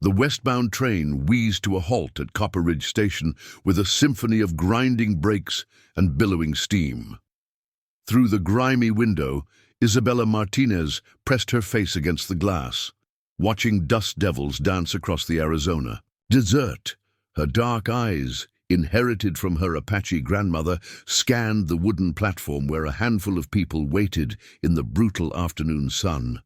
The westbound train wheezed to a halt at Copper Ridge Station with a symphony of grinding brakes and billowing steam. Through the grimy window, Isabella Martinez pressed her face against the glass, watching dust devils dance across the Arizona desert. Her dark eyes, inherited from her Apache grandmother, scanned the wooden platform where a handful of people waited in the brutal afternoon sun.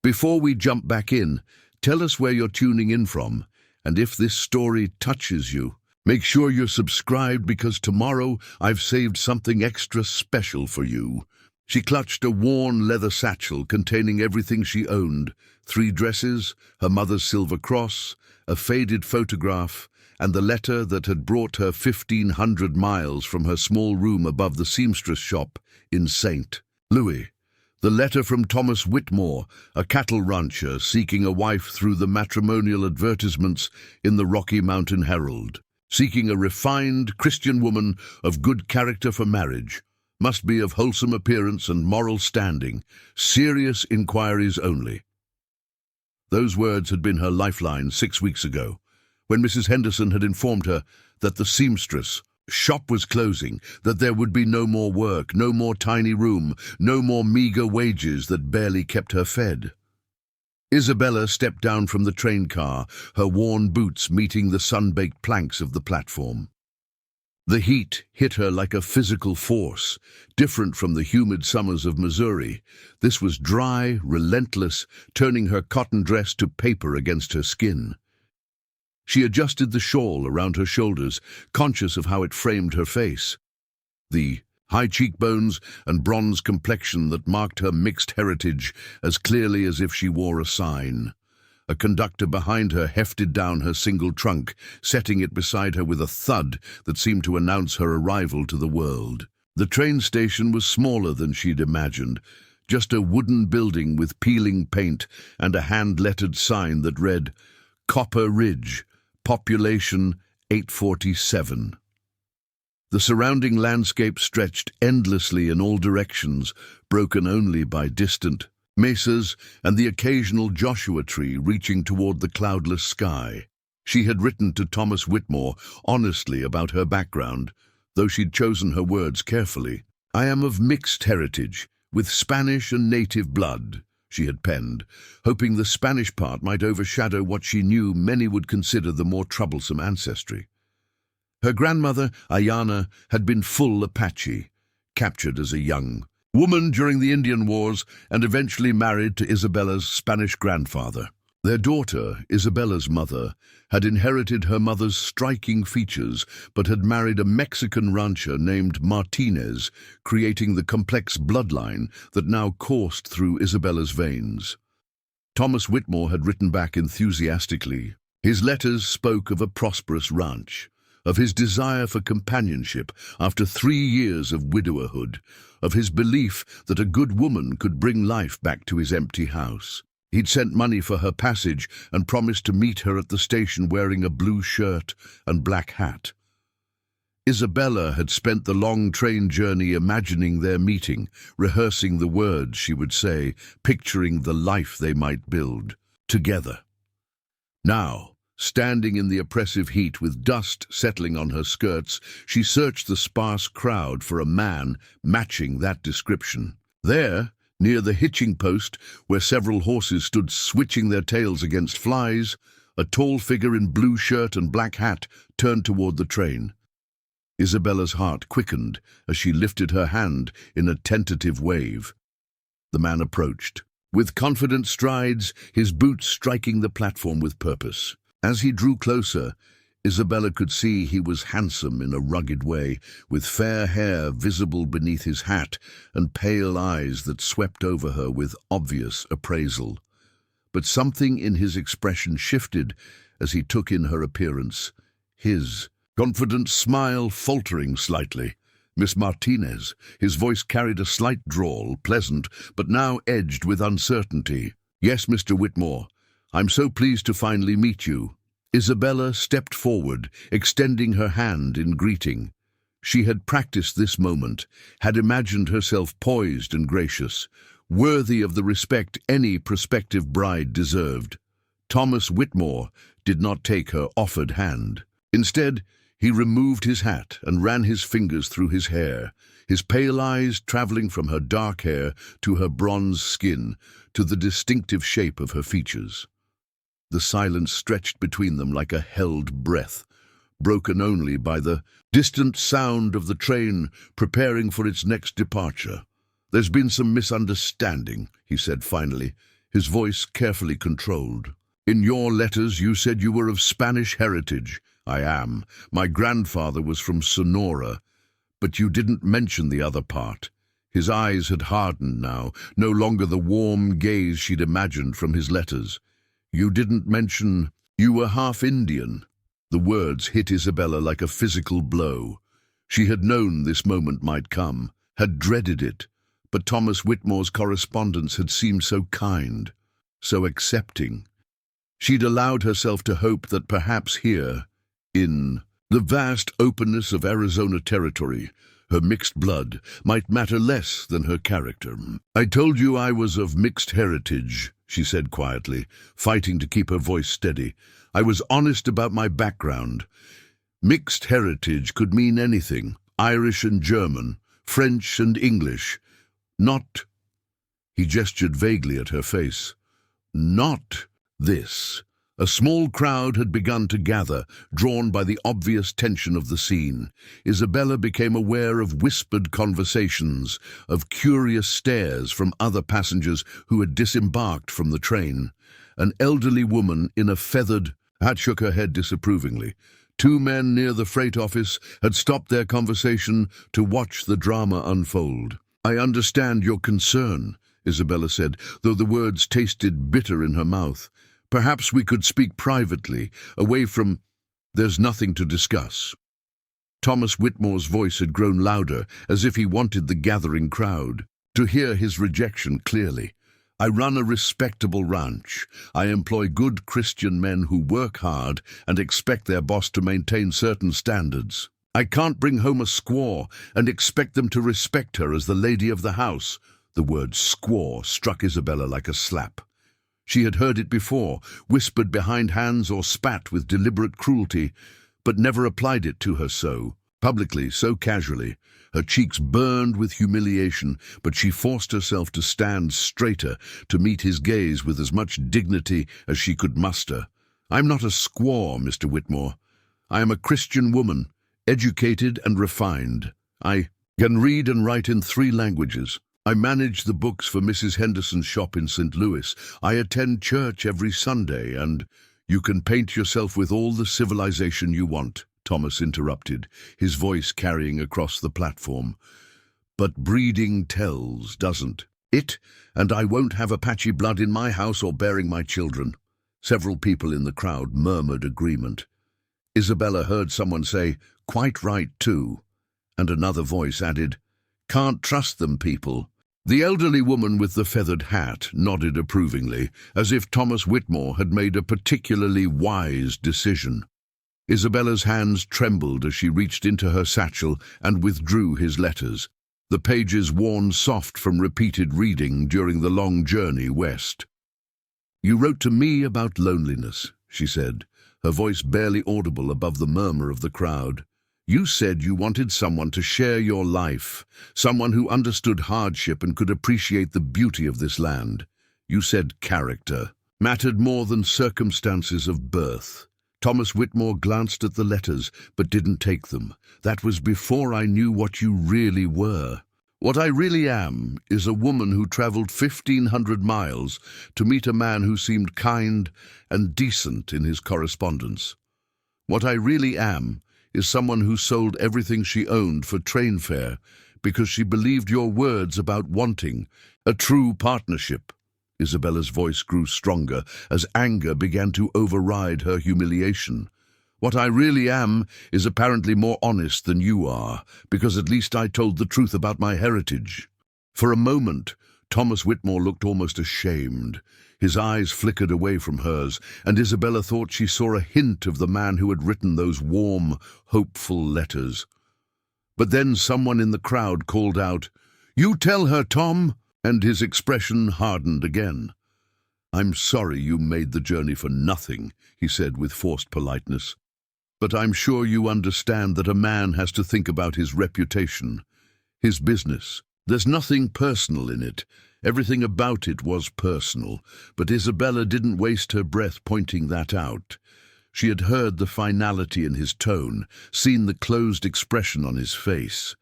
Before we jump back in, tell us where you're tuning in from, and if this story touches you, make sure you're subscribed because tomorrow I've saved something extra special for you. She clutched a worn leather satchel containing everything she owned: 3 dresses, her mother's silver cross, a faded photograph, and the letter that had brought her 1,500 miles from her small room above the seamstress shop in St. Louis. The letter from Thomas Whitmore, a cattle rancher seeking a wife through the matrimonial advertisements in the Rocky Mountain Herald. Seeking a refined Christian woman of good character for marriage, must be of wholesome appearance and moral standing, serious inquiries only. Those words had been her lifeline 6 weeks ago, when Mrs. Henderson had informed her that the seamstress shop was closing, that there would be no more work, no more tiny room, no more meager wages that barely kept her fed. Isabella stepped down from the train car, her worn boots meeting the sun-baked planks of the platform. The heat hit her like a physical force, different from the humid summers of Missouri. This was dry, relentless, turning her cotton dress to paper against her skin. She adjusted the shawl around her shoulders, conscious of how it framed her face. The high cheekbones and bronze complexion that marked her mixed heritage as clearly as if she wore a sign. A conductor behind her hefted down her single trunk, setting it beside her with a thud that seemed to announce her arrival to the world. The train station was smaller than she'd imagined, just a wooden building with peeling paint and a hand-lettered sign that read, "Copper Ridge, population 847. The surrounding landscape stretched endlessly in all directions, broken only by distant mesas and the occasional Joshua tree reaching toward the cloudless sky. She had written to Thomas Whitmore honestly about her background, though she'd chosen her words carefully. "I am of mixed heritage, with Spanish and native blood," she had penned, hoping the Spanish part might overshadow what she knew many would consider the more troublesome ancestry. Her grandmother, Ayana, had been full Apache, captured as a young woman during the Indian Wars and eventually married to Isabella's Spanish grandfather. Their daughter, Isabella's mother, had inherited her mother's striking features but had married a Mexican rancher named Martinez, creating the complex bloodline that now coursed through Isabella's veins. Thomas Whitmore had written back enthusiastically. His letters spoke of a prosperous ranch, of his desire for companionship after 3 years of widowerhood, of his belief that a good woman could bring life back to his empty house. He'd sent money for her passage and promised to meet her at the station wearing a blue shirt and black hat. Isabella had spent the long train journey imagining their meeting, rehearsing the words she would say, picturing the life they might build together. Now, standing in the oppressive heat with dust settling on her skirts, she searched the sparse crowd for a man matching that description. There, near the hitching post, where several horses stood switching their tails against flies, a tall figure in blue shirt and black hat turned toward the train. Isabella's heart quickened as she lifted her hand in a tentative wave. The man approached, with confident strides, his boots striking the platform with purpose. As he drew closer, Isabella could see he was handsome in a rugged way, with fair hair visible beneath his hat and pale eyes that swept over her with obvious appraisal. But something in his expression shifted as he took in her appearance, his confident smile faltering slightly. "Miss Martinez," his voice carried a slight drawl, pleasant, but now edged with uncertainty. "Yes, Mr. Whitmore. I'm so pleased to finally meet you." Isabella stepped forward, extending her hand in greeting. She had practiced this moment, had imagined herself poised and gracious, worthy of the respect any prospective bride deserved. Thomas Whitmore did not take her offered hand. Instead, he removed his hat and ran his fingers through his hair, his pale eyes traveling from her dark hair to her bronze skin to the distinctive shape of her features. The silence stretched between them like a held breath, broken only by the distant sound of the train preparing for its next departure. "There's been some misunderstanding," he said finally, his voice carefully controlled. "In your letters you said you were of Spanish heritage. I am. My grandfather was from Sonora. But you didn't mention the other part." His eyes had hardened now, no longer the warm gaze she'd imagined from his letters. "You didn't mention you were half Indian." The words hit Isabella like a physical blow. She had known this moment might come, had dreaded it, but Thomas Whitmore's correspondence had seemed so kind, so accepting. She'd allowed herself to hope that perhaps here, in the vast openness of Arizona territory, her mixed blood might matter less than her character. "I told you I was of mixed heritage," she said quietly, fighting to keep her voice steady. "I was honest about my background. Mixed heritage could mean anything, Irish and German, French and English. Not," he gestured vaguely at her face, "not this." A small crowd had begun to gather, drawn by the obvious tension of the scene. Isabella became aware of whispered conversations, of curious stares from other passengers who had disembarked from the train. An elderly woman in a feathered hat shook her head disapprovingly. Two men near the freight office had stopped their conversation to watch the drama unfold. "I understand your concern," Isabella said, though the words tasted bitter in her mouth. "Perhaps we could speak privately, away from—" "There's nothing to discuss." Thomas Whitmore's voice had grown louder, as if he wanted the gathering crowd to hear his rejection clearly. "I run a respectable ranch. I employ good Christian men who work hard and expect their boss to maintain certain standards. I can't bring home a squaw and expect them to respect her as the lady of the house." The word squaw struck Isabella like a slap. She had heard it before, whispered behind hands or spat with deliberate cruelty, but never applied it to her so publicly, so casually. Her cheeks burned with humiliation, but she forced herself to stand straighter, to meet his gaze with as much dignity as she could muster. "I'm not a squaw, Mr. Whitmore. I am a Christian woman, educated and refined. I can read and write in 3 languages. I manage the books for Mrs. Henderson's shop in St. Louis. I attend church every Sunday, and—" "You can paint yourself with all the civilization you want," Thomas interrupted, his voice carrying across the platform. "But breeding tells, doesn't it? And I won't have Apache blood in my house or bearing my children." Several people in the crowd murmured agreement. Isabella heard someone say, "Quite right, too." And another voice added, "Can't trust them, people." The elderly woman with the feathered hat nodded approvingly, as if Thomas Whitmore had made a particularly wise decision. Isabella's hands trembled as she reached into her satchel and withdrew his letters, the pages worn soft from repeated reading during the long journey west. "You wrote to me about loneliness," she said, her voice barely audible above the murmur of the crowd. "You said you wanted someone to share your life, someone who understood hardship and could appreciate the beauty of this land. You said character mattered more than circumstances of birth." Thomas Whitmore glanced at the letters, but didn't take them. "That was before I knew what you really were. What I really am is a woman who traveled 1,500 miles to meet a man who seemed kind and decent in his correspondence. What I really am is someone who sold everything she owned for train fare because she believed your words about wanting a true partnership." Isabella's voice grew stronger as anger began to override her humiliation. "What I really am is apparently more honest than you are, because at least I told the truth about my heritage." For a moment, Thomas Whitmore looked almost ashamed. His eyes flickered away from hers, and Isabella thought she saw a hint of the man who had written those warm, hopeful letters. But then someone in the crowd called out, "You tell her, Tom!" and his expression hardened again. "I'm sorry you made the journey for nothing," he said with forced politeness. "But I'm sure you understand that a man has to think about his reputation, his business. There's nothing personal in it. Everything about it was personal, but Isabella didn't waste her breath pointing that out. She had heard the finality in his tone, seen the closed expression on his face.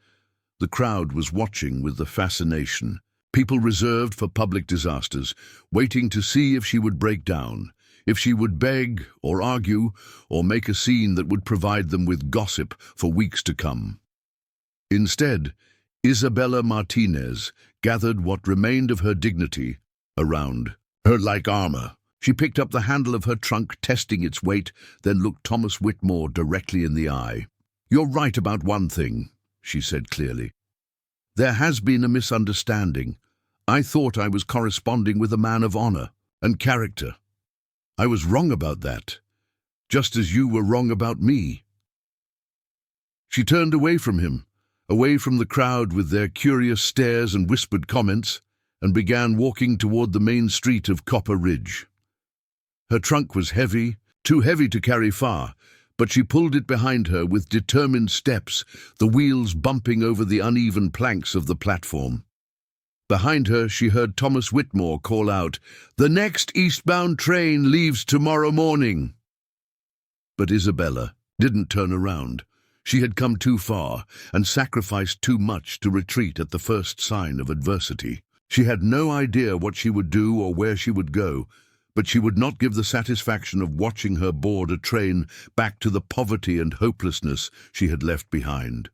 The crowd was watching with the fascination. People reserved for public disasters, waiting to see if she would break down, if she would beg or argue or make a scene that would provide them with gossip for weeks to come. Instead, Isabella Martinez gathered what remained of her dignity around her like armor. She picked up the handle of her trunk, testing its weight, then looked Thomas Whitmore directly in the eye. "You're right about one thing," she said clearly. "There has been a misunderstanding. I thought I was corresponding with a man of honor and character. I was wrong about that, just as you were wrong about me." She turned away from him, away from the crowd with their curious stares and whispered comments, and began walking toward the main street of Copper Ridge. Her trunk was heavy, too heavy to carry far, but she pulled it behind her with determined steps, the wheels bumping over the uneven planks of the platform. Behind her, she heard Thomas Whitmore call out, "The next eastbound train leaves tomorrow morning." But Isabella didn't turn around. She had come too far and sacrificed too much to retreat at the first sign of adversity. She had no idea what she would do or where she would go, but she would not give the satisfaction of watching her board a train back to the poverty and hopelessness she had left behind.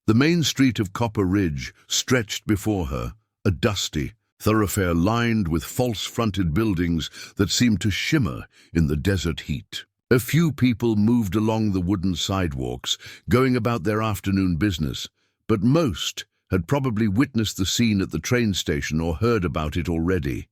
The main street of Copper Ridge stretched before her, a dusty thoroughfare lined with false-fronted buildings that seemed to shimmer in the desert heat. A few people moved along the wooden sidewalks, going about their afternoon business, but most had probably witnessed the scene at the train station or heard about it already.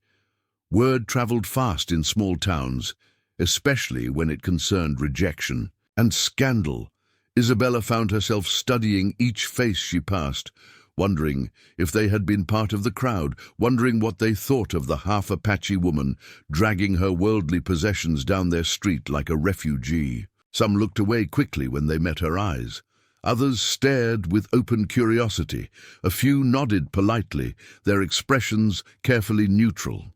Word traveled fast in small towns, especially when it concerned rejection and scandal. Isabella found herself studying each face she passed, wondering if they had been part of the crowd, wondering what they thought of the Half-Apache woman dragging her worldly possessions down their street like a refugee. Some looked away quickly when they met her eyes. Others stared with open curiosity. A few nodded politely, their expressions carefully neutral.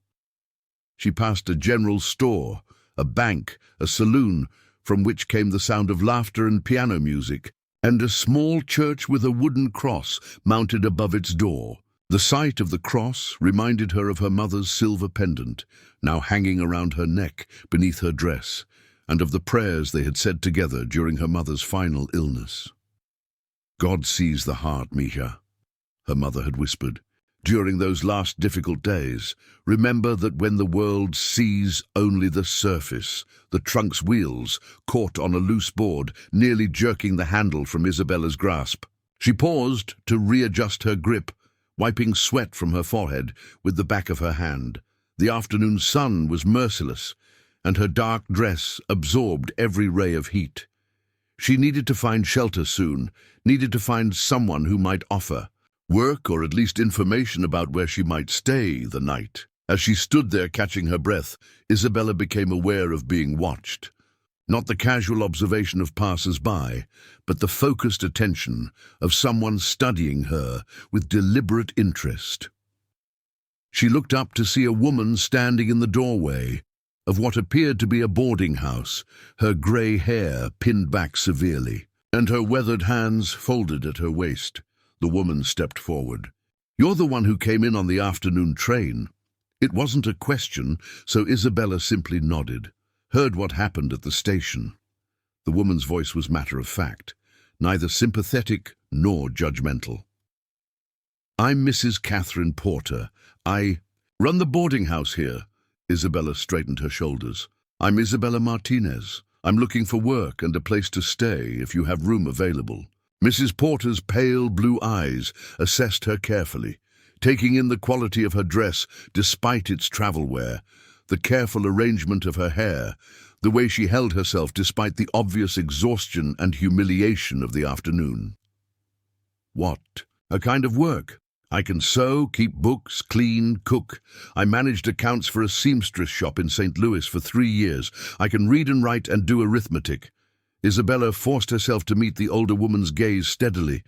She passed a general store, a bank, a saloon, from which came the sound of laughter and piano music, and a small church with a wooden cross mounted above its door. The sight of the cross reminded her of her mother's silver pendant, now hanging around her neck beneath her dress, and of the prayers they had said together during her mother's final illness. "God sees the heart, Mija," her mother had whispered. "During those last difficult days, remember that when the world sees only the surface," the trunk's wheels caught on a loose board, nearly jerking the handle from Isabella's grasp. She paused to readjust her grip, wiping sweat from her forehead with the back of her hand. The afternoon sun was merciless, and her dark dress absorbed every ray of heat. She needed to find shelter soon, needed to find someone who might offer work or at least information about where she might stay the night. As she stood there catching her breath, Isabella became aware of being watched. Not the casual observation of passers-by, but the focused attention of someone studying her with deliberate interest. She looked up to see a woman standing in the doorway of what appeared to be a boarding house, her grey hair pinned back severely, and her weathered hands folded at her waist. The woman stepped forward. "You're the one who came in on the afternoon train." It wasn't a question, so Isabella simply nodded, heard what happened at the station. The woman's voice was matter-of-fact, neither sympathetic nor judgmental. "I'm Mrs. Catherine Porter. I run the boarding house here." Isabella straightened her shoulders. "I'm Isabella Martinez. I'm looking for work and a place to stay if you have room available." Mrs. Porter's pale blue eyes assessed her carefully, taking in the quality of her dress despite its travel wear, the careful arrangement of her hair, the way she held herself despite the obvious exhaustion and humiliation of the afternoon. "What? A kind of work?" I can sew, keep books, clean, cook. I managed accounts for a seamstress shop in St. Louis for 3 years. I can read and write and do arithmetic. Isabella forced herself to meet the older woman's gaze steadily.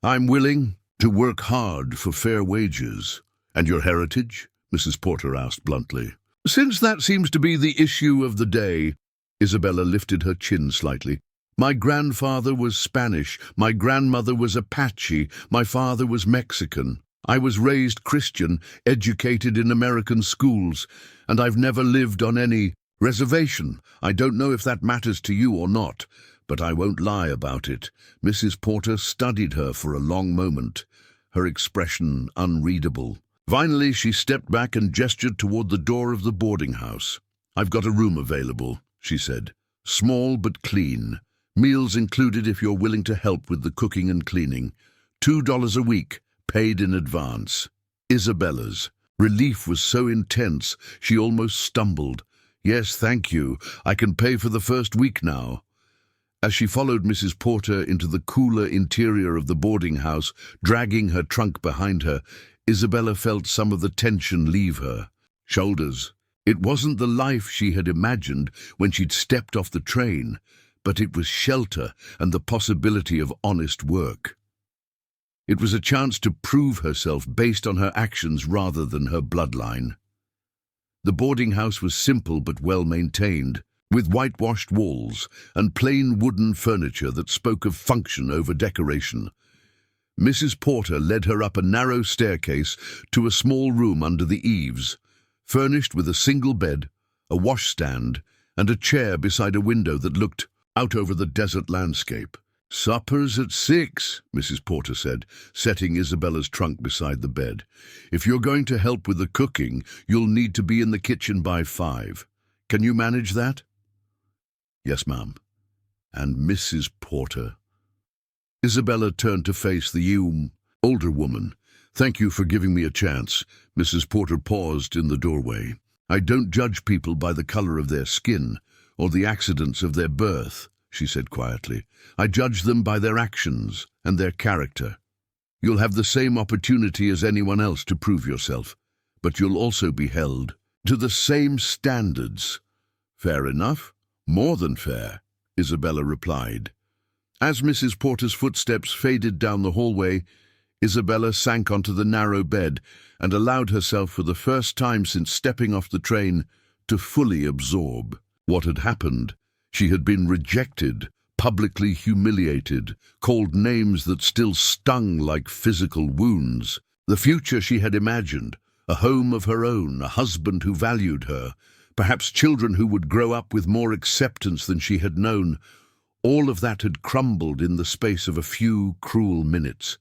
I'm willing to work hard for fair wages. And your heritage? Mrs. Porter asked bluntly. Since that seems to be the issue of the day, Isabella lifted her chin slightly. My grandfather was Spanish, my grandmother was Apache, my father was Mexican. I was raised Christian, educated in American schools, and I've never lived on any reservation. I don't know if that matters to you or not, but I won't lie about it. Mrs. Porter studied her for a long moment, her expression unreadable. Finally, she stepped back and gestured toward the door of the boarding house. I've got a room available, she said. Small but clean. Meals included if you're willing to help with the cooking and cleaning. $2 a week, paid in advance. Isabella's relief was so intense she almost stumbled. Yes, thank you. I can pay for the first week now. As she followed Mrs. Porter into the cooler interior of the boarding house, dragging her trunk behind her, Isabella felt some of the tension leave her shoulders. It wasn't the life she had imagined when she'd stepped off the train, but it was shelter and the possibility of honest work. It was a chance to prove herself based on her actions rather than her bloodline. The boarding house was simple but well maintained, with whitewashed walls and plain wooden furniture that spoke of function over decoration. Mrs. Porter led her up a narrow staircase to a small room under the eaves, furnished with a single bed, a washstand, and a chair beside a window that looked out over the desert landscape. Supper's at 6, Mrs. Porter said, setting Isabella's trunk beside the bed. If you're going to help with the cooking, you'll need to be in the kitchen by 5. Can you manage that? Yes, ma'am. And Mrs. Porter. Isabella turned to face the older woman. Thank you for giving me a chance. Mrs. Porter paused in the doorway. I don't judge people by the color of their skin or the accidents of their birth, she said quietly. I judge them by their actions and their character. You'll have the same opportunity as anyone else to prove yourself, but you'll also be held to the same standards. Fair enough? More than fair, Isabella replied. As Mrs. Porter's footsteps faded down the hallway, Isabella sank onto the narrow bed and allowed herself for the first time since stepping off the train to fully absorb what had happened. She had been rejected, publicly humiliated, called names that still stung like physical wounds. The future she had imagined, a home of her own, a husband who valued her, perhaps children who would grow up with more acceptance than she had known, all of that had crumbled in the space of a few cruel minutes.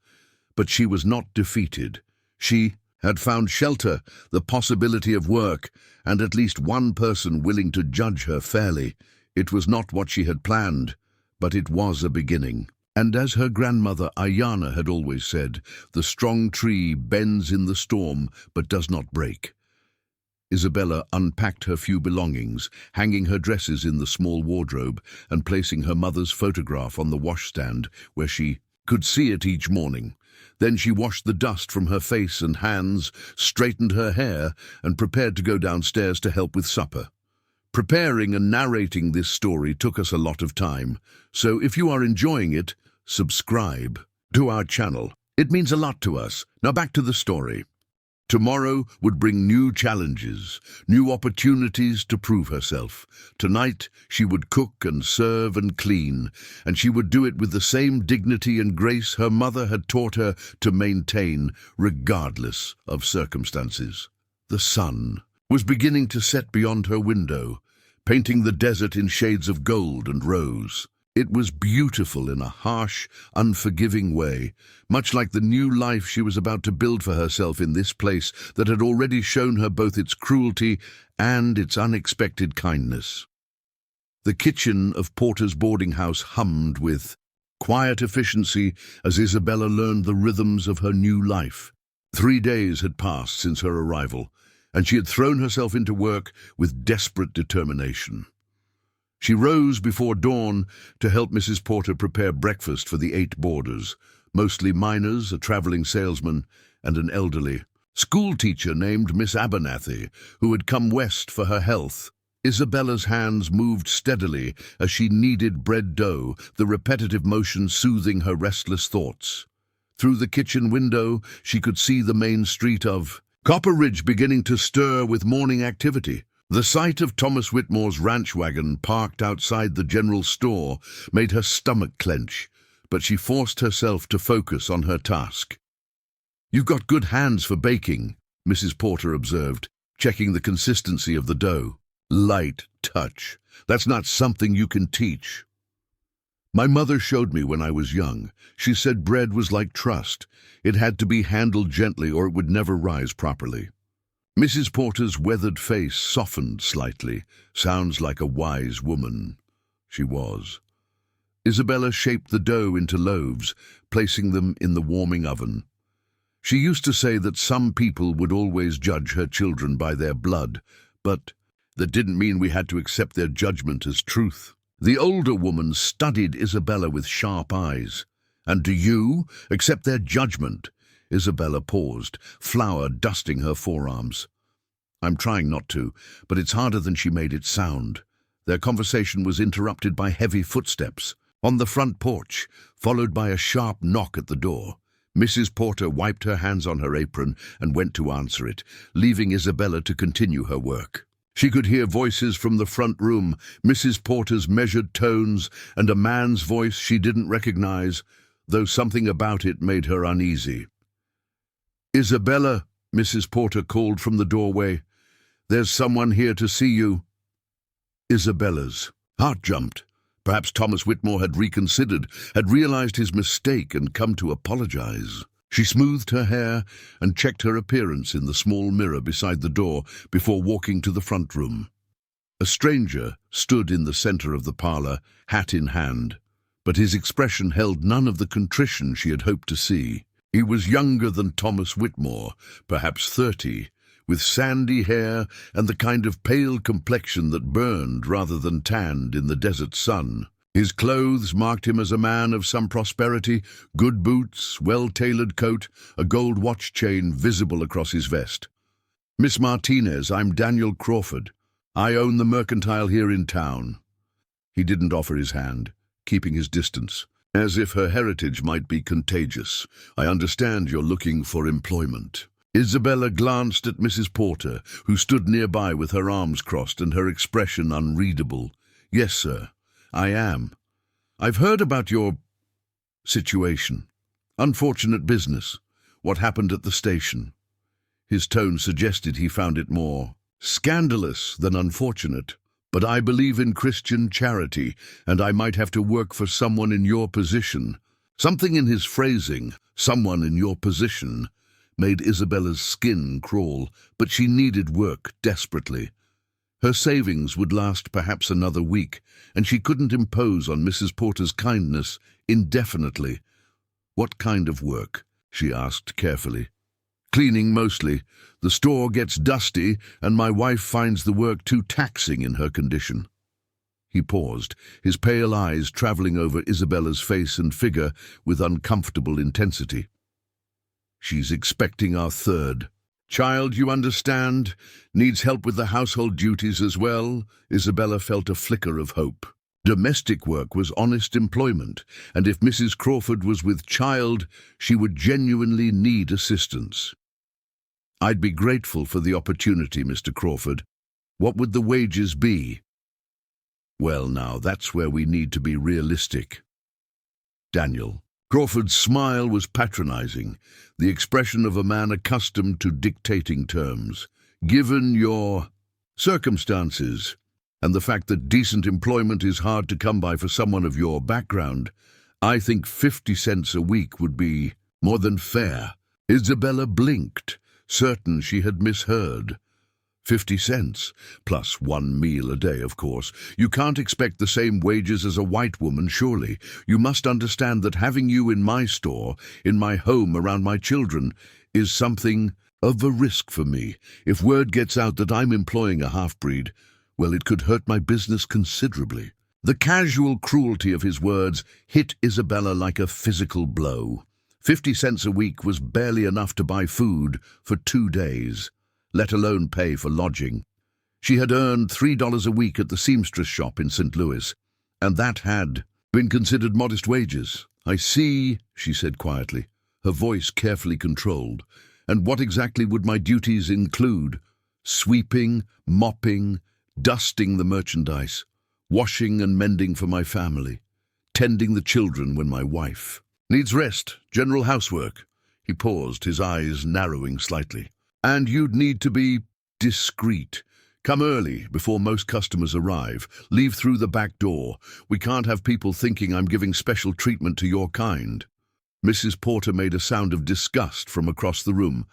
But she was not defeated. She had found shelter, the possibility of work, and at least one person willing to judge her fairly. It was not what she had planned, but it was a beginning. And as her grandmother Ayana had always said, the strong tree bends in the storm but does not break. Isabella unpacked her few belongings, hanging her dresses in the small wardrobe and placing her mother's photograph on the washstand where she could see it each morning. Then she washed the dust from her face and hands, straightened her hair, and prepared to go downstairs to help with supper. Preparing and narrating this story took us a lot of time, so if you are enjoying it, subscribe to our channel. It means a lot to us. Now back to the story. Tomorrow would bring new challenges, new opportunities to prove herself. Tonight, she would cook and serve and clean, and she would do it with the same dignity and grace her mother had taught her to maintain, regardless of circumstances. The sun was beginning to set beyond her window, painting the desert in shades of gold and rose. It was beautiful in a harsh, unforgiving way, much like the new life she was about to build for herself in this place that had already shown her both its cruelty and its unexpected kindness. The kitchen of Porter's boarding house hummed with quiet efficiency as Isabella learned the rhythms of her new life. 3 days had passed since her arrival, and she had thrown herself into work with desperate determination. She rose before dawn to help Mrs. Porter prepare breakfast for the 8 boarders. mostly miners, a traveling salesman, and an elderly schoolteacher named Miss Abernathy, who had come west for her health. Isabella's hands moved steadily as she kneaded bread dough, the repetitive motion soothing her restless thoughts. Through the kitchen window, she could see the main street of Copper Ridge beginning to stir with morning activity. The sight of Thomas Whitmore's ranch wagon parked outside the general store made her stomach clench, but she forced herself to focus on her task. "You've got good hands for baking," Mrs. Porter observed, checking the consistency of the dough. "Light touch. That's not something you can teach." "My mother showed me when I was young. She said bread was like trust. It had to be handled gently or it would never rise properly." Mrs. Porter's weathered face softened slightly. "Sounds like a wise woman." She was. Isabella shaped the dough into loaves, placing them in the warming oven. She used to say that some people would always judge her children by their blood, but that didn't mean we had to accept their judgment as truth. The older woman studied Isabella with sharp eyes. "And do you accept their judgment?" Isabella paused, flour dusting her forearms. "I'm trying not to, but it's harder than she made it sound." Their conversation was interrupted by heavy footsteps on the front porch, followed by a sharp knock at the door. Mrs. Porter wiped her hands on her apron and went to answer it, leaving Isabella to continue her work. She could hear voices from the front room, Mrs. Porter's measured tones, and a man's voice she didn't recognize, though something about it made her uneasy. "Isabella," Mrs. Porter called from the doorway. "There's someone here to see you." Isabella's heart jumped. Perhaps Thomas Whitmore had reconsidered, had realized his mistake and come to apologize. She smoothed her hair and checked her appearance in the small mirror beside the door before walking to the front room. A stranger stood in the center of the parlor, hat in hand, but his expression held none of the contrition she had hoped to see. He was younger than Thomas Whitmore, perhaps 30, with sandy hair and the kind of pale complexion that burned rather than tanned in the desert sun. His clothes marked him as a man of some prosperity, good boots, well-tailored coat, a gold watch chain visible across his vest. "Miss Martinez, I'm Daniel Crawford. I own the mercantile here in town." He didn't offer his hand, keeping his distance, as if her heritage might be contagious. "I understand you're looking for employment." Isabella glanced at Mrs. Porter, who stood nearby with her arms crossed and her expression unreadable. "Yes, sir, I am. I've heard about your situation. Unfortunate business. What happened at the station?" His tone suggested he found it more scandalous than unfortunate. "But I believe in Christian charity, and I might have to work for someone in your position." Something in his phrasing, "someone in your position," made Isabella's skin crawl, but she needed work desperately. Her savings would last perhaps another week, and she couldn't impose on Mrs. Porter's kindness indefinitely. "What kind of work?" she asked carefully. "Cleaning mostly. The store gets dusty, and my wife finds the work too taxing in her condition." He paused, his pale eyes traveling over Isabella's face and figure with uncomfortable intensity. "She's expecting our third child, you understand? Needs help with the household duties as well." Isabella felt a flicker of hope. Domestic work was honest employment, and if Mrs. Crawford was with child, she would genuinely need assistance. "I'd be grateful for the opportunity, Mr. Crawford. What would the wages be?" "Well, now, that's where we need to be realistic." Daniel. Crawford's smile was patronizing, the expression of a man accustomed to dictating terms. "Given your circumstances, and the fact that decent employment is hard to come by for someone of your background, I think 50 cents a week would be more than fair." Isabella blinked, certain she had misheard. 50 cents, plus one meal a day, of course. You can't expect the same wages as a white woman, surely. You must understand that having you in my store, in my home, around my children, is something of a risk for me. If word gets out that I'm employing a half-breed, well, it could hurt my business considerably. The casual cruelty of his words hit Isabella like a physical blow. 50 cents a week was barely enough to buy food for 2 days, let alone pay for lodging. She had earned $3 a week at the seamstress shop in St. Louis, and that had been considered modest wages. "I see," she said quietly, her voice carefully controlled. "And what exactly would my duties include?" "Sweeping, mopping, dusting the merchandise, washing and mending for my family, tending the children when my wife needs rest, general housework." He paused, his eyes narrowing slightly. "And you'd need to be discreet. Come early, before most customers arrive. Leave through the back door. We can't have people thinking I'm giving special treatment to your kind." Mrs. Porter made a sound of disgust from across the room.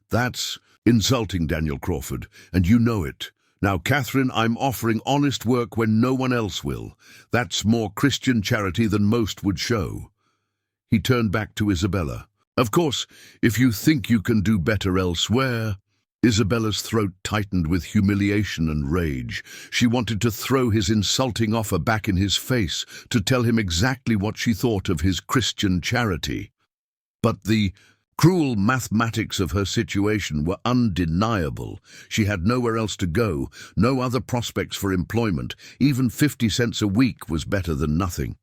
"That's insulting, Daniel Crawford, and you know it. Now, Catherine, I'm offering honest work when no one else will. That's more Christian charity than most would show." He turned back to Isabella. "Of course, if you think you can do better elsewhere—" Isabella's throat tightened with humiliation and rage. She wanted to throw his insulting offer back in his face, to tell him exactly what she thought of his Christian charity. But the cruel mathematics of her situation were undeniable. She had nowhere else to go, no other prospects for employment. Even 50 cents a week was better than nothing.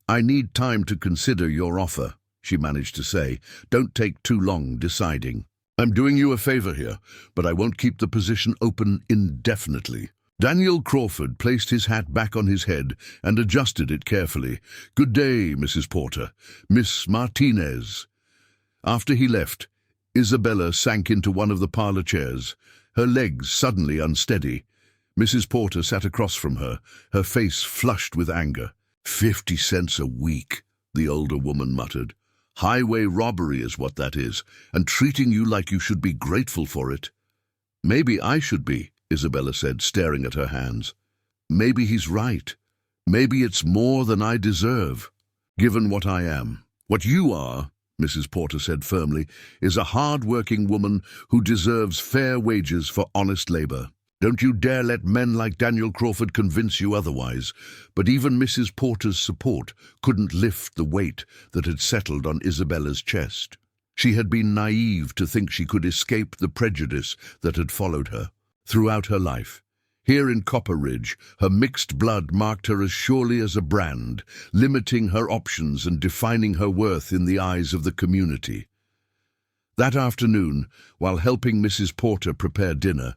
"I need time to consider your offer," she managed to say. "Don't take too long deciding. I'm doing you a favor here, but I won't keep the position open indefinitely." Daniel Crawford placed his hat back on his head and adjusted it carefully. "Good day, Mrs. Porter. Miss Martinez." After he left, Isabella sank into one of the parlor chairs, her legs suddenly unsteady. Mrs. Porter sat across from her, her face flushed with anger. 50 cents a week," the older woman muttered. "Highway robbery is what that is, and treating you like you should be grateful for it." "Maybe I should be," Isabella said, staring at her hands. "Maybe he's right. Maybe it's more than I deserve, given what I am. What you are," Mrs. Porter said firmly, "is a hard-working woman who deserves fair wages for honest labor. Don't you dare let men like Daniel Crawford convince you otherwise." But even Mrs. Porter's support couldn't lift the weight that had settled on Isabella's chest. She had been naive to think she could escape the prejudice that had followed her throughout her life. Here in Copper Ridge, her mixed blood marked her as surely as a brand, limiting her options and defining her worth in the eyes of the community. That afternoon, while helping Mrs. Porter prepare dinner,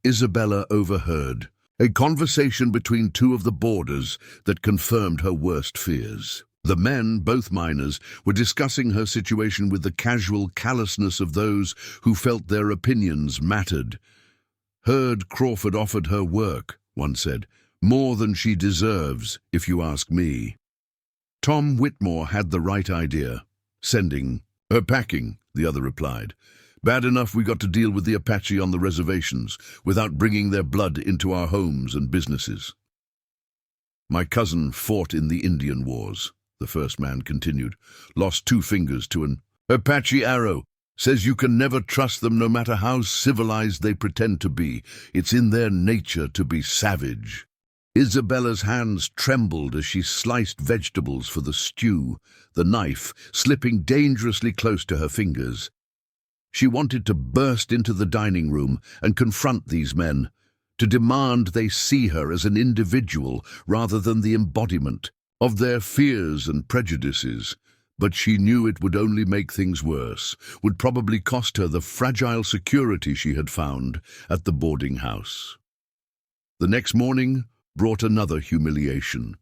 Isabella overheard a conversation between two of the boarders that confirmed her worst fears. The men, both minors, were discussing her situation with the casual callousness of those who felt their opinions mattered. "Heard Crawford offered her work," one said. "More than she deserves, if you ask me." Tom Whitmore had the right idea. "Sending her packing," the other replied. "Bad enough we got to deal with the Apache on the reservations, without bringing their blood into our homes and businesses." "My cousin fought in the Indian Wars," the first man continued. "Lost 2 fingers to an Apache arrow. Says you can never trust them no matter how civilized they pretend to be. It's in their nature to be savage." Isabella's hands trembled as she sliced vegetables for the stew, the knife slipping dangerously close to her fingers. She wanted to burst into the dining room and confront these men, to demand they see her as an individual rather than the embodiment of their fears and prejudices. But she knew it would only make things worse, would probably cost her the fragile security she had found at the boarding house. The next morning brought another humiliation.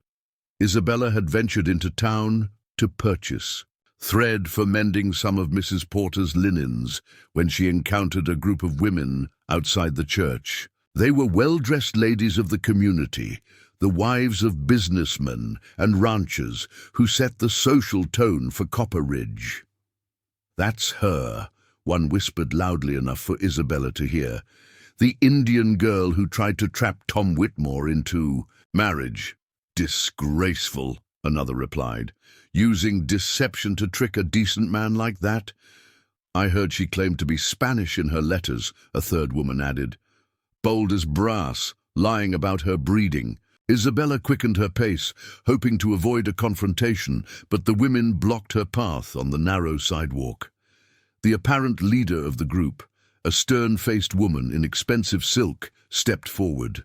Isabella had ventured into town to purchase thread for mending some of Mrs. Porter's linens when she encountered a group of women outside the church. They were well-dressed ladies of the community, the wives of businessmen and ranchers who set the social tone for Copper Ridge. "That's her," one whispered loudly enough for Isabella to hear. "The Indian girl who tried to trap Tom Whitmore into marriage." "Disgraceful," another replied. "Using deception to trick a decent man like that?" "I heard she claimed to be Spanish in her letters," a third woman added. "Bold as brass, lying about her breeding. Isabella quickened her pace, hoping to avoid a confrontation, but the women blocked her path on the narrow sidewalk. The apparent leader of the group, a stern-faced woman in expensive silk, stepped forward.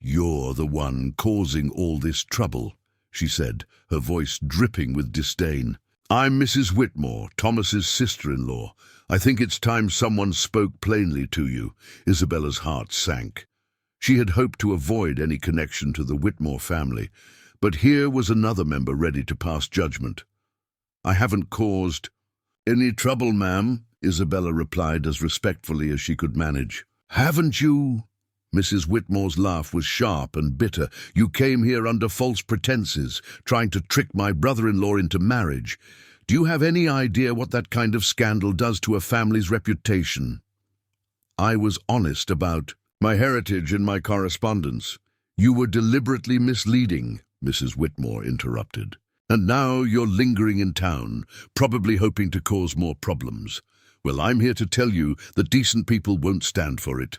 "You're the one causing all this trouble," she said, her voice dripping with disdain. "I'm Mrs. Whitmore, Thomas's sister-in-law. I think it's time someone spoke plainly to you." Isabella's heart sank. She had hoped to avoid any connection to the Whitmore family, but here was another member ready to pass judgment. "I haven't caused any trouble, ma'am," Isabella replied as respectfully as she could manage. "Haven't you?" Mrs. Whitmore's laugh was sharp and bitter. "You came here under false pretenses, trying to trick my brother-in-law into marriage. Do you have any idea what that kind of scandal does to a family's reputation?" "I was honest about my heritage and my correspondence." "You were deliberately misleading," Mrs. Whitmore interrupted. "And now you're lingering in town, probably hoping to cause more problems. Well, I'm here to tell you that decent people won't stand for it."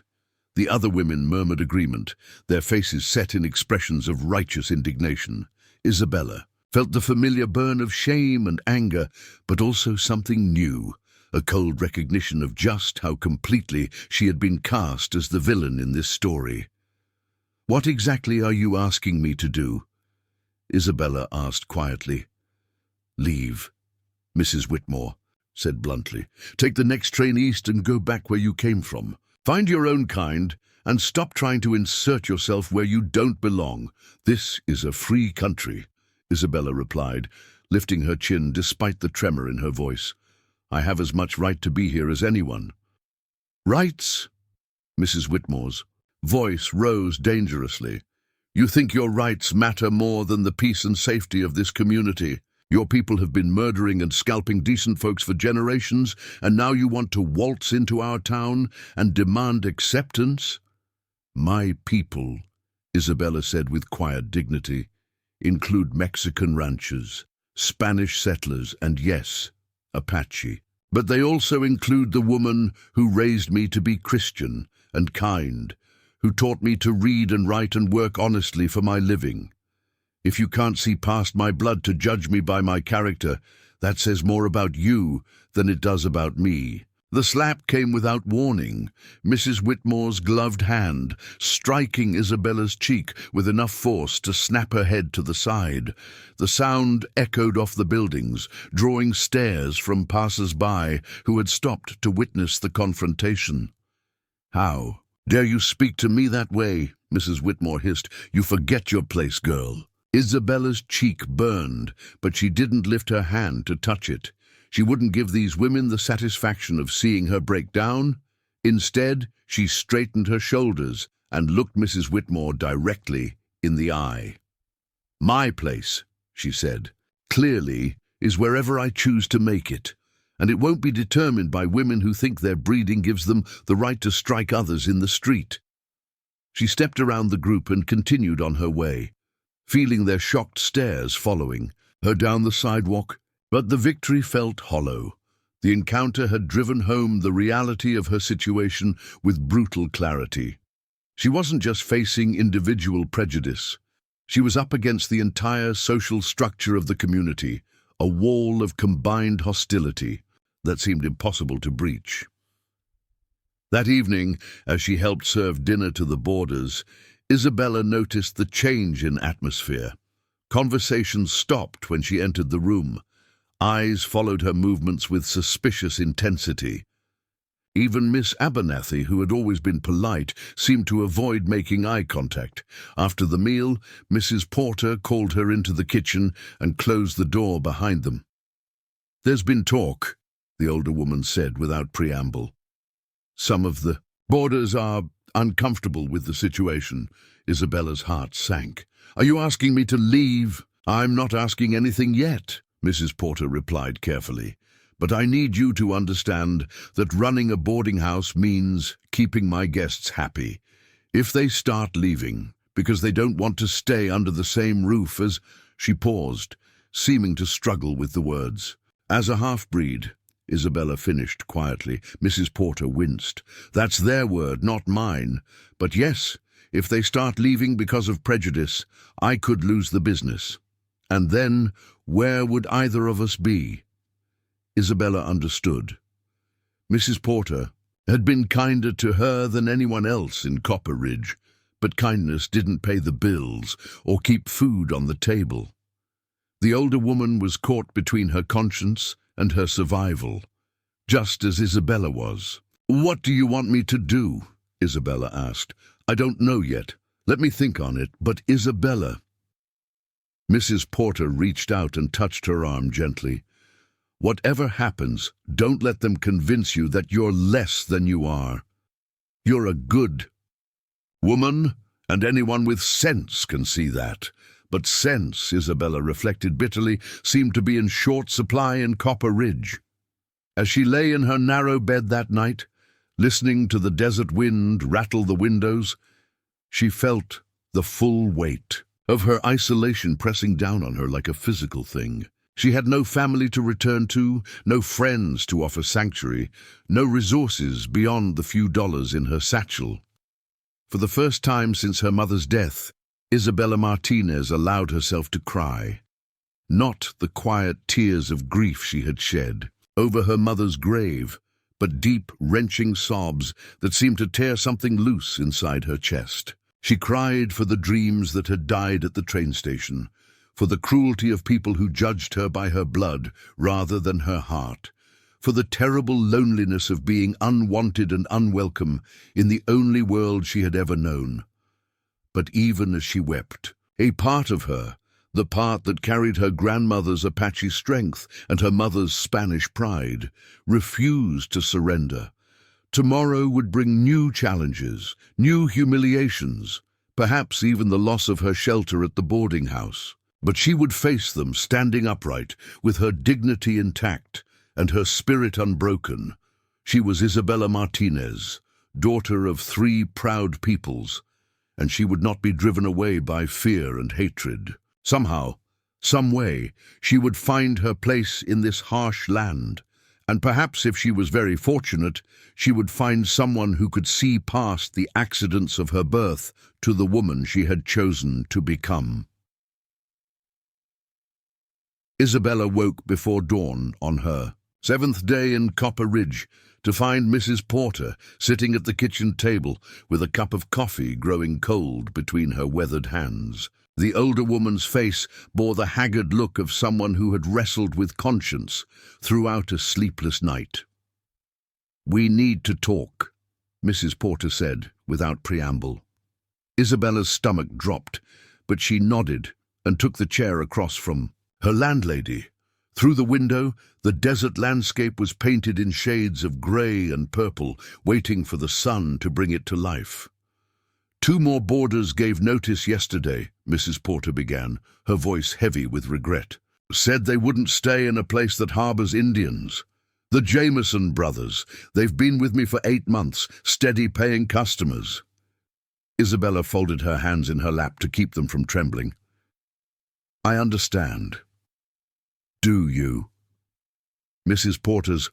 The other women murmured agreement, their faces set in expressions of righteous indignation. Isabella felt the familiar burn of shame and anger, but also something new, a cold recognition of just how completely she had been cast as the villain in this story. "What exactly are you asking me to do?" Isabella asked quietly. "Leave," Mrs. Whitmore said bluntly. "Take the next train east and go back where you came from. Find your own kind and stop trying to insert yourself where you don't belong. This is a free country," Isabella replied, lifting her chin despite the tremor in her voice. "I have as much right to be here as anyone." "Rights?" Mrs. Whitmore's voice rose dangerously. "You think your rights matter more than the peace and safety of this community? Your people have been murdering and scalping decent folks for generations, and now you want to waltz into our town and demand acceptance?" "My people," Isabella said with quiet dignity, "include Mexican ranchers, Spanish settlers, and yes, Apache. But they also include the woman who raised me to be Christian and kind, who taught me to read and write and work honestly for my living. If you can't see past my blood to judge me by my character, that says more about you than it does about me." The slap came without warning, Mrs. Whitmore's gloved hand striking Isabella's cheek with enough force to snap her head to the side. The sound echoed off the buildings, drawing stares from passers-by who had stopped to witness the confrontation. "How dare you speak to me that way?" Mrs. Whitmore hissed. "You forget your place, girl." Isabella's cheek burned, but she didn't lift her hand to touch it. She wouldn't give these women the satisfaction of seeing her break down. Instead, she straightened her shoulders and looked Mrs. Whitmore directly in the eye. "My place," she said, "clearly is wherever I choose to make it, and it won't be determined by women who think their breeding gives them the right to strike others in the street." She stepped around the group and continued on her way, feeling their shocked stares following her down the sidewalk. But the victory felt hollow. The encounter had driven home the reality of her situation with brutal clarity. She wasn't just facing individual prejudice. She was up against the entire social structure of the community, a wall of combined hostility that seemed impossible to breach. That evening, as she helped serve dinner to the boarders, Isabella noticed the change in atmosphere. Conversations stopped when she entered the room. Eyes followed her movements with suspicious intensity. Even Miss Abernathy, who had always been polite, seemed to avoid making eye contact. After the meal, Mrs. Porter called her into the kitchen and closed the door behind them. "There's been talk," the older woman said without preamble. "Some of the boarders are uncomfortable with the situation." Isabella's heart sank. "Are you asking me to leave?" "I'm not asking anything yet," Mrs. Porter replied carefully. "But I need you to understand that running a boarding house means keeping my guests happy. If they start leaving because they don't want to stay under the same roof as—" She paused, seeming to struggle with the words. "As a half-breed," Isabella finished quietly. Mrs. Porter winced. "That's their word, not mine. But yes, If they start leaving because of prejudice, I could lose the business. And then, where would either of us be? Isabella understood. Mrs. Porter had been kinder to her than anyone else in Copper Ridge, but kindness didn't pay the bills or keep food on the table. The older woman was caught between her conscience and her survival, just as Isabella was. "What do you want me to do?" Isabella asked. "I don't know yet. Let me think on it, but Isabella." Mrs. Porter reached out and touched her arm gently. "Whatever happens, don't let them convince you that you're less than you are. You're a good woman, and anyone with sense can see that. But sense," Isabella reflected bitterly, seemed to be in short supply in Copper Ridge. As she lay in her narrow bed that night, listening to the desert wind rattle the windows, she felt the full weight of her isolation pressing down on her like a physical thing. She had no family to return to, no friends to offer sanctuary, no resources beyond the few dollars in her satchel. For the first time since her mother's death, Isabella Martinez allowed herself to cry. Not the quiet tears of grief she had shed over her mother's grave, but deep, wrenching sobs that seemed to tear something loose inside her chest. She cried for the dreams that had died at the train station, for the cruelty of people who judged her by her blood rather than her heart, for the terrible loneliness of being unwanted and unwelcome in the only world she had ever known. But even as she wept, a part of her, the part that carried her grandmother's Apache strength and her mother's Spanish pride, refused to surrender. Tomorrow would bring new challenges, new humiliations, perhaps even the loss of her shelter at the boarding house. But she would face them standing upright, with her dignity intact and her spirit unbroken. She was Isabella Martinez, daughter of 3 proud peoples, and she would not be driven away by fear and hatred. Somehow, some way, she would find her place in this harsh land, and perhaps if she was very fortunate, she would find someone who could see past the accidents of her birth to the woman she had chosen to become. Isabella woke before dawn on her 7th day in Copper Ridge to find Mrs. Porter sitting at the kitchen table with a cup of coffee growing cold between her weathered hands. The older woman's face bore the haggard look of someone who had wrestled with conscience throughout a sleepless night. "We need to talk," Mrs. Porter said without preamble. Isabella's stomach dropped, but she nodded and took the chair across from her landlady. Through the window, the desert landscape was painted in shades of grey and purple, waiting for the sun to bring it to life. "2 more boarders gave notice yesterday," Mrs. Porter began, her voice heavy with regret. "Said they wouldn't stay in a place that harbors Indians. The Jameson brothers. They've been with me for 8 months, steady paying customers." Isabella folded her hands in her lap to keep them from trembling. "I understand." "Do you?" Mrs. Porter's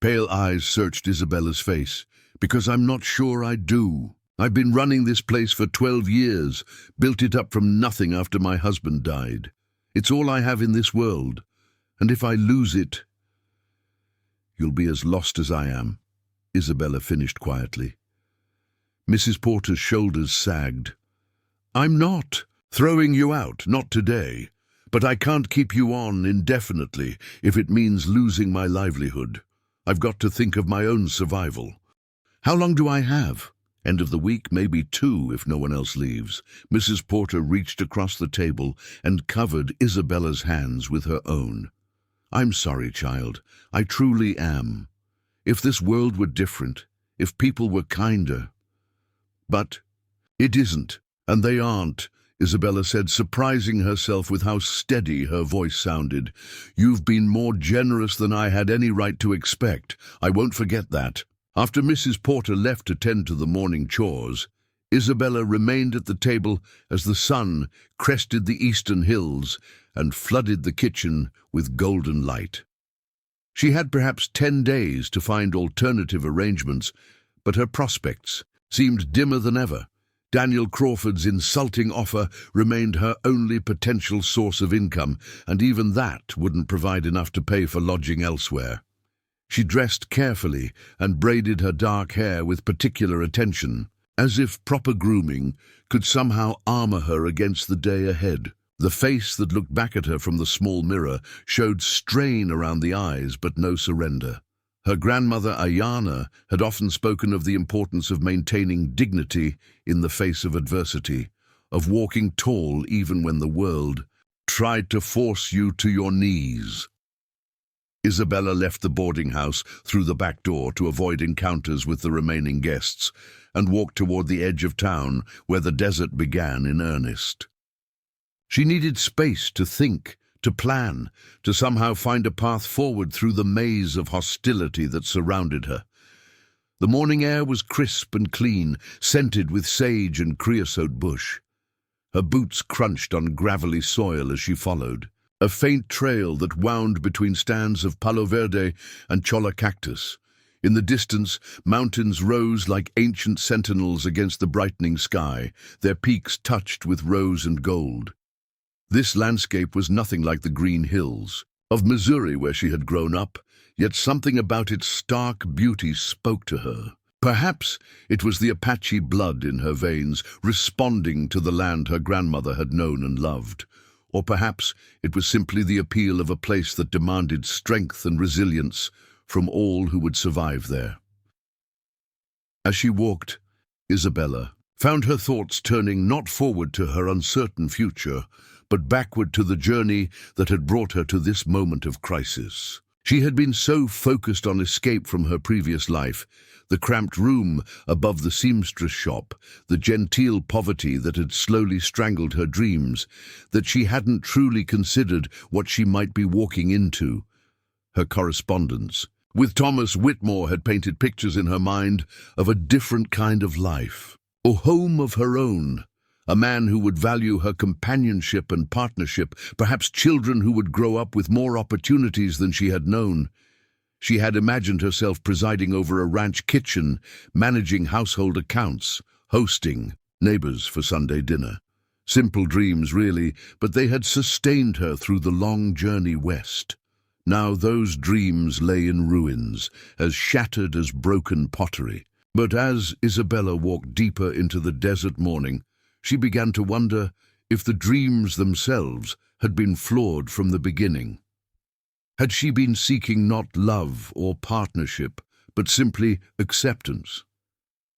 pale eyes searched Isabella's face. "Because I'm not sure I do. I've been running this place for 12 years, built it up from nothing after my husband died. It's all I have in this world, and if I lose it—" "You'll be as lost as I am," Isabella finished quietly. Mrs. Porter's shoulders sagged. "I'm not throwing you out, not today. But I can't keep you on indefinitely if it means losing my livelihood. I've got to think of my own survival. How long do I have? End of the week, maybe 2 if no one else leaves." Mrs. Porter reached across the table and covered Isabella's hands with her own. "I'm sorry, child. I truly am. If this world were different, if people were kinder. But it isn't, and they aren't," Isabella said, surprising herself with how steady her voice sounded. "You've been more generous than I had any right to expect. I won't forget that." After Mrs. Porter left to tend to the morning chores, Isabella remained at the table as the sun crested the eastern hills and flooded the kitchen with golden light. She had perhaps 10 days to find alternative arrangements, but her prospects seemed dimmer than ever. Daniel Crawford's insulting offer remained her only potential source of income, and even that wouldn't provide enough to pay for lodging elsewhere. She dressed carefully and braided her dark hair with particular attention, as if proper grooming could somehow armor her against the day ahead. The face that looked back at her from the small mirror showed strain around the eyes, but no surrender. Her grandmother Ayana had often spoken of the importance of maintaining dignity in the face of adversity, of walking tall even when the world tried to force you to your knees. Isabella left the boarding house through the back door to avoid encounters with the remaining guests, and walked toward the edge of town where the desert began in earnest. She needed space to think, to plan, to somehow find a path forward through the maze of hostility that surrounded her. The morning air was crisp and clean, scented with sage and creosote bush. Her boots crunched on gravelly soil as she followed, a faint trail that wound between stands of palo verde and cholla cactus. In the distance, mountains rose like ancient sentinels against the brightening sky, their peaks touched with rose and gold. This landscape was nothing like the green hills of Missouri where she had grown up, yet something about its stark beauty spoke to her. Perhaps it was the Apache blood in her veins responding to the land her grandmother had known and loved. Or perhaps it was simply the appeal of a place that demanded strength and resilience from all who would survive there. As she walked, Isabella found her thoughts turning not forward to her uncertain future, but backward to the journey that had brought her to this moment of crisis. She had been so focused on escape from her previous life, the cramped room above the seamstress shop, the genteel poverty that had slowly strangled her dreams, that she hadn't truly considered what she might be walking into. Her correspondence with Thomas Whitmore had painted pictures in her mind of a different kind of life, a home of her own, a man who would value her companionship and partnership, perhaps children who would grow up with more opportunities than she had known. She had imagined herself presiding over a ranch kitchen, managing household accounts, hosting neighbors for Sunday dinner. Simple dreams, really, but they had sustained her through the long journey west. Now those dreams lay in ruins, as shattered as broken pottery. But as Isabella walked deeper into the desert morning, she began to wonder if the dreams themselves had been flawed from the beginning. Had she been seeking not love or partnership, but simply acceptance?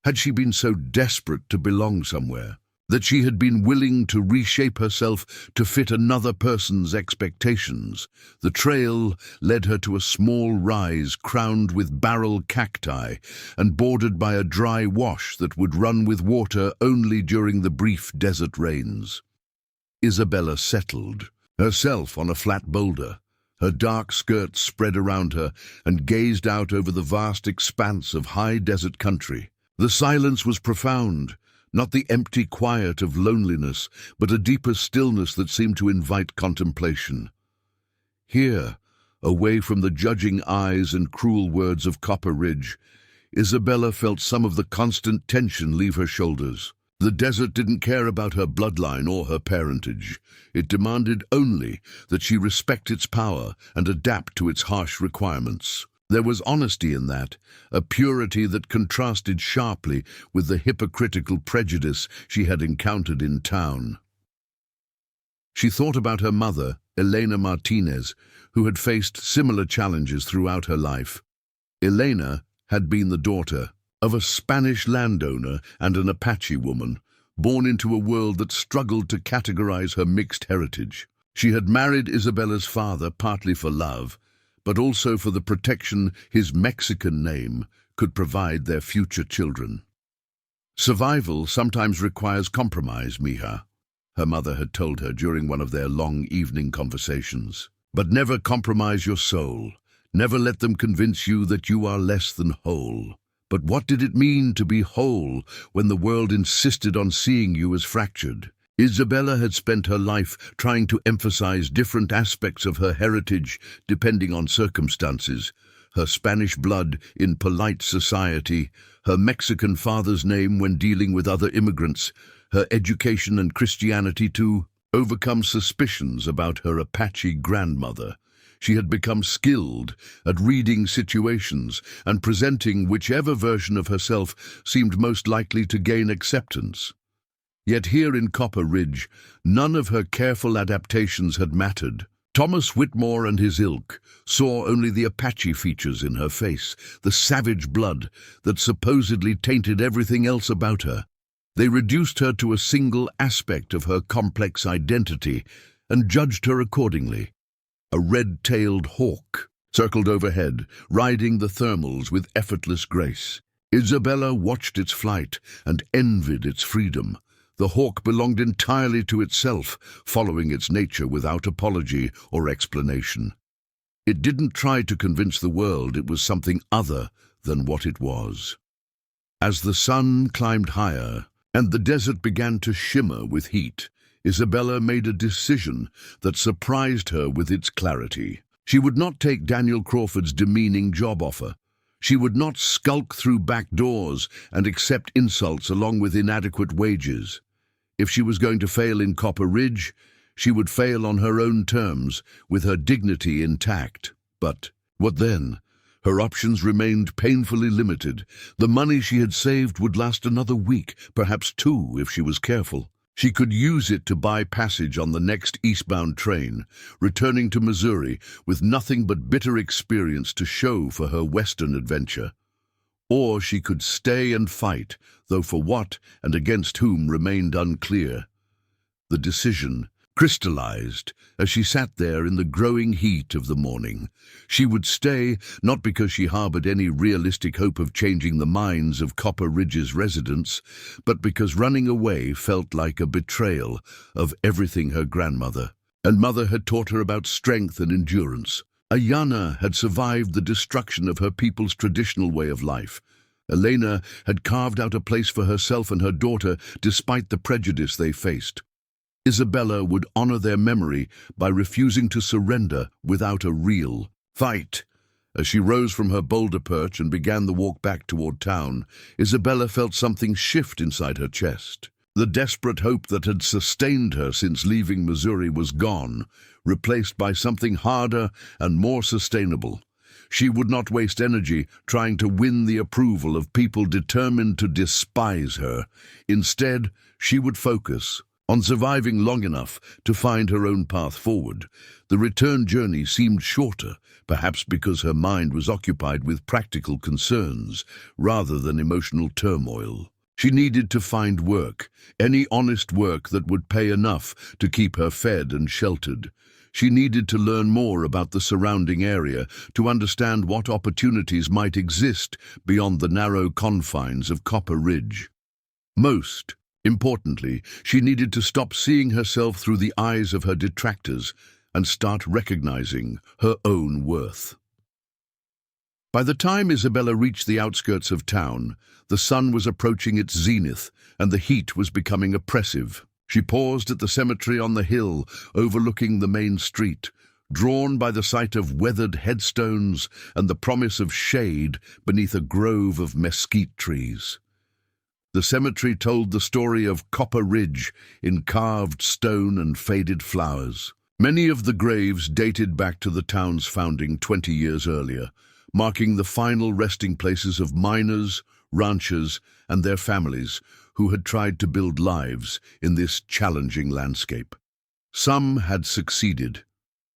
Had she been so desperate to belong somewhere that she had been willing to reshape herself to fit another person's expectations? The trail led her to a small rise crowned with barrel cacti and bordered by a dry wash that would run with water only during the brief desert rains. Isabella settled herself on a flat boulder, her dark skirts spread around her, and gazed out over the vast expanse of high desert country. The silence was profound, not the empty quiet of loneliness, but a deeper stillness that seemed to invite contemplation. Here, away from the judging eyes and cruel words of Copper Ridge, Isabella felt some of the constant tension leave her shoulders. The desert didn't care about her bloodline or her parentage. It demanded only that she respect its power and adapt to its harsh requirements. There was honesty in that, a purity that contrasted sharply with the hypocritical prejudice she had encountered in town. She thought about her mother, Elena Martinez, who had faced similar challenges throughout her life. Elena had been the daughter of a Spanish landowner and an Apache woman, born into a world that struggled to categorize her mixed heritage. She had married Isabella's father partly for love, but also for the protection his Mexican name could provide their future children. Survival sometimes requires compromise, mija, her mother had told her during one of their long evening conversations. But never compromise your soul. Never let them convince you that you are less than whole. But what did it mean to be whole when the world insisted on seeing you as fractured? Isabella had spent her life trying to emphasize different aspects of her heritage depending on circumstances. her Spanish blood in polite society, her Mexican father's name when dealing with other immigrants, her education and Christianity to overcome suspicions about her Apache grandmother. She had become skilled at reading situations and presenting whichever version of herself seemed most likely to gain acceptance. Yet here in Copper Ridge, none of her careful adaptations had mattered. Thomas Whitmore and his ilk saw only the Apache features in her face, the savage blood that supposedly tainted everything else about her. They reduced her to a single aspect of her complex identity and judged her accordingly. A red-tailed hawk circled overhead, riding the thermals with effortless grace. Isabella watched its flight and envied its freedom. The hawk belonged entirely to itself, following its nature without apology or explanation. It didn't try to convince the world it was something other than what it was. As the sun climbed higher and the desert began to shimmer with heat, Isabella made a decision that surprised her with its clarity. She would not take Daniel Crawford's demeaning job offer. She would not skulk through back doors and accept insults along with inadequate wages. If she was going to fail in Copper Ridge, she would fail on her own terms, with her dignity intact. But what then? Her options remained painfully limited. The money she had saved would last another week, perhaps two if she was careful. She could use it to buy passage on the next eastbound train, returning to Missouri with nothing but bitter experience to show for her western adventure. Or she could stay and fight, though for what and against whom remained unclear. The decision crystallized as she sat there in the growing heat of the morning. She would stay, not because she harbored any realistic hope of changing the minds of Copper Ridge's residents, but because running away felt like a betrayal of everything her grandmother and mother had taught her about strength and endurance. Ayanna had survived the destruction of her people's traditional way of life. Elena had carved out a place for herself and her daughter despite the prejudice they faced. Isabella would honor their memory by refusing to surrender without a real fight. As she rose from her boulder perch and began the walk back toward town, Isabella felt something shift inside her chest. The desperate hope that had sustained her since leaving Missouri was gone, replaced by something harder and more sustainable. She would not waste energy trying to win the approval of people determined to despise her. Instead, she would focus on surviving long enough to find her own path forward. The return journey seemed shorter, perhaps because her mind was occupied with practical concerns rather than emotional turmoil. She needed to find work, any honest work that would pay enough to keep her fed and sheltered. She needed to learn more about the surrounding area to understand what opportunities might exist beyond the narrow confines of Copper Ridge. Most importantly, she needed to stop seeing herself through the eyes of her detractors and start recognizing her own worth. By the time Isabella reached the outskirts of town, the sun was approaching its zenith and the heat was becoming oppressive. She paused at the cemetery on the hill overlooking the main street, drawn by the sight of weathered headstones and the promise of shade beneath a grove of mesquite trees. The cemetery told the story of Copper Ridge in carved stone and faded flowers. Many of the graves dated back to the town's founding 20 years earlier, marking the final resting places of miners, ranchers, and their families who had tried to build lives in this challenging landscape. Some had succeeded,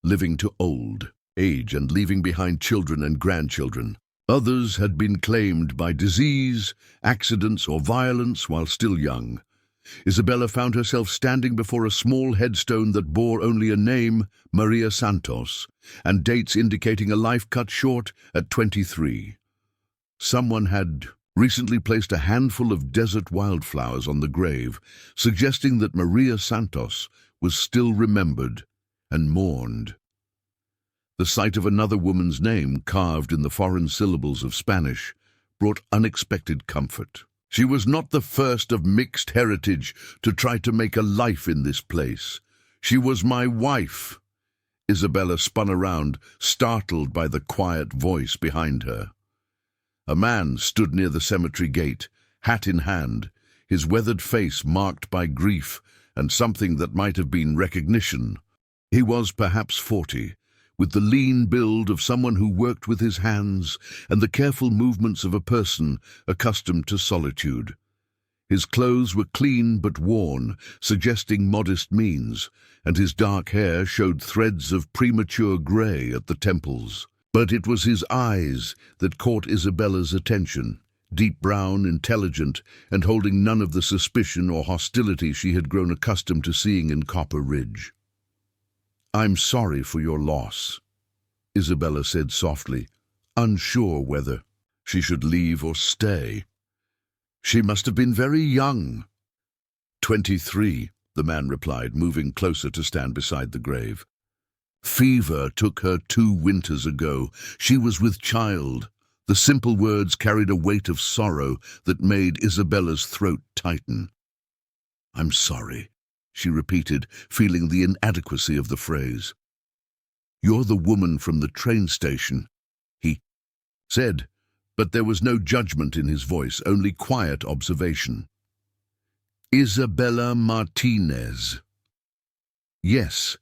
living to old age and leaving behind children and grandchildren. Others had been claimed by disease, accidents, or violence while still young. Isabella found herself standing before a small headstone that bore only a name, Maria Santos, and dates indicating a life cut short at 23. Someone had recently placed a handful of desert wildflowers on the grave, suggesting that Maria Santos was still remembered and mourned. The sight of another woman's name carved in the foreign syllables of Spanish brought unexpected comfort. She was not the first of mixed heritage to try to make a life in this place. She was my wife. Isabella spun around, startled by the quiet voice behind her. A man stood near the cemetery gate, hat in hand, his weathered face marked by grief and something that might have been recognition. He was perhaps 40, with the lean build of someone who worked with his hands and the careful movements of a person accustomed to solitude. His clothes were clean but worn, suggesting modest means, and his dark hair showed threads of premature grey at the temples. But it was his eyes that caught Isabella's attention, deep brown, intelligent, and holding none of the suspicion or hostility she had grown accustomed to seeing in Copper Ridge. "I'm sorry for your loss," Isabella said softly, unsure whether she should leave or stay. "She must have been very young." 23, the man replied, moving closer to stand beside the grave. "Fever took her 2 winters ago. She was with child." The simple words carried a weight of sorrow that made Isabella's throat tighten. "I'm sorry," she repeated, feeling the inadequacy of the phrase. "You're the woman from the train station," he said, but there was no judgment in his voice, only quiet observation. "Isabella Martinez." "Yes."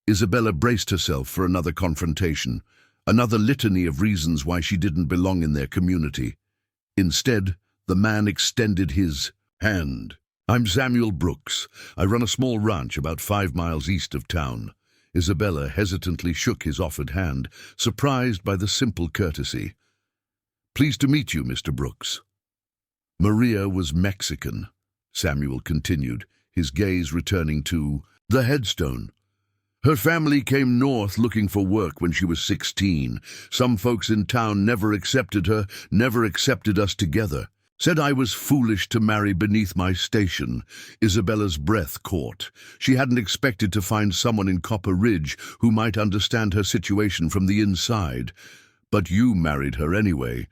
Isabella braced herself for another confrontation, another litany of reasons why she didn't belong in their community. Instead, the man extended his hand. "I'm Samuel Brooks. I run a small ranch about 5 miles east of town." Isabella hesitantly shook his offered hand, surprised by the simple courtesy. "Pleased to meet you, Mr. Brooks." "Maria was Mexican," Samuel continued, his gaze returning to the headstone. "Her family came north looking for work when she was 16. Some folks in town never accepted her, never accepted us together. Said I was foolish to marry beneath my station." Isabella's breath caught. She hadn't expected to find someone in Copper Ridge who might understand her situation from the inside. "But you married her anyway.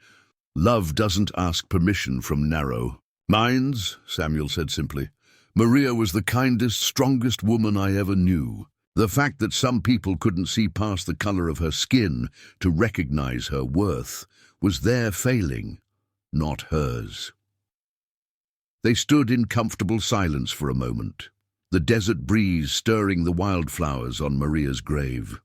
Love doesn't ask permission from narrow minds," Samuel said simply. "Maria was the kindest, strongest woman I ever knew. The fact that some people couldn't see past the color of her skin to recognize her worth was their failing, not hers." They stood in comfortable silence for a moment, the desert breeze stirring the wildflowers on Maria's grave.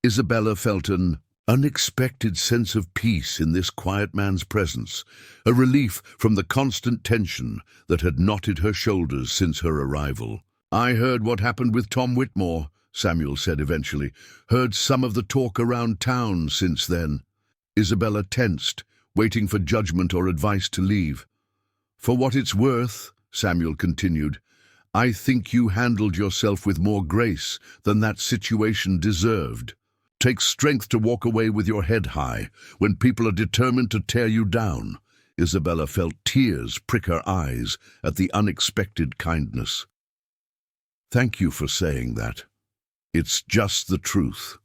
Isabella felt an unexpected sense of peace in this quiet man's presence, a relief from the constant tension that had knotted her shoulders since her arrival. "I heard what happened with Tom Whitmore," Samuel said eventually. "Heard some of the talk around town since then." Isabella tensed, waiting for judgment or advice to leave. "For what it's worth," Samuel continued, "I think you handled yourself with more grace than that situation deserved. Takes strength to walk away with your head high when people are determined to tear you down." Isabella felt tears prick her eyes at the unexpected kindness. "Thank you for saying that. It's just the truth."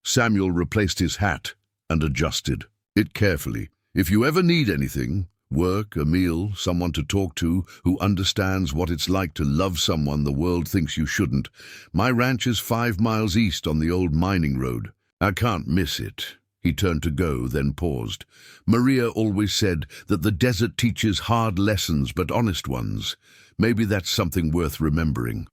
Samuel replaced his hat and adjusted it carefully. "If you ever need anything, work, a meal, someone to talk to who understands what it's like to love someone the world thinks you shouldn't, my ranch is 5 miles east on the old mining road. I can't miss it." He turned to go, then paused. "Maria always said that the desert teaches hard lessons but honest ones. Maybe that's something worth remembering."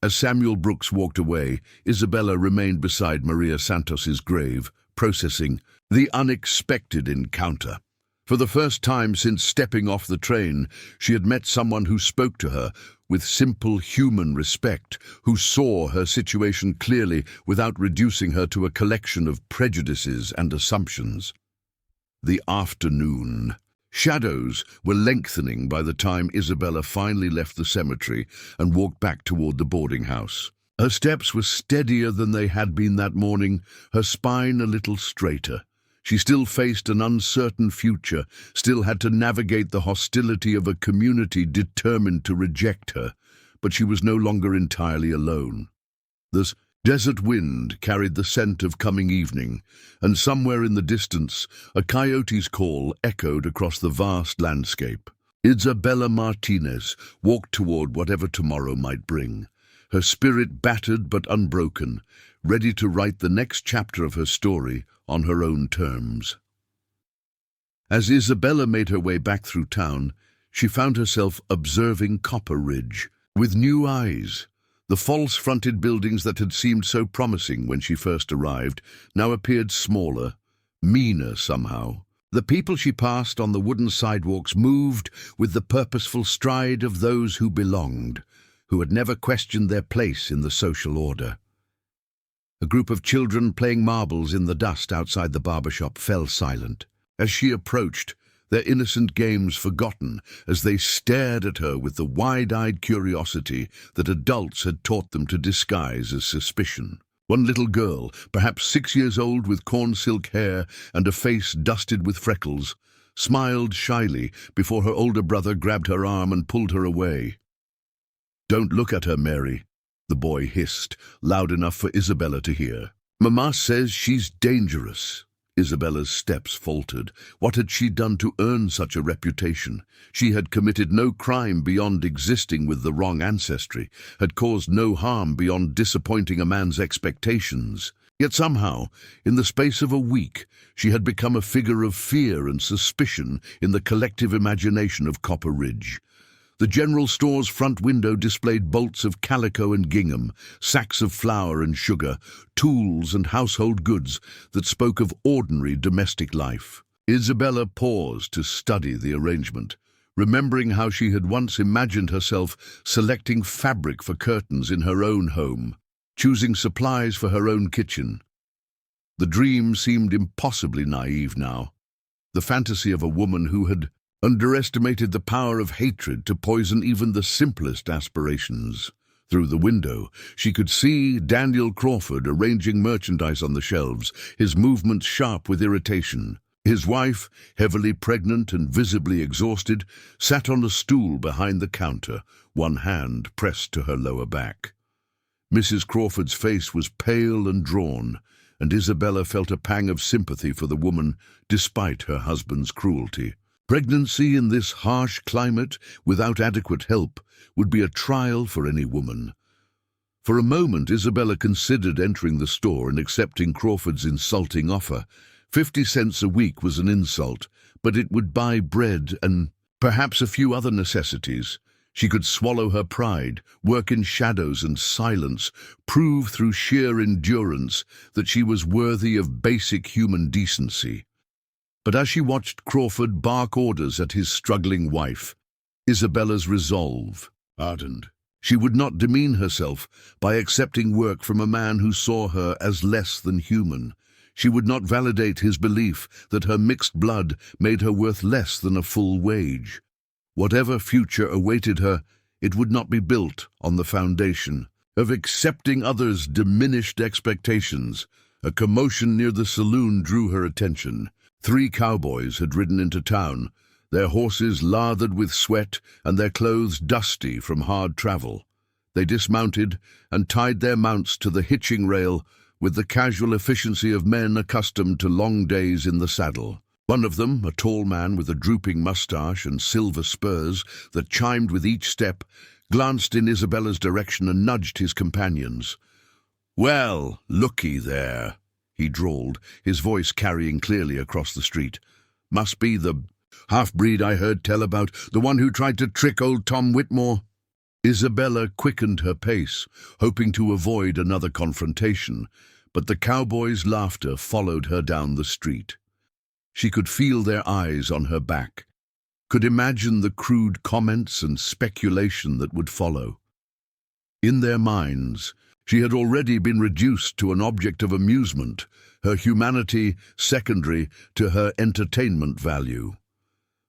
As Samuel Brooks walked away, Isabella remained beside Maria Santos's grave, processing the unexpected encounter. For the first time since stepping off the train, she had met someone who spoke to her with simple human respect, who saw her situation clearly without reducing her to a collection of prejudices and assumptions. The afternoon. Shadows were lengthening by the time Isabella finally left the cemetery and walked back toward the boarding house. Her steps were steadier than they had been that morning, her spine a little straighter. She still faced an uncertain future, still had to navigate the hostility of a community determined to reject her, but she was no longer entirely alone. The desert wind carried the scent of coming evening, and somewhere in the distance, a coyote's call echoed across the vast landscape. Isabella Martinez walked toward whatever tomorrow might bring. her spirit battered but unbroken, ready to write the next chapter of her story on her own terms. As Isabella made her way back through town, she found herself observing Copper Ridge with new eyes. The false-fronted buildings that had seemed so promising when she first arrived now appeared smaller, meaner somehow. The people she passed on the wooden sidewalks moved with the purposeful stride of those who belonged, who had never questioned their place in the social order. A group of children playing marbles in the dust outside the barbershop fell silent. As she approached, their innocent games forgotten as they stared at her with the wide-eyed curiosity that adults had taught them to disguise as suspicion. One little girl, perhaps 6 years old with corn silk hair and a face dusted with freckles, smiled shyly before her older brother grabbed her arm and pulled her away. "Don't look at her, Mary," the boy hissed, loud enough for Isabella to hear. "Mama says she's dangerous." Isabella's steps faltered. What had she done to earn such a reputation? She had committed no crime beyond existing with the wrong ancestry, had caused no harm beyond disappointing a man's expectations. Yet somehow, in the space of a week, she had become a figure of fear and suspicion in the collective imagination of Copper Ridge. The general store's front window displayed bolts of calico and gingham, sacks of flour and sugar, tools and household goods that spoke of ordinary domestic life. Isabella paused to study the arrangement, remembering how she had once imagined herself selecting fabric for curtains in her own home, choosing supplies for her own kitchen. The dream seemed impossibly naive now, the fantasy of a woman who had underestimated the power of hatred to poison even the simplest aspirations. Through the window, she could see Daniel Crawford arranging merchandise on the shelves, his movements sharp with irritation. His wife, heavily pregnant and visibly exhausted, sat on a stool behind the counter, one hand pressed to her lower back. Mrs. Crawford's face was pale and drawn, and Isabella felt a pang of sympathy for the woman despite her husband's cruelty. Pregnancy in this harsh climate, without adequate help, would be a trial for any woman. For a moment, Isabella considered entering the store and accepting Crawford's insulting offer. 50 cents a week was an insult, but it would buy bread and perhaps a few other necessities. She could swallow her pride, work in shadows and silence, prove through sheer endurance that she was worthy of basic human decency. But as she watched Crawford bark orders at his struggling wife, Isabella's resolve hardened. She would not demean herself by accepting work from a man who saw her as less than human. She would not validate his belief that her mixed blood made her worth less than a full wage. Whatever future awaited her, it would not be built on the foundation of accepting others' diminished expectations. A commotion near the saloon drew her attention. 3 cowboys had ridden into town, their horses lathered with sweat and their clothes dusty from hard travel. They dismounted and tied their mounts to the hitching rail with the casual efficiency of men accustomed to long days in the saddle. One of them, a tall man with a drooping mustache and silver spurs that chimed with each step, glanced in Isabella's direction and nudged his companions. "Well, looky there," he drawled, his voice carrying clearly across the street. "Must be the half-breed I heard tell about, the one who tried to trick old Tom Whitmore." Isabella quickened her pace, hoping to avoid another confrontation, but the cowboys' laughter followed her down the street. She could feel their eyes on her back, could imagine the crude comments and speculation that would follow. In their minds, she had already been reduced to an object of amusement, her humanity secondary to her entertainment value.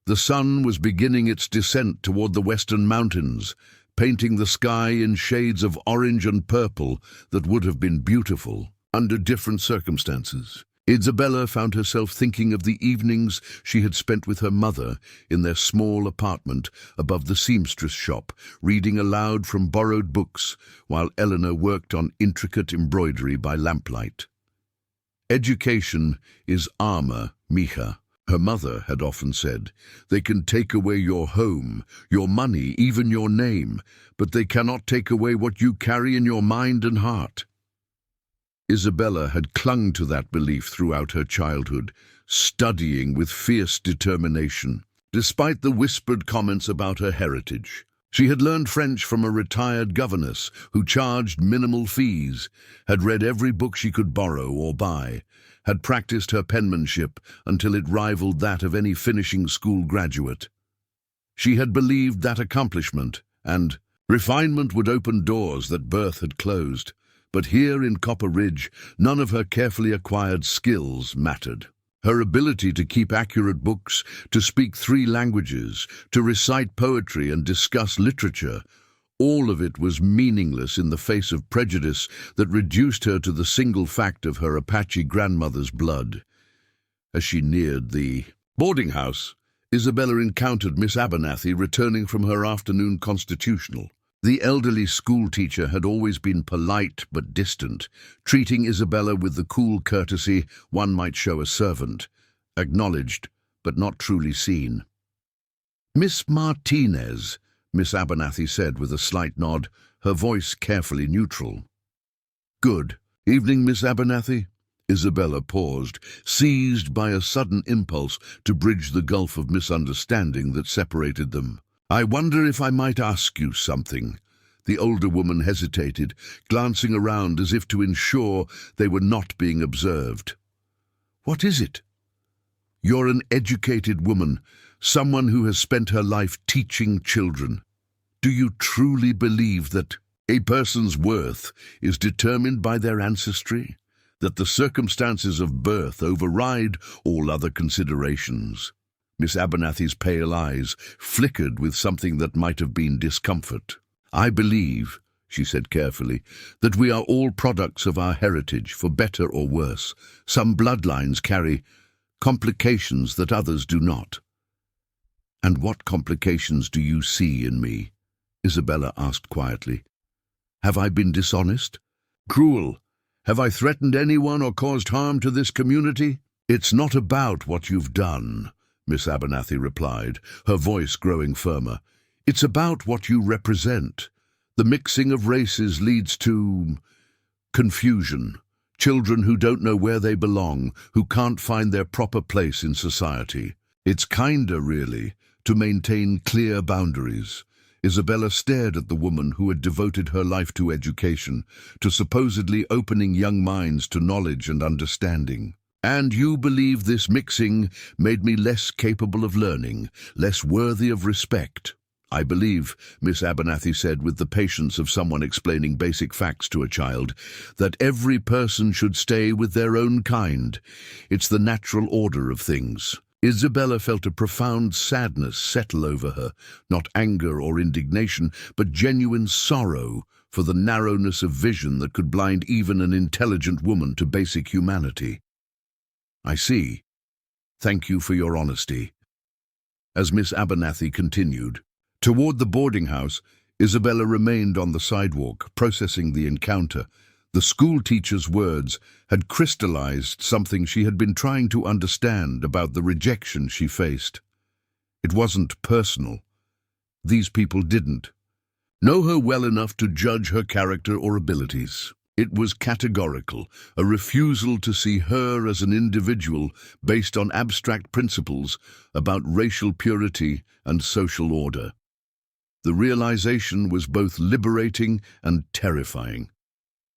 The sun was beginning its descent toward the western mountains, painting the sky in shades of orange and purple that would have been beautiful under different circumstances. Isabella found herself thinking of the evenings she had spent with her mother in their small apartment above the seamstress shop, reading aloud from borrowed books while Eleanor worked on intricate embroidery by lamplight. "Education is armor, mija," Her mother had often said, "They can take away your home, your money, even your name, but they cannot take away what you carry in your mind and heart." Isabella had clung to that belief throughout her childhood, studying with fierce determination, despite the whispered comments about her heritage. She had learned French from a retired governess who charged minimal fees, had read every book she could borrow or buy, had practiced her penmanship until it rivaled that of any finishing school graduate. She had believed that accomplishment and refinement would open doors that birth had closed, but here in Copper Ridge, none of her carefully acquired skills mattered. Her ability to keep accurate books, to speak 3 languages, to recite poetry and discuss literature, all of it was meaningless in the face of prejudice that reduced her to the single fact of her Apache grandmother's blood. As she neared the boarding house, Isabella encountered Miss Abernathy returning from her afternoon constitutional. The elderly schoolteacher had always been polite but distant, treating Isabella with the cool courtesy one might show a servant, acknowledged but not truly seen. "Miss Martinez," Miss Abernathy said with a slight nod, her voice carefully neutral. "Good evening, Miss Abernathy." Isabella paused, seized by a sudden impulse to bridge the gulf of misunderstanding that separated them. "I wonder if I might ask you something." The older woman hesitated, glancing around as if to ensure they were not being observed. "What is it?" "You're an educated woman, someone who has spent her life teaching children. Do you truly believe that a person's worth is determined by their ancestry? That the circumstances of birth override all other considerations?" Miss Abernathy's pale eyes flickered with something that might have been discomfort. "I believe," she said carefully, "that we are all products of our heritage, for better or worse. Some bloodlines carry complications that others do not." "And what complications do you see in me?" Isabella asked quietly. "Have I been dishonest? Cruel? Have I threatened anyone or caused harm to this community?" "It's not about what you've done," Miss Abernathy replied, her voice growing firmer. "It's about what you represent. The mixing of races leads to confusion. Children who don't know where they belong, who can't find their proper place in society. It's kinder, really, to maintain clear boundaries." Isabella stared at the woman who had devoted her life to education, to supposedly opening young minds to knowledge and understanding. "And you believe this mixing made me less capable of learning, less worthy of respect?" "I believe," Miss Abernathy said with the patience of someone explaining basic facts to a child, "that every person should stay with their own kind. It's the natural order of things." Isabella felt a profound sadness settle over her, not anger or indignation, but genuine sorrow for the narrowness of vision that could blind even an intelligent woman to basic humanity. "I see. Thank you for your honesty." As Miss Abernathy continued toward the boarding house, Isabella remained on the sidewalk, processing the encounter. The schoolteacher's words had crystallized something she had been trying to understand about the rejection she faced. It wasn't personal. These people didn't know her well enough to judge her character or abilities. It was categorical, a refusal to see her as an individual based on abstract principles about racial purity and social order. The realization was both liberating and terrifying.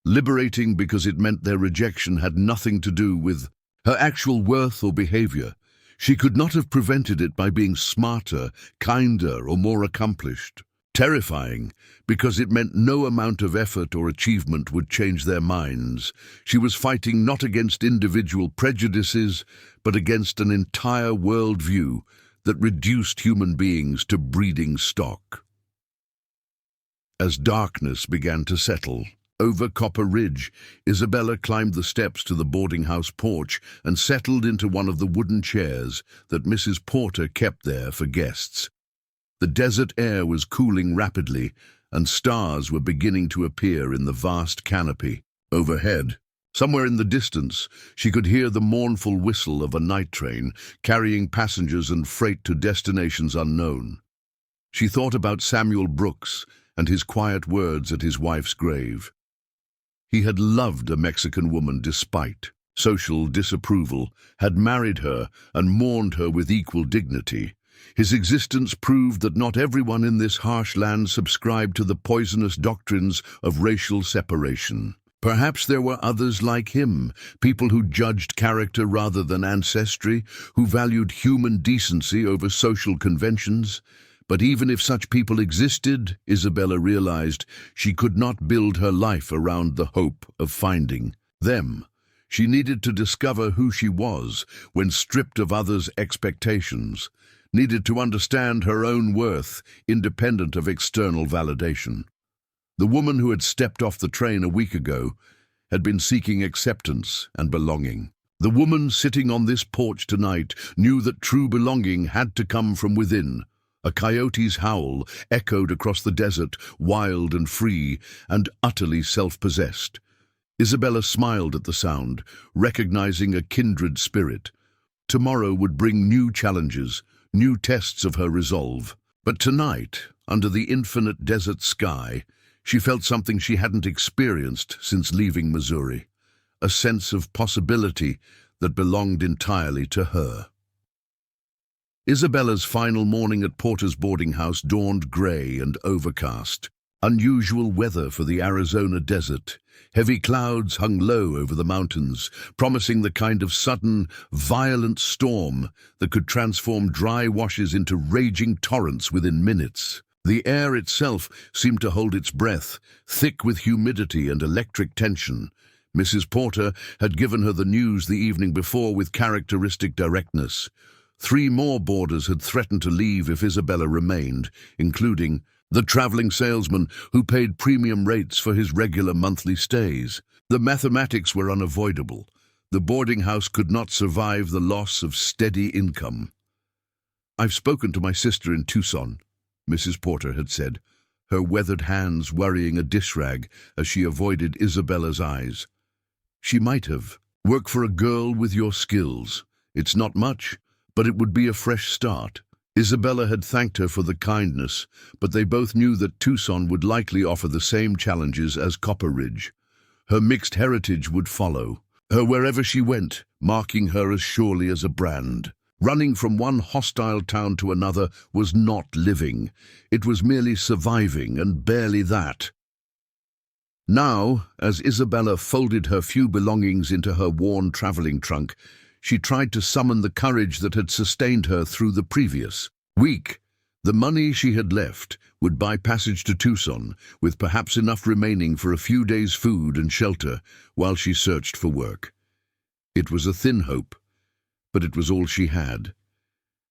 Liberating because it meant their rejection had nothing to do with her actual worth or behavior. She could not have prevented it by being smarter, kinder, or more accomplished. Terrifying because it meant no amount of effort or achievement would change their minds. She was fighting not against individual prejudices, but against an entire worldview that reduced human beings to breeding stock. As darkness began to settle over Copper Ridge, Isabella climbed the steps to the boarding house porch and settled into one of the wooden chairs that Mrs. Porter kept there for guests. The desert air was cooling rapidly, and stars were beginning to appear in the vast canopy. Overhead, Somewhere in the distance, she could hear the mournful whistle of a night train carrying passengers and freight to destinations unknown. She thought about Samuel Brooks and his quiet words at his wife's grave. He had loved a Mexican woman despite social disapproval, had married her and mourned her with equal dignity. His existence proved that not everyone in this harsh land subscribed to the poisonous doctrines of racial separation. Perhaps there were others like him, people who judged character rather than ancestry, who valued human decency over social conventions. But even if such people existed, Isabella realized she could not build her life around the hope of finding them. She needed to discover who she was when stripped of others' expectations, needed to understand her own worth, independent of external validation. The woman who had stepped off the train a week ago had been seeking acceptance and belonging. The woman sitting on this porch tonight knew that true belonging had to come from within. A coyote's howl echoed across the desert, wild and free and utterly self-possessed. Isabella smiled at the sound, recognizing a kindred spirit. Tomorrow would bring new challenges, new tests of her resolve. But tonight, under the infinite desert sky, she felt something she hadn't experienced since leaving Missouri, a sense of possibility that belonged entirely to her. Isabella's final morning at Porter's boarding house dawned gray and overcast. Unusual weather for the Arizona desert. Heavy clouds hung low over the mountains, promising the kind of sudden, violent storm that could transform dry washes into raging torrents within minutes. The air itself seemed to hold its breath, thick with humidity and electric tension. Mrs. Porter had given her the news the evening before with characteristic directness. 3 more boarders had threatened to leave if Isabella remained, including the traveling salesman who paid premium rates for his regular monthly stays. The mathematics were unavoidable. The boarding house could not survive the loss of steady income. "I've spoken to my sister in Tucson," Mrs. Porter had said, her weathered hands worrying a dish rag as she avoided Isabella's eyes. "She might have. Work for a girl with your skills. It's not much, but it would be a fresh start." Isabella had thanked her for the kindness, but they both knew that Tucson would likely offer the same challenges as Copper Ridge. Her mixed heritage would follow, her wherever she went, marking her as surely as a brand. Running from one hostile town to another was not living. It was merely surviving, and barely that. Now, as Isabella folded her few belongings into her worn traveling trunk, she tried to summon the courage that had sustained her through the previous week. The money she had left would buy passage to Tucson, with perhaps enough remaining for a few days' food and shelter while she searched for work. It was a thin hope, but it was all she had.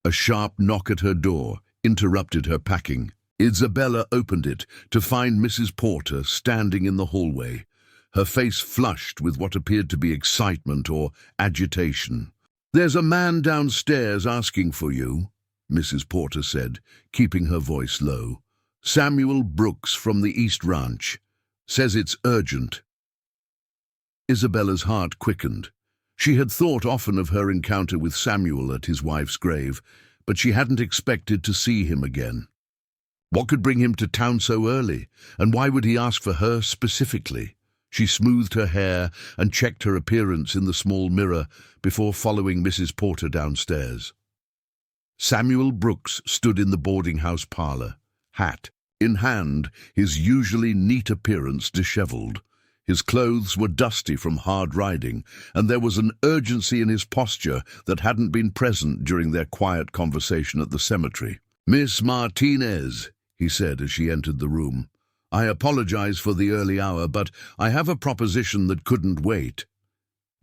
A sharp knock at her door interrupted her packing. Isabella opened it to find Mrs. Porter standing in the hallway, her face flushed with what appeared to be excitement or agitation. "There's a man downstairs asking for you," Mrs. Porter said, keeping her voice low. "Samuel Brooks from the East Ranch. Says it's urgent." Isabella's heart quickened. She had thought often of her encounter with Samuel at his wife's grave, but she hadn't expected to see him again. What could bring him to town so early, and why would he ask for her specifically? She smoothed her hair and checked her appearance in the small mirror before following Mrs. Porter downstairs. Samuel Brooks stood in the boarding house parlor, hat in hand, his usually neat appearance disheveled. His clothes were dusty from hard riding, and there was an urgency in his posture that hadn't been present during their quiet conversation at the cemetery. "Miss Martinez," he said as she entered the room. "I apologize for the early hour, but I have a proposition that couldn't wait."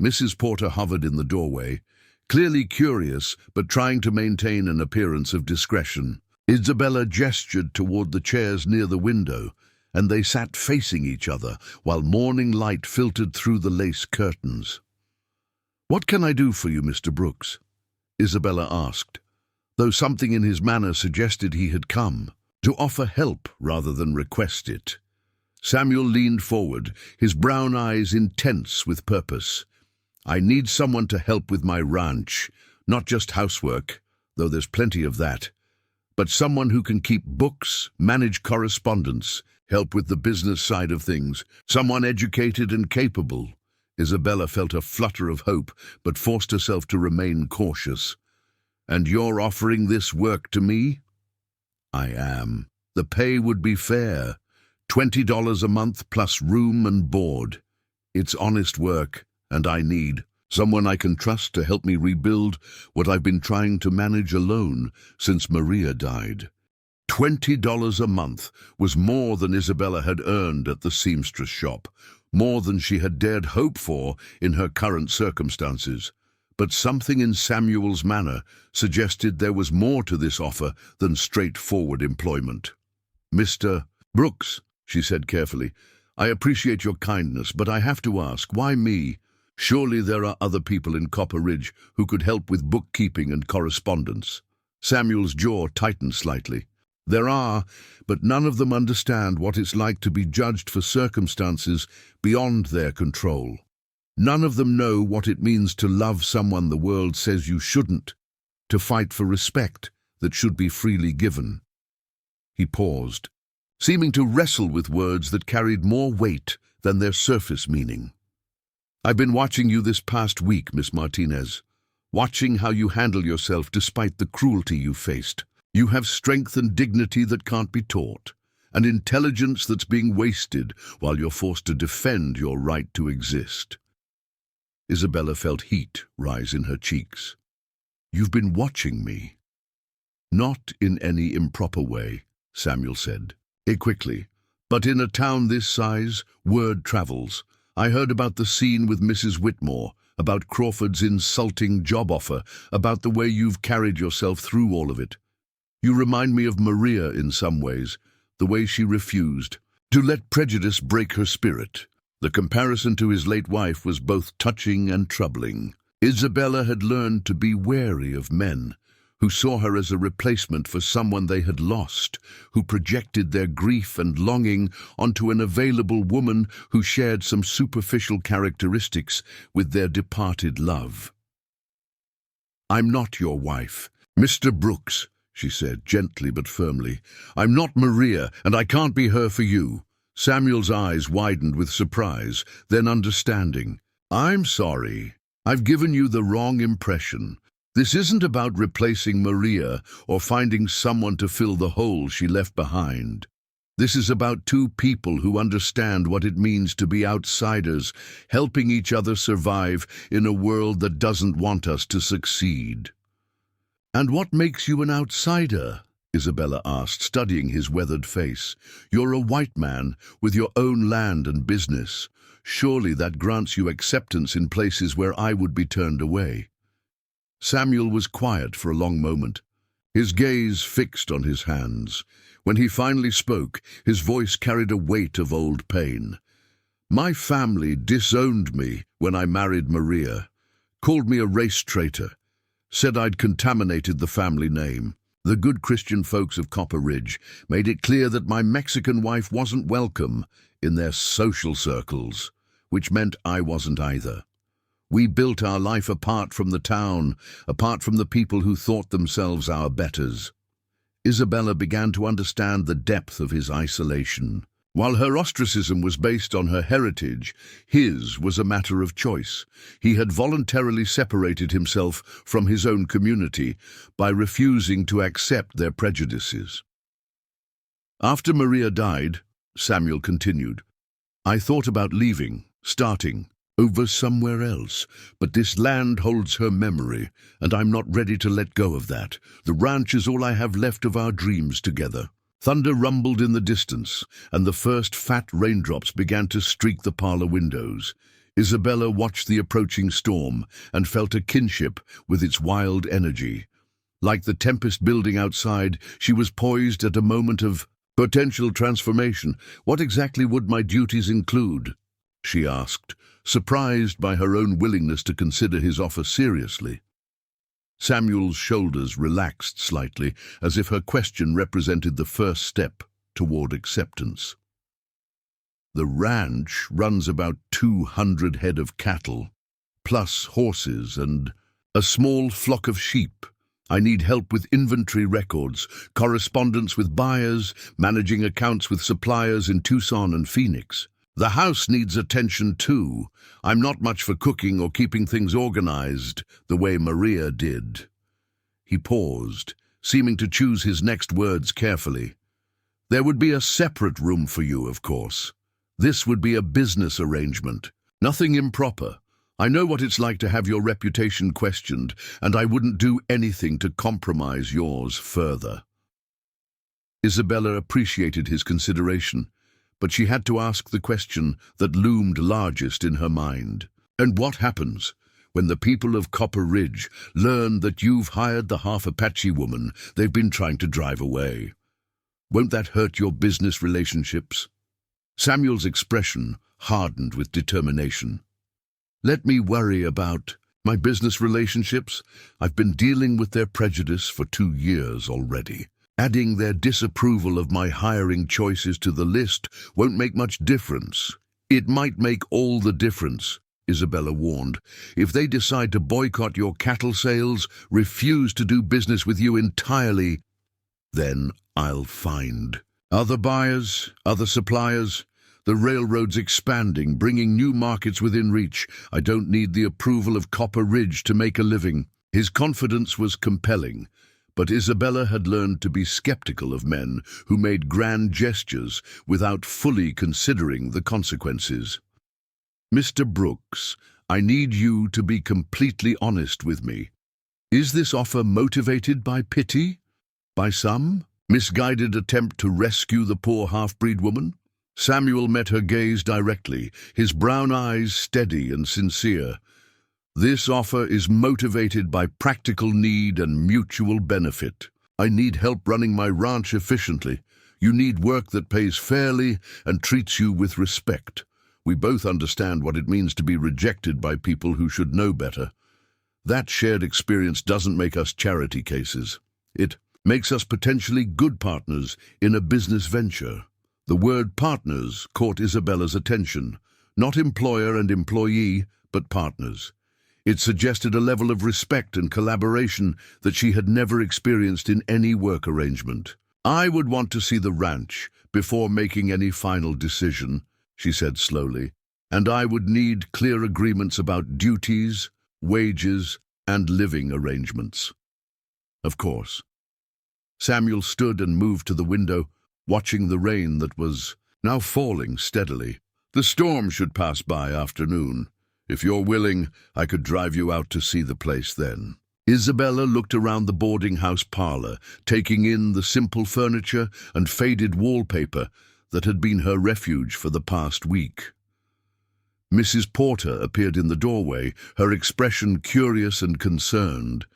Mrs. Porter hovered in the doorway, clearly curious but trying to maintain an appearance of discretion. Isabella gestured toward the chairs near the window, and they sat facing each other while morning light filtered through the lace curtains. "What can I do for you, Mr. Brooks?" Isabella asked, though something in his manner suggested he had come to offer help rather than request it. Samuel leaned forward, his brown eyes intense with purpose. I need someone to help with my ranch, not just housework, though there's plenty of that, but someone who can keep books, manage correspondence, help with the business side of things, someone educated and capable. Isabella felt a flutter of hope, but forced herself to remain cautious. And you're offering this work to me? I am. The pay would be fair. $20 a month plus room and board. It's honest work, and I need someone I can trust to help me rebuild what I've been trying to manage alone since Maria died. $20 a month was more than Isabella had earned at the seamstress shop, more than she had dared hope for in her current circumstances. But something in Samuel's manner suggested there was more to this offer than straightforward employment. "Mr. Brooks," she said carefully, "I appreciate your kindness, but I have to ask, why me? Surely there are other people in Copper Ridge who could help with bookkeeping and correspondence." Samuel's jaw tightened slightly. "There are, but none of them understand what it's like to be judged for circumstances beyond their control. None of them know what it means to love someone the world says you shouldn't, to fight for respect that should be freely given." He paused, seeming to wrestle with words that carried more weight than their surface meaning. "I've been watching you this past week, Miss Martinez, watching how you handle yourself despite the cruelty you faced. You have strength and dignity that can't be taught, an intelligence that's being wasted while you're forced to defend your right to exist." Isabella felt heat rise in her cheeks. "You've been watching me." "Not in any improper way," Samuel said. Quickly, "but in a town this size, word travels. I heard about the scene with Mrs. Whitmore, about Crawford's insulting job offer, about the way you've carried yourself through all of it. You remind me of Maria in some ways, the way she refused to let prejudice break her spirit." The comparison to his late wife was both touching and troubling. Isabella had learned to be wary of men who saw her as a replacement for someone they had lost, who projected their grief and longing onto an available woman who shared some superficial characteristics with their departed love. "I'm not your wife, Mr. Brooks," she said, gently but firmly. "I'm not Maria, and I can't be her for you." Samuel's eyes widened with surprise, then understanding. "I'm sorry. I've given you the wrong impression. This isn't about replacing Maria or finding someone to fill the hole she left behind. This is about two people who understand what it means to be outsiders, helping each other survive in a world that doesn't want us to succeed." "And what makes you an outsider?" Isabella asked, studying his weathered face. "You're a white man with your own land and business. Surely that grants you acceptance in places where I would be turned away." Samuel was quiet for a long moment, his gaze fixed on his hands. When he finally spoke, his voice carried a weight of old pain. "My family disowned me when I married Maria, called me a race traitor, said I'd contaminated the family name. The good Christian folks of Copper Ridge made it clear that my Mexican wife wasn't welcome in their social circles, which meant I wasn't either. We built our life apart from the town, apart from the people who thought themselves our betters." Isabella began to understand the depth of his isolation. While her ostracism was based on her heritage, his was a matter of choice. He had voluntarily separated himself from his own community by refusing to accept their prejudices. "After Maria died," Samuel continued, "I thought about leaving, starting over somewhere else, but this land holds her memory, and I'm not ready to let go of that. The ranch is all I have left of our dreams together." Thunder rumbled in the distance, and the first fat raindrops began to streak the parlor windows. Isabella watched the approaching storm and felt a kinship with its wild energy. Like the tempest building outside, she was poised at a moment of potential transformation. "What exactly would my duties include?" she asked, surprised by her own willingness to consider his offer seriously. Samuel's shoulders relaxed slightly, as if her question represented the first step toward acceptance. The ranch runs about 200 head of cattle, plus horses and a small flock of sheep. I need help with inventory records, correspondence with buyers, managing accounts with suppliers in Tucson and Phoenix. The house needs attention too. I'm not much for cooking or keeping things organized the way Maria did. He paused, seeming to choose his next words carefully. There would be a separate room for you, of course. This would be a business arrangement, nothing improper. I know what it's like to have your reputation questioned, and I wouldn't do anything to compromise yours further. Isabella appreciated his consideration, but she had to ask the question that loomed largest in her mind. And what happens when the people of Copper Ridge learn that you've hired the Half-Apache woman they've been trying to drive away? Won't that hurt your business relationships? Samuel's expression hardened with determination. Let me worry about my business relationships. I've been dealing with their prejudice for 2 years already. Adding their disapproval of my hiring choices to the list won't make much difference. It might make all the difference, Isabella warned. If they decide to boycott your cattle sales, refuse to do business with you entirely, then I'll find other buyers, other suppliers. The railroad's expanding, bringing new markets within reach. I don't need the approval of Copper Ridge to make a living. His confidence was compelling, but Isabella had learned to be skeptical of men who made grand gestures without fully considering the consequences. Mr. Brooks, I need you to be completely honest with me. Is this offer motivated by pity? By some misguided attempt to rescue the poor half-breed woman? Samuel met her gaze directly, his brown eyes steady and sincere. This offer is motivated by practical need and mutual benefit. I need help running my ranch efficiently. You need work that pays fairly and treats you with respect. We both understand what it means to be rejected by people who should know better. That shared experience doesn't make us charity cases. It makes us potentially good partners in a business venture. The word partners caught Isabella's attention. Not employer and employee, but partners. It suggested a level of respect and collaboration that she had never experienced in any work arrangement. I would want to see the ranch before making any final decision, she said slowly, and I would need clear agreements about duties, wages, and living arrangements. Of course. Samuel stood and moved to the window, watching the rain that was now falling steadily. The storm should pass by afternoon. If you're willing, I could drive you out to see the place then. Isabella looked around the boarding house parlor, taking in the simple furniture and faded wallpaper that had been her refuge for the past week. Mrs. Porter appeared in the doorway, her expression curious and concerned.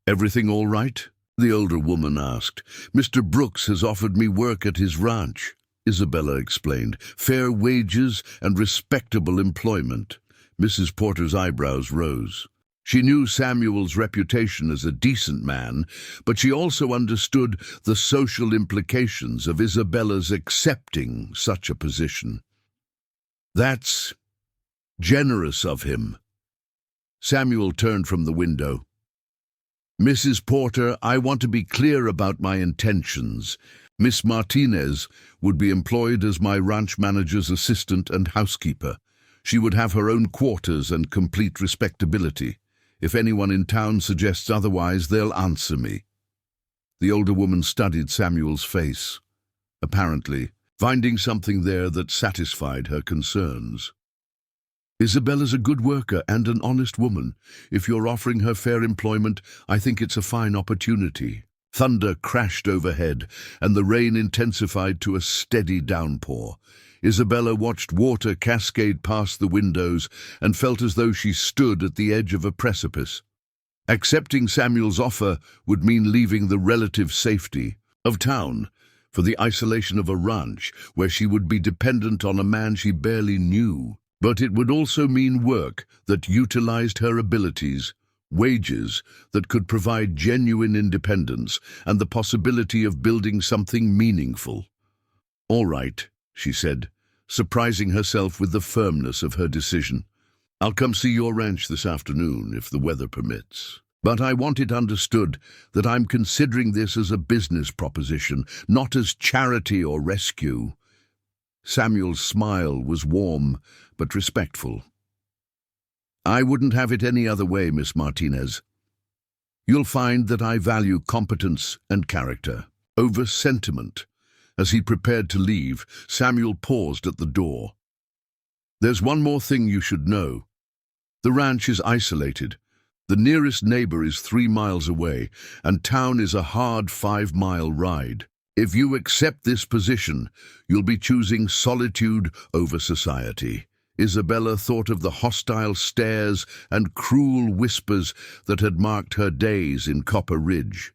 Everything all right? The older woman asked. Mr. Brooks has offered me work at his ranch, Isabella explained. Fair wages and respectable employment. Mrs. Porter's eyebrows rose. She knew Samuel's reputation as a decent man, but she also understood the social implications of Isabella's accepting such a position. That's generous of him. Samuel turned from the window. Mrs. Porter, I want to be clear about my intentions. Miss Martinez would be employed as my ranch manager's assistant and housekeeper. She would have her own quarters and complete respectability. If anyone in town suggests otherwise, they'll answer me. The older woman studied Samuel's face, apparently finding something there that satisfied her concerns. Isabella's a good worker and an honest woman. If you're offering her fair employment, I think it's a fine opportunity. Thunder crashed overhead, and the rain intensified to a steady downpour. Isabella watched water cascade past the windows and felt as though she stood at the edge of a precipice. Accepting Samuel's offer would mean leaving the relative safety of town for the isolation of a ranch where she would be dependent on a man she barely knew. But it would also mean work that utilized her abilities, wages that could provide genuine independence, and the possibility of building something meaningful. All right, she said, surprising herself with the firmness of her decision. "I'll come see your ranch this afternoon, if the weather permits. But I want it understood that I'm considering this as a business proposition, not as charity or rescue." Samuel's smile was warm but respectful. "I wouldn't have it any other way, Miss Martinez. You'll find that I value competence and character over sentiment." As he prepared to leave, Samuel paused at the door. "There's one more thing you should know. The ranch is isolated. The nearest neighbor is 3 miles away, and town is a hard 5-mile ride. If you accept this position, you'll be choosing solitude over society." Isabella thought of the hostile stares and cruel whispers that had marked her days in Copper Ridge.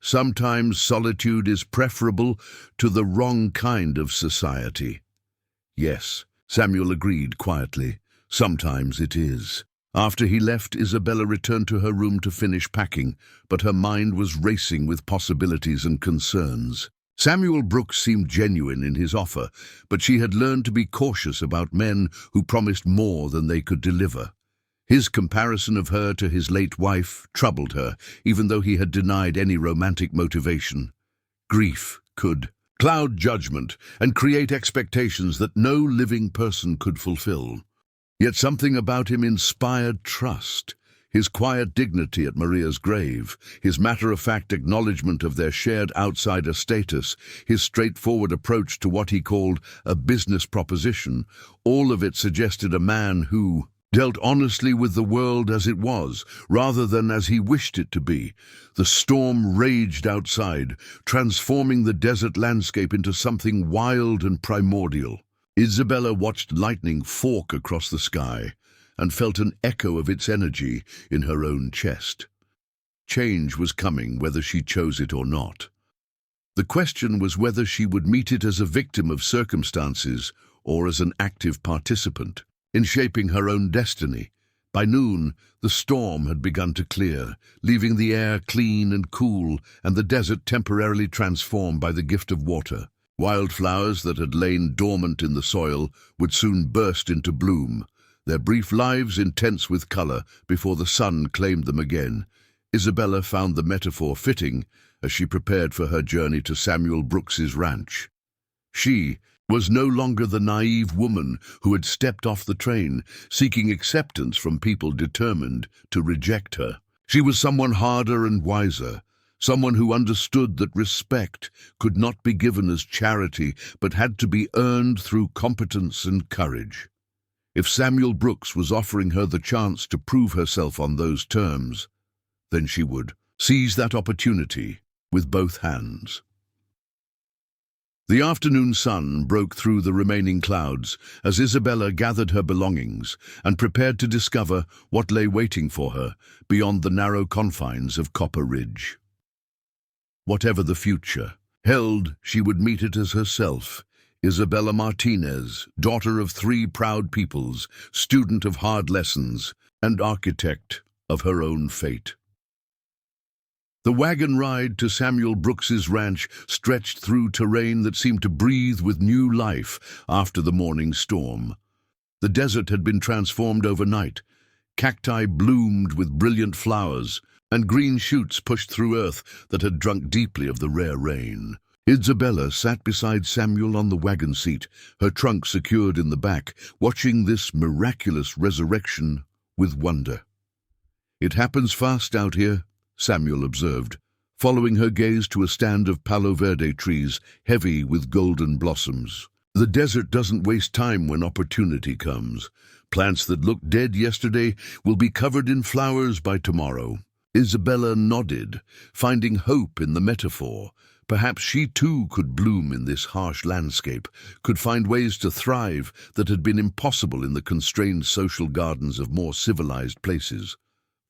Sometimes solitude is preferable to the wrong kind of society. Yes, Samuel agreed quietly. Sometimes it is. After he left, Isabella returned to her room to finish packing, but her mind was racing with possibilities and concerns. Samuel Brooks seemed genuine in his offer, but she had learned to be cautious about men who promised more than they could deliver. His comparison of her to his late wife troubled her, even though he had denied any romantic motivation. Grief could cloud judgment and create expectations that no living person could fulfill. Yet something about him inspired trust. His quiet dignity at Maria's grave, his matter-of-fact acknowledgement of their shared outsider status, his straightforward approach to what he called a business proposition, all of it suggested a man who dealt honestly with the world as it was, rather than as he wished it to be. The storm raged outside, transforming the desert landscape into something wild and primordial. Isabella watched lightning fork across the sky and felt an echo of its energy in her own chest. Change was coming, whether she chose it or not. The question was whether she would meet it as a victim of circumstances or as an active participant in shaping her own destiny. By noon, the storm had begun to clear, leaving the air clean and cool and the desert temporarily transformed by the gift of water. Wildflowers that had lain dormant in the soil would soon burst into bloom, their brief lives intense with color before the sun claimed them again. Isabella found the metaphor fitting as she prepared for her journey to Samuel Brooks's ranch. She was no longer the naive woman who had stepped off the train, seeking acceptance from people determined to reject her. She was someone harder and wiser, someone who understood that respect could not be given as charity, but had to be earned through competence and courage. If Samuel Brooks was offering her the chance to prove herself on those terms, then she would seize that opportunity with both hands. The afternoon sun broke through the remaining clouds as Isabella gathered her belongings and prepared to discover what lay waiting for her beyond the narrow confines of Copper Ridge. Whatever the future held, she would meet it as herself, Isabella Martinez, daughter of 3 proud peoples, student of hard lessons, and architect of her own fate. The wagon ride to Samuel Brooks's ranch stretched through terrain that seemed to breathe with new life after the morning storm. The desert had been transformed overnight. Cacti bloomed with brilliant flowers, and green shoots pushed through earth that had drunk deeply of the rare rain. Isabella sat beside Samuel on the wagon seat, her trunk secured in the back, watching this miraculous resurrection with wonder. "It happens fast out here," Samuel observed, following her gaze to a stand of Palo Verde trees heavy with golden blossoms. "The desert doesn't waste time when opportunity comes. Plants that looked dead yesterday will be covered in flowers by tomorrow." Isabella nodded, finding hope in the metaphor. Perhaps she too could bloom in this harsh landscape, could find ways to thrive that had been impossible in the constrained social gardens of more civilized places.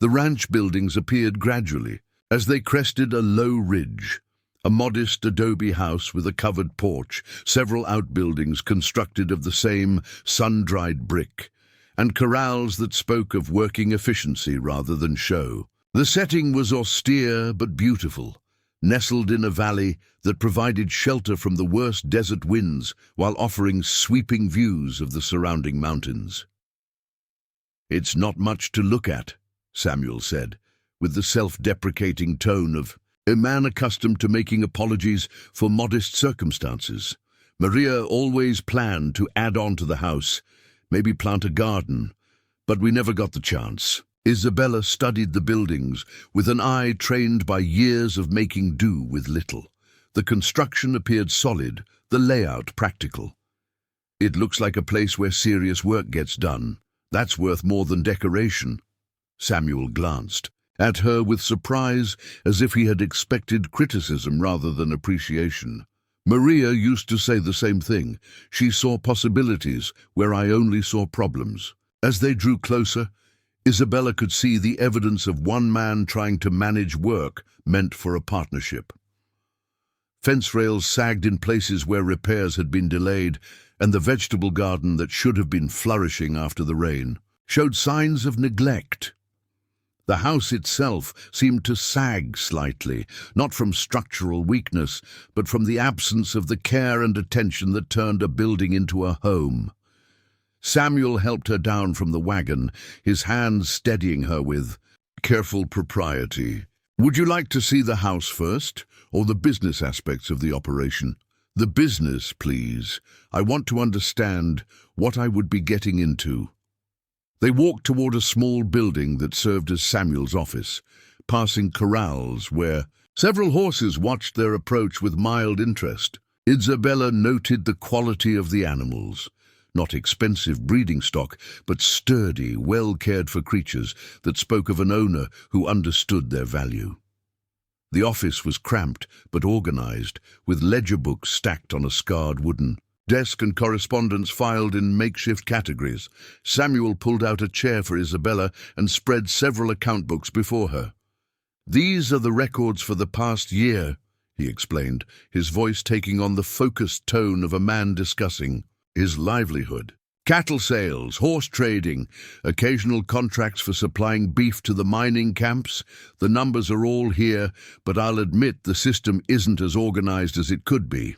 The ranch buildings appeared gradually as they crested a low ridge, a modest adobe house with a covered porch, several outbuildings constructed of the same sun-dried brick, and corrals that spoke of working efficiency rather than show. The setting was austere but beautiful. nestled in a valley that provided shelter from the worst desert winds while offering sweeping views of the surrounding mountains. "It's not much to look at," Samuel said, with the self-deprecating tone of a man accustomed to making apologies for modest circumstances. "Maria always planned to add on to the house, maybe plant a garden, but we never got the chance." Isabella studied the buildings with an eye trained by years of making do with little. The construction appeared solid, the layout practical. "It looks like a place where serious work gets done. That's worth more than decoration." Samuel glanced at her with surprise, as if he had expected criticism rather than appreciation. "Maria used to say the same thing. She saw possibilities where I only saw problems." As they drew closer, Isabella could see the evidence of one man trying to manage work meant for a partnership. Fence rails sagged in places where repairs had been delayed, and the vegetable garden that should have been flourishing after the rain showed signs of neglect. The house itself seemed to sag slightly, not from structural weakness, but from the absence of the care and attention that turned a building into a home. Samuel helped her down from the wagon, his hands steadying her with careful propriety. "Would you like to see the house first, or the business aspects of the operation?" "The business, please. I want to understand what I would be getting into." They walked toward a small building that served as Samuel's office, passing corrals where several horses watched their approach with mild interest. Isabella noted the quality of the animals. Not expensive breeding stock, but sturdy, well-cared-for creatures that spoke of an owner who understood their value. The office was cramped but organized, with ledger books stacked on a scarred wooden desk and correspondence filed in makeshift categories. Samuel pulled out a chair for Isabella and spread several account books before her. "These are the records for the past year," he explained, his voice taking on the focused tone of a man discussing his livelihood. "Cattle sales, horse trading, occasional contracts for supplying beef to the mining camps. The numbers are all here, but I'll admit the system isn't as organized as it could be."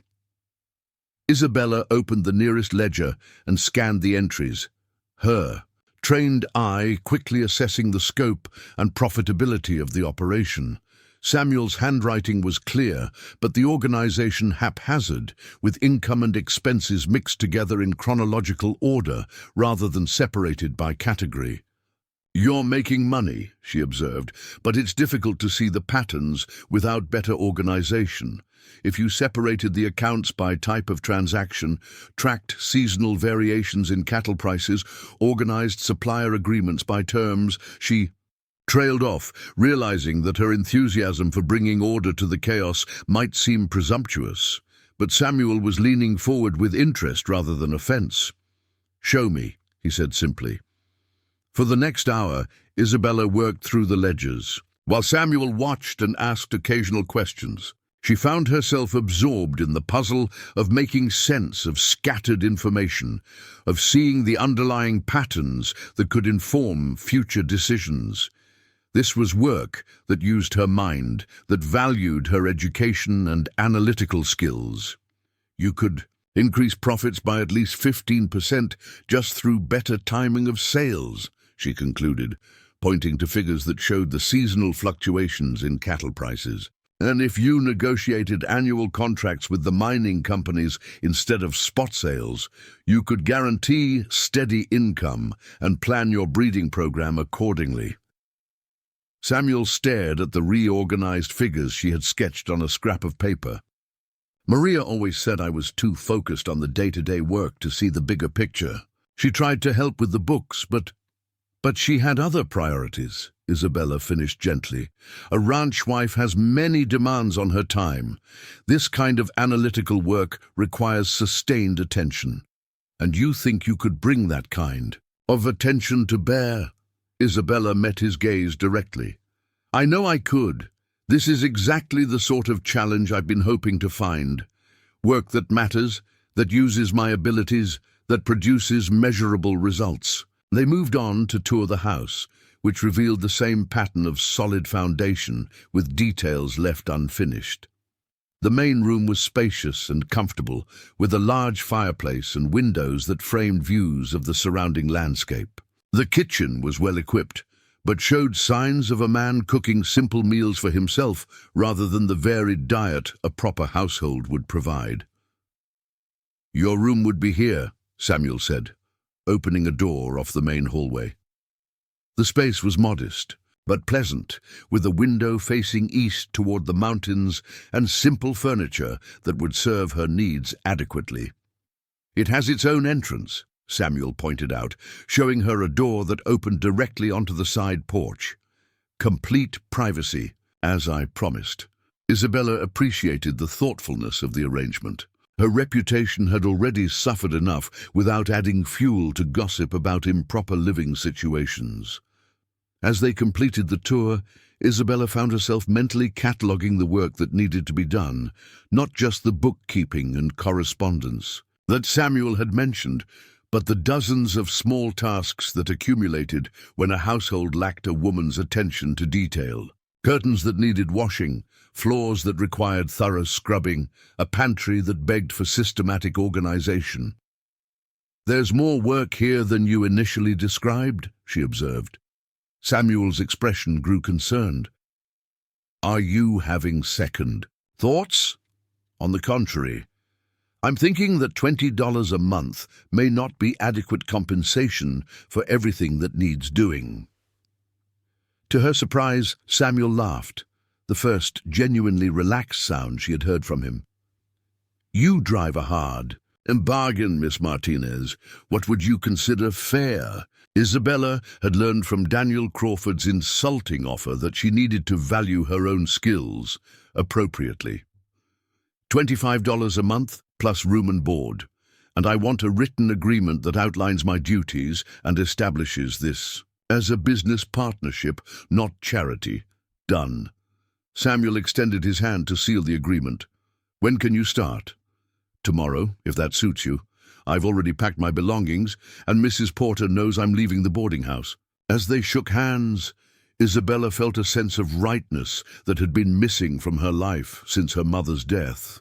Isabella opened the nearest ledger and scanned the entries. Her trained eye quickly assessing the scope and profitability of the operation. Samuel's handwriting was clear, but the organization haphazard, with income and expenses mixed together in chronological order rather than separated by category. "You're making money," she observed, "but it's difficult to see the patterns without better organization. If you separated the accounts by type of transaction, tracked seasonal variations in cattle prices, organized supplier agreements by terms," she trailed off, realizing that her enthusiasm for bringing order to the chaos might seem presumptuous. But Samuel was leaning forward with interest rather than offense. "Show me," he said simply. For the next hour, Isabella worked through the ledgers, while Samuel watched and asked occasional questions. She found herself absorbed in the puzzle of making sense of scattered information, of seeing the underlying patterns that could inform future decisions. This was work that used her mind, that valued her education and analytical skills. "You could increase profits by at least 15% just through better timing of sales," she concluded, pointing to figures that showed the seasonal fluctuations in cattle prices. "And if you negotiated annual contracts with the mining companies instead of spot sales, you could guarantee steady income and plan your breeding program accordingly." Samuel stared at the reorganized figures she had sketched on a scrap of paper. "Maria always said I was too focused on the day-to-day work to see the bigger picture. She tried to help with the books, but she had other priorities," Isabella finished gently. "A ranch wife has many demands on her time. This kind of analytical work requires sustained attention. And you think you could bring that kind of attention to bear?" Isabella met his gaze directly. "I know I could. This is exactly the sort of challenge I've been hoping to find. Work that matters, that uses my abilities, that produces measurable results." They moved on to tour the house, which revealed the same pattern of solid foundation with details left unfinished. The main room was spacious and comfortable, with a large fireplace and windows that framed views of the surrounding landscape. The kitchen was well equipped, but showed signs of a man cooking simple meals for himself rather than the varied diet a proper household would provide. "Your room would be here," Samuel said, opening a door off the main hallway. The space was modest, but pleasant, with a window facing east toward the mountains and simple furniture that would serve her needs adequately. "It has its own entrance," Samuel pointed out, showing her a door that opened directly onto the side porch. Complete privacy, as I promised. Isabella appreciated the thoughtfulness of the arrangement. Her reputation had already suffered enough without adding fuel to gossip about improper living situations. As they completed the tour, Isabella found herself mentally cataloguing the work that needed to be done, not just the bookkeeping and correspondence that Samuel had mentioned, but the dozens of small tasks that accumulated when a household lacked a woman's attention to detail. Curtains that needed washing, floors that required thorough scrubbing, a pantry that begged for systematic organization. "There's more work here than you initially described," she observed. Samuel's expression grew concerned. "Are you having second thoughts?" "On the contrary, I'm thinking that $20 a month may not be adequate compensation for everything that needs doing." To her surprise, Samuel laughed, the first genuinely relaxed sound she had heard from him. "You drive a hard bargain, Miss Martinez. What would you consider fair?" Isabella had learned from Daniel Crawford's insulting offer that she needed to value her own skills appropriately. $25 a month, plus room and board, and I want a written agreement that outlines my duties and establishes this as a business partnership, not charity. Done. Samuel extended his hand to seal the agreement. "When can you start?" "Tomorrow, if that suits you. I've already packed my belongings, and Mrs. Porter knows I'm leaving the boarding house." As they shook hands, Isabella felt a sense of rightness that had been missing from her life since her mother's death.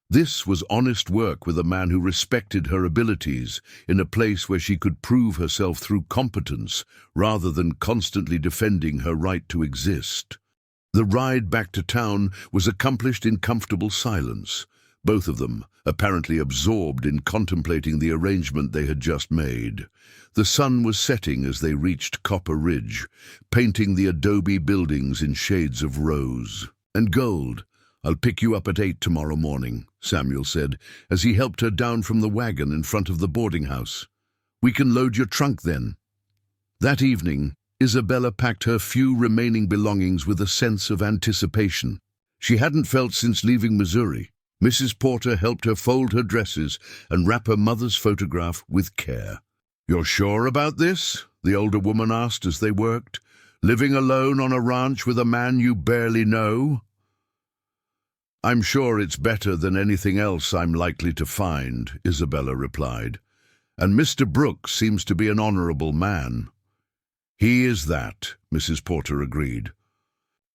This was honest work with a man who respected her abilities in a place where she could prove herself through competence rather than constantly defending her right to exist. The ride back to town was accomplished in comfortable silence, both of them apparently absorbed in contemplating the arrangement they had just made. The sun was setting as they reached Copper Ridge, painting the adobe buildings in shades of rose and gold. "I'll pick you up at 8 tomorrow morning," Samuel said, as he helped her down from the wagon in front of the boarding house. "We can load your trunk then." That evening, Isabella packed her few remaining belongings with a sense of anticipation she hadn't felt since leaving Missouri. Mrs. Porter helped her fold her dresses and wrap her mother's photograph with care. "You're sure about this?" the older woman asked as they worked. "Living alone on a ranch with a man you barely know?" "I'm sure it's better than anything else I'm likely to find," Isabella replied. "And Mr. Brooks seems to be an honorable man." "He is that," Mrs. Porter agreed.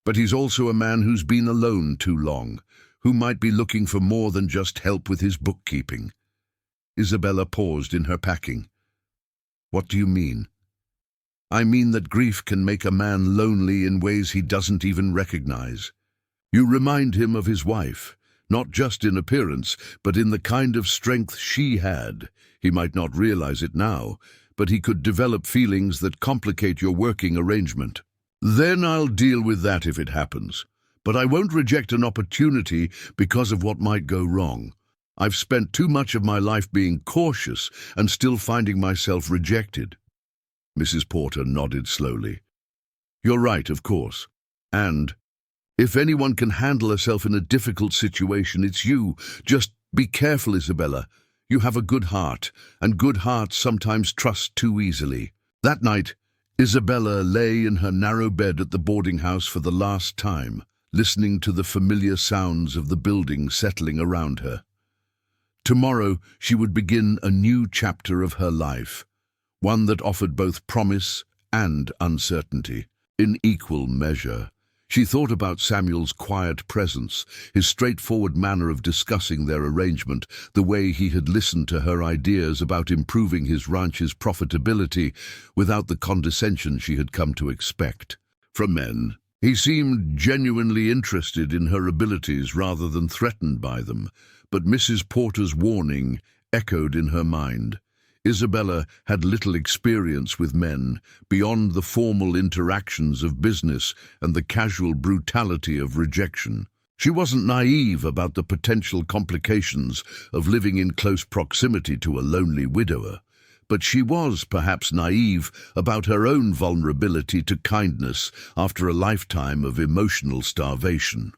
"But he's also a man who's been alone too long, who might be looking for more than just help with his bookkeeping." Isabella paused in her packing. "What do you mean?" "I mean that grief can make a man lonely in ways he doesn't even recognize. You remind him of his wife, not just in appearance, but in the kind of strength she had. He might not realize it now, but he could develop feelings that complicate your working arrangement." "Then I'll deal with that if it happens. But I won't reject an opportunity because of what might go wrong. I've spent too much of my life being cautious and still finding myself rejected." Mrs. Porter nodded slowly. "You're right, of course. And if anyone can handle herself in a difficult situation, it's you. Just be careful, Isabella. You have a good heart, and good hearts sometimes trust too easily." That night, Isabella lay in her narrow bed at the boarding house for the last time, listening to the familiar sounds of the building settling around her. Tomorrow she would begin a new chapter of her life, one that offered both promise and uncertainty, in equal measure. She thought about Samuel's quiet presence, his straightforward manner of discussing their arrangement, the way he had listened to her ideas about improving his ranch's profitability without the condescension she had come to expect from men. He seemed genuinely interested in her abilities rather than threatened by them, but Mrs. Porter's warning echoed in her mind. Isabella had little experience with men, beyond the formal interactions of business and the casual brutality of rejection. She wasn't naive about the potential complications of living in close proximity to a lonely widower, but she was perhaps naive about her own vulnerability to kindness after a lifetime of emotional starvation.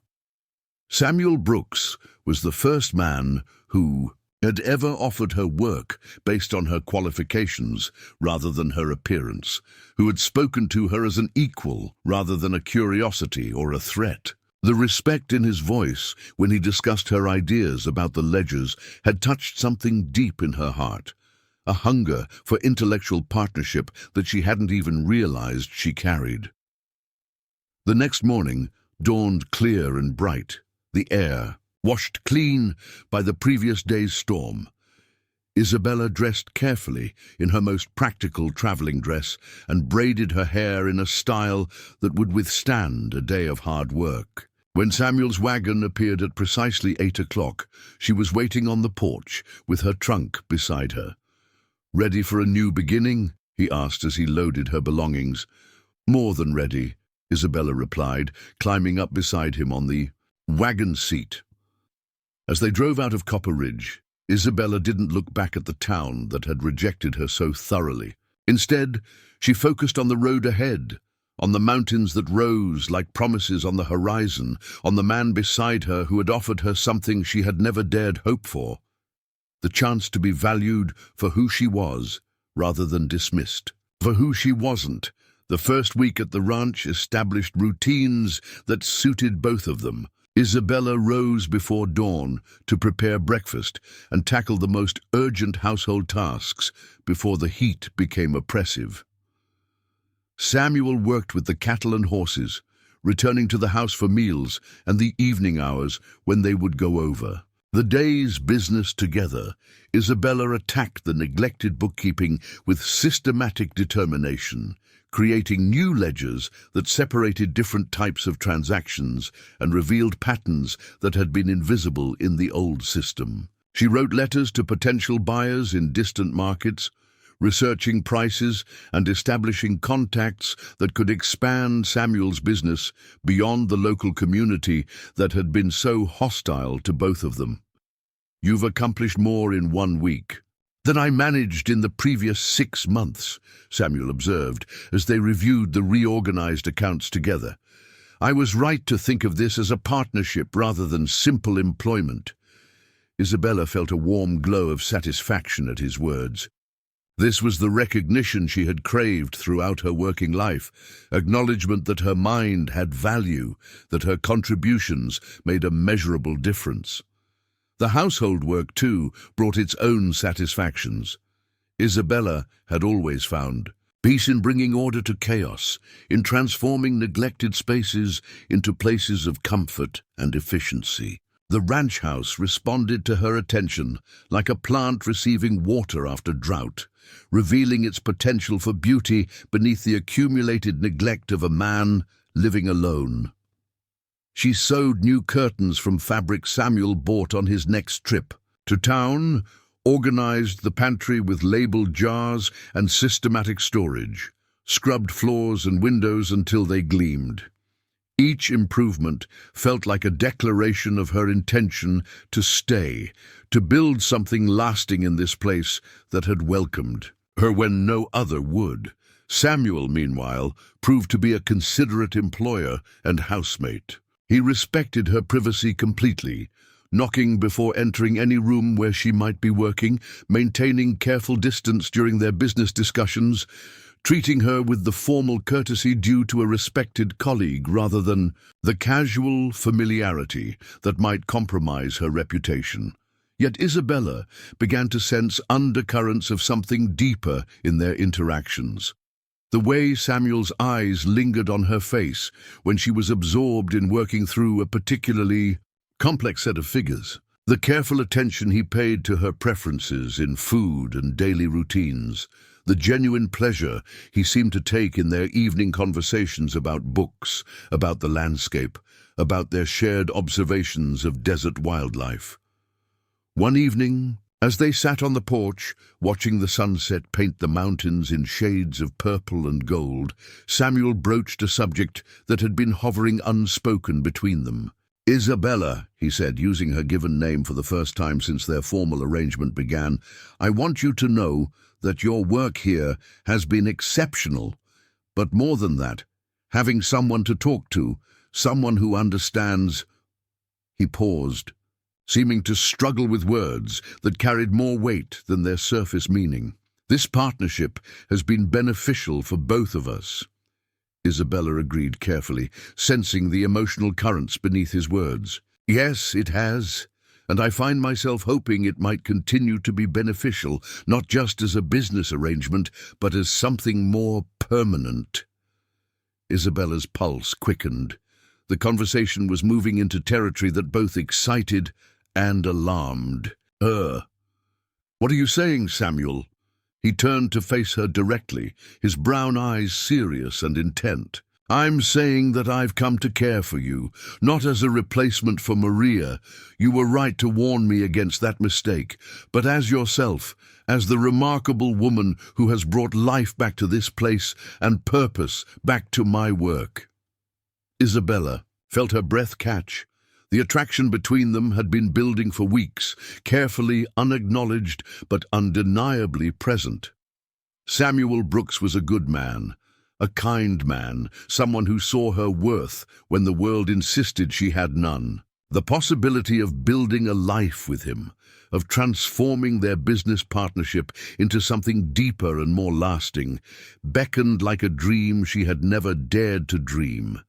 Samuel Brooks was the first man who had ever offered her work based on her qualifications rather than her appearance, who had spoken to her as an equal rather than a curiosity or a threat. The respect in his voice when he discussed her ideas about the ledgers had touched something deep in her heart, a hunger for intellectual partnership that she hadn't even realized she carried. The next morning dawned clear and bright, the air washed clean by the previous day's storm. Isabella dressed carefully in her most practical traveling dress and braided her hair in a style that would withstand a day of hard work. When Samuel's wagon appeared at precisely 8 o'clock, she was waiting on the porch with her trunk beside her. "Ready for a new beginning?" he asked as he loaded her belongings. "More than ready," Isabella replied, climbing up beside him on the wagon seat. As they drove out of Copper Ridge, Isabella didn't look back at the town that had rejected her so thoroughly. Instead, she focused on the road ahead, on the mountains that rose like promises on the horizon, on the man beside her who had offered her something she had never dared hope for, the chance to be valued for who she was rather than dismissed for who she wasn't. The first week at the ranch established routines that suited both of them. Isabella rose before dawn to prepare breakfast and tackle the most urgent household tasks before the heat became oppressive. Samuel worked with the cattle and horses, returning to the house for meals and the evening hours when they would go over. The day's business together, Isabella attacked the neglected bookkeeping with systematic determination, creating new ledgers that separated different types of transactions and revealed patterns that had been invisible in the old system. She wrote letters to potential buyers in distant markets, researching prices and establishing contacts that could expand Samuel's business beyond the local community that had been so hostile to both of them. "You've accomplished more in 1 week than I managed in the previous 6 months, Samuel observed as they reviewed the reorganized accounts together. "I was right to think of this as a partnership rather than simple employment." Isabella felt a warm glow of satisfaction at his words. This was the recognition she had craved throughout her working life, acknowledgement that her mind had value, that her contributions made a measurable difference. The household work, too, brought its own satisfactions. Isabella had always found peace in bringing order to chaos, in transforming neglected spaces into places of comfort and efficiency. The ranch house responded to her attention like a plant receiving water after drought, revealing its potential for beauty beneath the accumulated neglect of a man living alone. She sewed new curtains from fabric Samuel bought on his next trip to town, organized the pantry with labeled jars and systematic storage, scrubbed floors and windows until they gleamed. Each improvement felt like a declaration of her intention to stay, to build something lasting in this place that had welcomed her when no other would. Samuel, meanwhile, proved to be a considerate employer and housemate. He respected her privacy completely, knocking before entering any room where she might be working, maintaining careful distance during their business discussions, treating her with the formal courtesy due to a respected colleague rather than the casual familiarity that might compromise her reputation. Yet Isabella began to sense undercurrents of something deeper in their interactions. The way Samuel's eyes lingered on her face when she was absorbed in working through a particularly complex set of figures. The careful attention he paid to her preferences in food and daily routines. The genuine pleasure he seemed to take in their evening conversations about books, about the landscape, about their shared observations of desert wildlife. One evening, as they sat on the porch, watching the sunset paint the mountains in shades of purple and gold, Samuel broached a subject that had been hovering unspoken between them. "Isabella," he said, using her given name for the first time since their formal arrangement began, "I want you to know that your work here has been exceptional. But more than that, having someone to talk to, someone who understands—" He paused, seeming to struggle with words that carried more weight than their surface meaning. "This partnership has been beneficial for both of us," Isabella agreed carefully, sensing the emotional currents beneath his words. "Yes, it has, and I find myself hoping it might continue to be beneficial, not just as a business arrangement, but as something more permanent." Isabella's pulse quickened. The conversation was moving into territory that both excited and alarmed. What are you saying, Samuel?" He turned to face her directly, his brown eyes serious and intent. "I'm saying that I've come to care for you, not as a replacement for Maria. You were right to warn me against that mistake, but as yourself, as the remarkable woman who has brought life back to this place and purpose back to my work." Isabella felt her breath catch. The attraction between them had been building for weeks, carefully unacknowledged but undeniably present. Samuel Brooks was a good man, a kind man, someone who saw her worth when the world insisted she had none. The possibility of building a life with him, of transforming their business partnership into something deeper and more lasting, beckoned like a dream she had never dared to dream.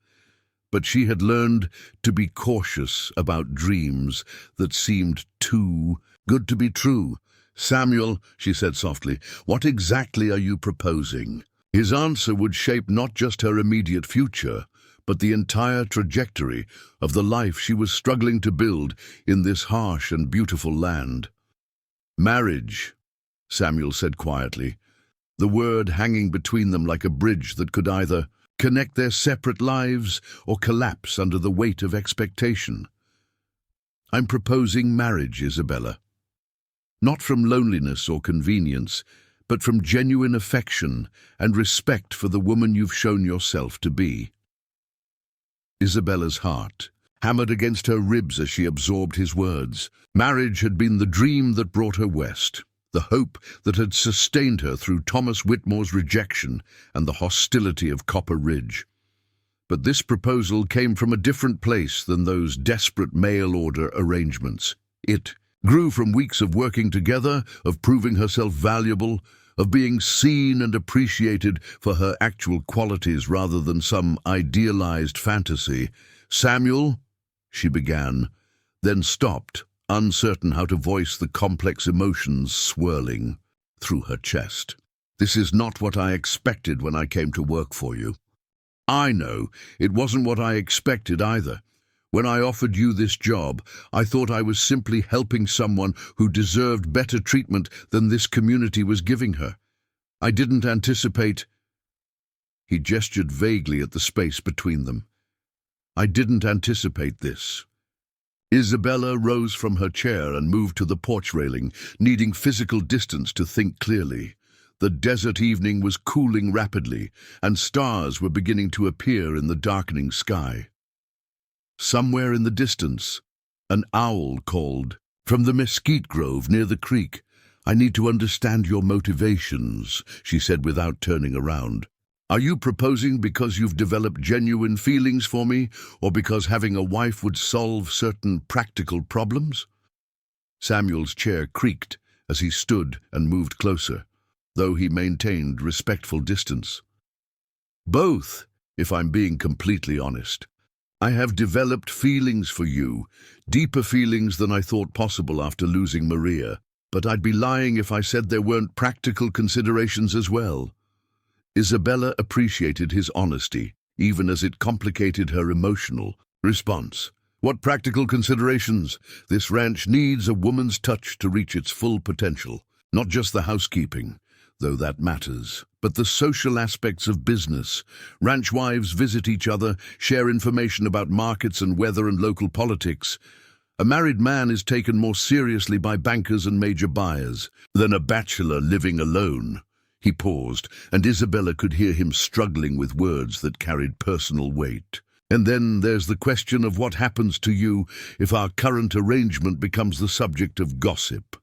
But she had learned to be cautious about dreams that seemed too good to be true. "Samuel," she said softly, "what exactly are you proposing?" His answer would shape not just her immediate future, but the entire trajectory of the life she was struggling to build in this harsh and beautiful land. "Marriage," Samuel said quietly, the word hanging between them like a bridge that could either connect their separate lives or collapse under the weight of expectation. "I'm proposing marriage, Isabella. Not from loneliness or convenience, but from genuine affection and respect for the woman you've shown yourself to be." Isabella's heart hammered against her ribs as she absorbed his words. Marriage had been the dream that brought her west, the hope that had sustained her through Thomas Whitmore's rejection and the hostility of Copper Ridge. But this proposal came from a different place than those desperate mail-order arrangements. It grew from weeks of working together, of proving herself valuable, of being seen and appreciated for her actual qualities rather than some idealized fantasy. "Samuel," she began, then stopped, uncertain how to voice the complex emotions swirling through her chest. "This is not what I expected when I came to work for you." "I know, it wasn't what I expected either. When I offered you this job, I thought I was simply helping someone who deserved better treatment than this community was giving her. I didn't anticipate—" He gestured vaguely at the space between them. "I didn't anticipate this." Isabella rose from her chair and moved to the porch railing, needing physical distance to think clearly. The desert evening was cooling rapidly, and stars were beginning to appear in the darkening sky. Somewhere in the distance, an owl called. "From the mesquite grove near the creek. I need to understand your motivations," she said without turning around. "Are you proposing because you've developed genuine feelings for me, or because having a wife would solve certain practical problems?" Samuel's chair creaked as he stood and moved closer, though he maintained respectful distance. "Both, if I'm being completely honest. I have developed feelings for you, deeper feelings than I thought possible after losing Maria, but I'd be lying if I said there weren't practical considerations as well." Isabella appreciated his honesty, even as it complicated her emotional response. What practical considerations? This ranch needs a woman's touch to reach its full potential. Not just the housekeeping, though that matters, but the social aspects of business. Ranch wives visit each other, share information about markets and weather and local politics. A married man is taken more seriously by bankers and major buyers than a bachelor living alone. He paused, and Isabella could hear him struggling with words that carried personal weight. And then there's the question of what happens to you if our current arrangement becomes the subject of gossip.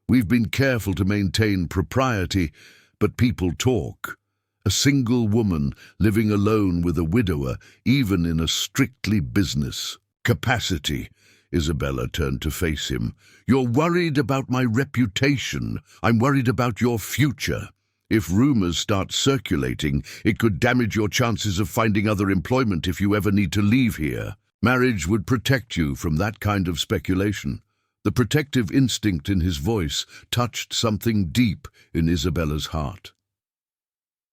We've been careful to maintain propriety, but people talk. A single woman living alone with a widower, even in a strictly business capacity. Isabella turned to face him. You're worried about my reputation. I'm worried about your future. If rumors start circulating, it could damage your chances of finding other employment if you ever need to leave here. Marriage would protect you from that kind of speculation. The protective instinct in his voice touched something deep in Isabella's heart.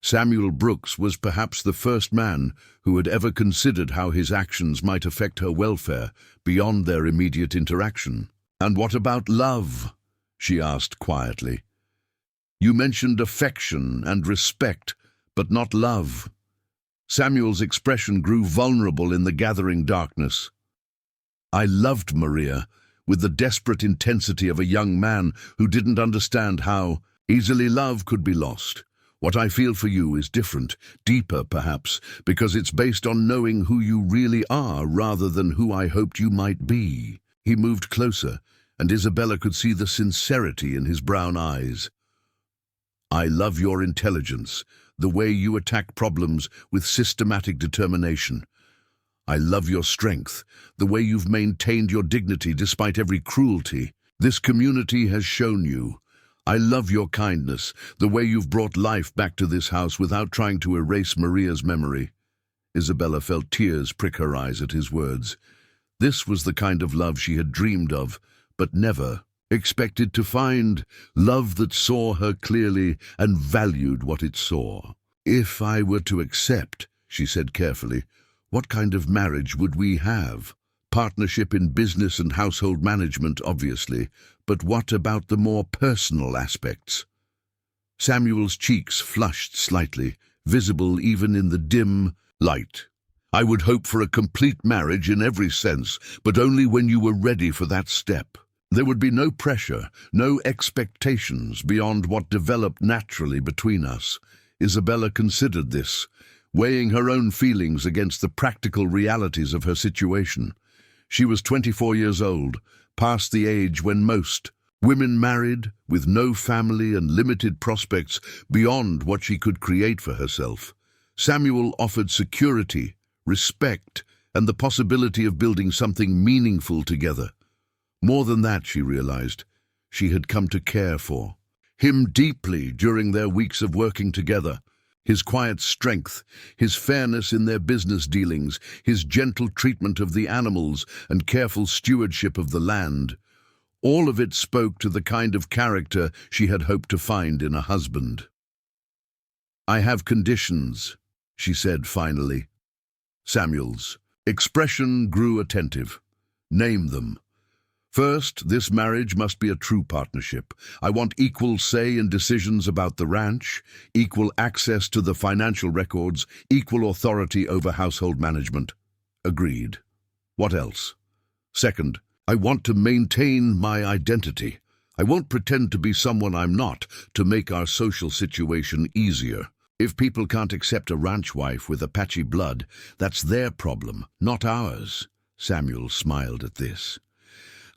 Samuel Brooks was perhaps the first man who had ever considered how his actions might affect her welfare beyond their immediate interaction. "And what about love?" she asked quietly. "You mentioned affection and respect, but not love." Samuel's expression grew vulnerable in the gathering darkness. "I loved Maria with the desperate intensity of a young man who didn't understand how easily love could be lost. What I feel for you is different, deeper perhaps, because it's based on knowing who you really are rather than who I hoped you might be." He moved closer, and Isabella could see the sincerity in his brown eyes. "I love your intelligence, the way you attack problems with systematic determination. I love your strength, the way you've maintained your dignity despite every cruelty this community has shown you. I love your kindness, the way you've brought life back to this house without trying to erase Maria's memory." Isabella felt tears prick her eyes at his words. This was the kind of love she had dreamed of, but never expected to find. Love that saw her clearly and valued what it saw. "If I were to accept," she said carefully, "what kind of marriage would we have? Partnership in business and household management, obviously, but what about the more personal aspects?" Samuel's cheeks flushed slightly, visible even in the dim light. "I would hope for a complete marriage in every sense, but only when you were ready for that step. There would be no pressure, no expectations beyond what developed naturally between us." Isabella considered this, weighing her own feelings against the practical realities of her situation. She was 24 years old, past the age when most women married, with no family and limited prospects beyond what she could create for herself. Samuel offered security, respect, and the possibility of building something meaningful together. More than that, she realized, she had come to care for him deeply during their weeks of working together. His quiet strength, his fairness in their business dealings, his gentle treatment of the animals and careful stewardship of the land. All of it spoke to the kind of character she had hoped to find in a husband. "I have conditions," she said finally. Samuel's expression grew attentive. "Name them." "First, this marriage must be a true partnership. I want equal say in decisions about the ranch, equal access to the financial records, equal authority over household management." "Agreed. What else?" "Second, I want to maintain my identity. I won't pretend to be someone I'm not to make our social situation easier. If people can't accept a ranch wife with Apache blood, that's their problem, not ours." Samuel smiled at this.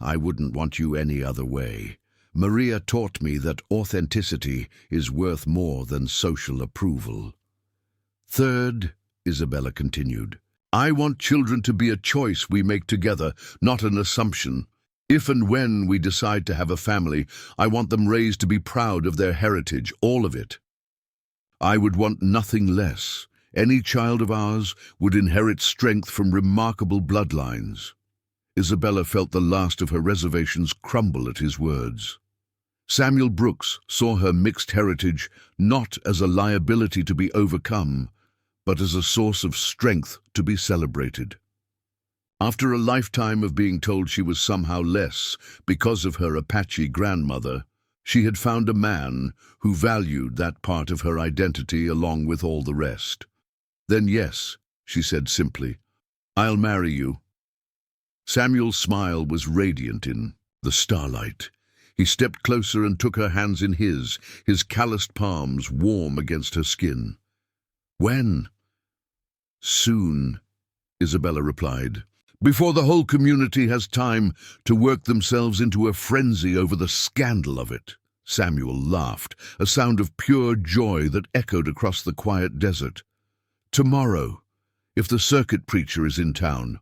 "I wouldn't want you any other way. Maria taught me that authenticity is worth more than social approval." "Third," Isabella continued, "I want children to be a choice we make together, not an assumption. If and when we decide to have a family, I want them raised to be proud of their heritage, all of it. I would want nothing less. Any child of ours would inherit strength from remarkable bloodlines." Isabella felt the last of her reservations crumble at his words. Samuel Brooks saw her mixed heritage not as a liability to be overcome, but as a source of strength to be celebrated. After a lifetime of being told she was somehow less because of her Apache grandmother, she had found a man who valued that part of her identity along with all the rest. "Then yes," she said simply, "I'll marry you." Samuel's smile was radiant in the starlight. He stepped closer and took her hands in his calloused palms warm against her skin. "When?" "Soon," Isabella replied. "Before the whole community has time to work themselves into a frenzy over the scandal of it." Samuel laughed, a sound of pure joy that echoed across the quiet desert. "Tomorrow, if the circuit preacher is in town.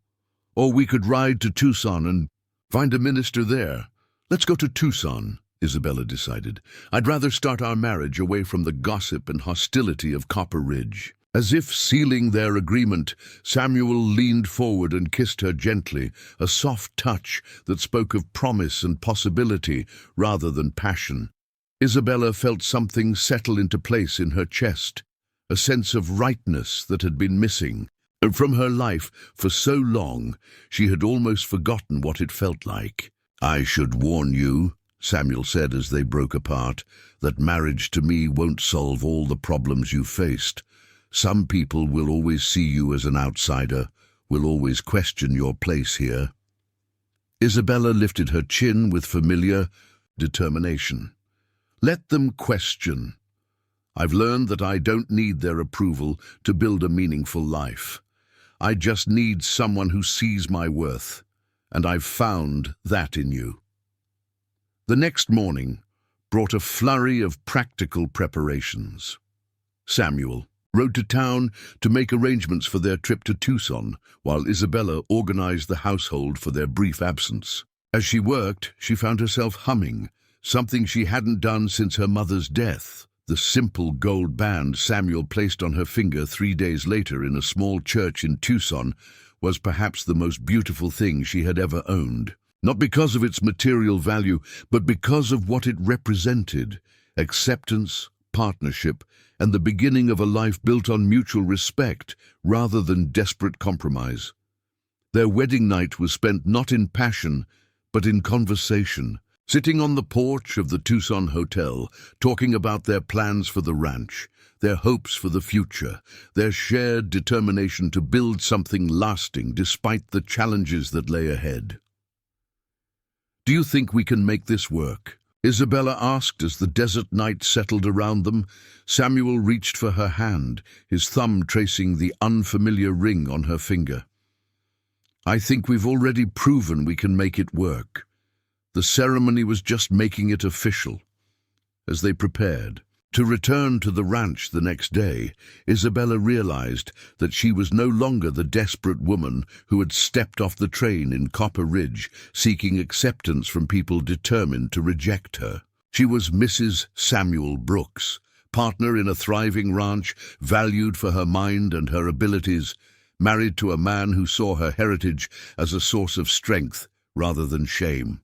Or we could ride to Tucson and find a minister there." "Let's go to Tucson," Isabella decided. "I'd rather start our marriage away from the gossip and hostility of Copper Ridge." As if sealing their agreement, Samuel leaned forward and kissed her gently, a soft touch that spoke of promise and possibility rather than passion. Isabella felt something settle into place in her chest, a sense of rightness that had been missing. From her life for so long, she had almost forgotten what it felt like. "I should warn you," Samuel said as they broke apart, "that marriage to me won't solve all the problems you faced. Some people will always see you as an outsider, will always question your place here." Isabella lifted her chin with familiar determination. "Let them question. I've learned that I don't need their approval to build a meaningful life. I just need someone who sees my worth, and I've found that in you." The next morning brought a flurry of practical preparations. Samuel rode to town to make arrangements for their trip to Tucson, while Isabella organized the household for their brief absence. As she worked, she found herself humming, something she hadn't done since her mother's death. The simple gold band Samuel placed on her finger 3 days later in a small church in Tucson was perhaps the most beautiful thing she had ever owned. Not because of its material value, but because of what it represented: acceptance, partnership, and the beginning of a life built on mutual respect rather than desperate compromise. Their wedding night was spent not in passion, but in conversation, sitting on the porch of the Tucson hotel, talking about their plans for the ranch, their hopes for the future, their shared determination to build something lasting despite the challenges that lay ahead. "Do you think we can make this work?" Isabella asked as the desert night settled around them. Samuel reached for her hand, his thumb tracing the unfamiliar ring on her finger. "I think we've already proven we can make it work. The ceremony was just making it official." As they prepared to return to the ranch the next day, Isabella realized that she was no longer the desperate woman who had stepped off the train in Copper Ridge, seeking acceptance from people determined to reject her. She was Mrs. Samuel Brooks, partner in a thriving ranch, valued for her mind and her abilities, married to a man who saw her heritage as a source of strength rather than shame.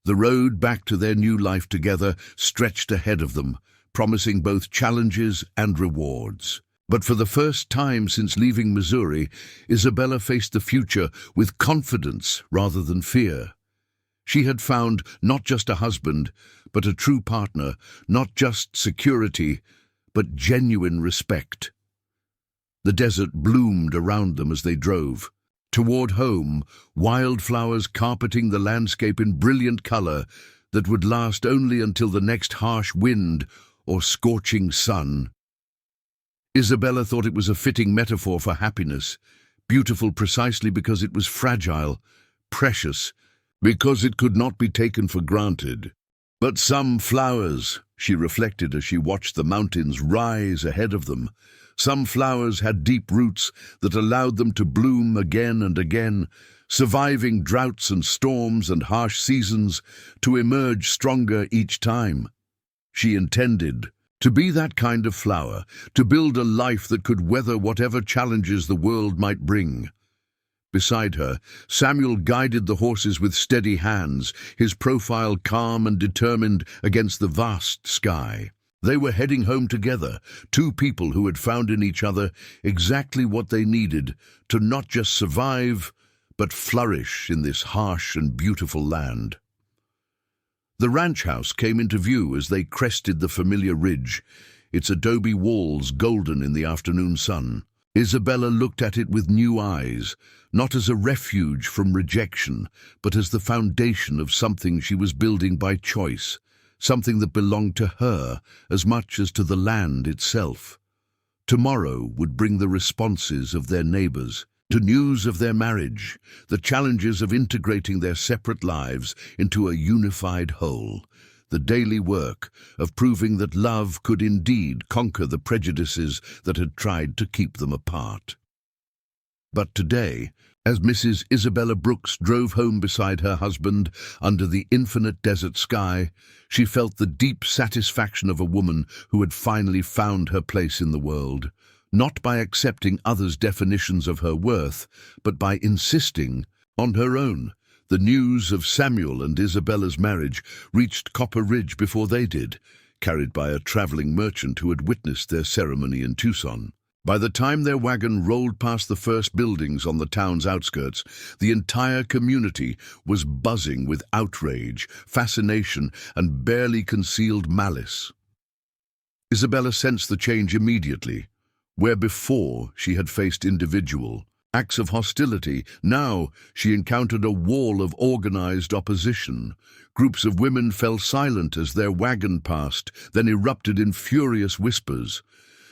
The road back to their new life together stretched ahead of them, promising both challenges and rewards. But for the first time since leaving Missouri, Isabella faced the future with confidence rather than fear. She had found not just a husband, but a true partner, not just security, but genuine respect. The desert bloomed around them as they drove. Toward home, wildflowers carpeting the landscape in brilliant color that would last only until the next harsh wind or scorching sun. Isabella thought it was a fitting metaphor for happiness, beautiful precisely because it was fragile, precious, because it could not be taken for granted. But some flowers, she reflected as she watched the mountains rise ahead of them, some flowers had deep roots that allowed them to bloom again and again, surviving droughts and storms and harsh seasons to emerge stronger each time. She intended to be that kind of flower, to build a life that could weather whatever challenges the world might bring. Beside her, Samuel guided the horses with steady hands, his profile calm and determined against the vast sky. They were heading home together, two people who had found in each other exactly what they needed to not just survive, but flourish in this harsh and beautiful land. The ranch house came into view as they crested the familiar ridge, its adobe walls golden in the afternoon sun. Isabella looked at it with new eyes, not as a refuge from rejection, but as the foundation of something she was building by choice, something that belonged to her as much as to the land itself. Tomorrow would bring the responses of their neighbors, to news of their marriage, the challenges of integrating their separate lives into a unified whole, the daily work of proving that love could indeed conquer the prejudices that had tried to keep them apart. But today, as Mrs. Isabella Brooks drove home beside her husband under the infinite desert sky, she felt the deep satisfaction of a woman who had finally found her place in the world, not by accepting others' definitions of her worth, but by insisting on her own. The news of Samuel and Isabella's marriage reached Copper Ridge before they did, carried by a traveling merchant who had witnessed their ceremony in Tucson. By the time their wagon rolled past the first buildings on the town's outskirts, the entire community was buzzing with outrage, fascination, and barely concealed malice. Isabella sensed the change immediately. Where before she had faced individual acts of hostility, now she encountered a wall of organized opposition. Groups of women fell silent as their wagon passed, then erupted in furious whispers.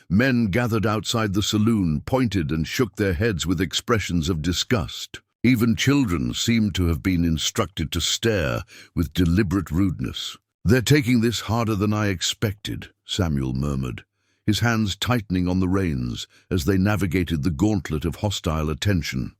Men gathered outside the saloon, pointed and shook their heads with expressions of disgust. Even children seemed to have been instructed to stare with deliberate rudeness. "They're taking this harder than I expected," Samuel murmured, his hands tightening on the reins as they navigated the gauntlet of hostile attention.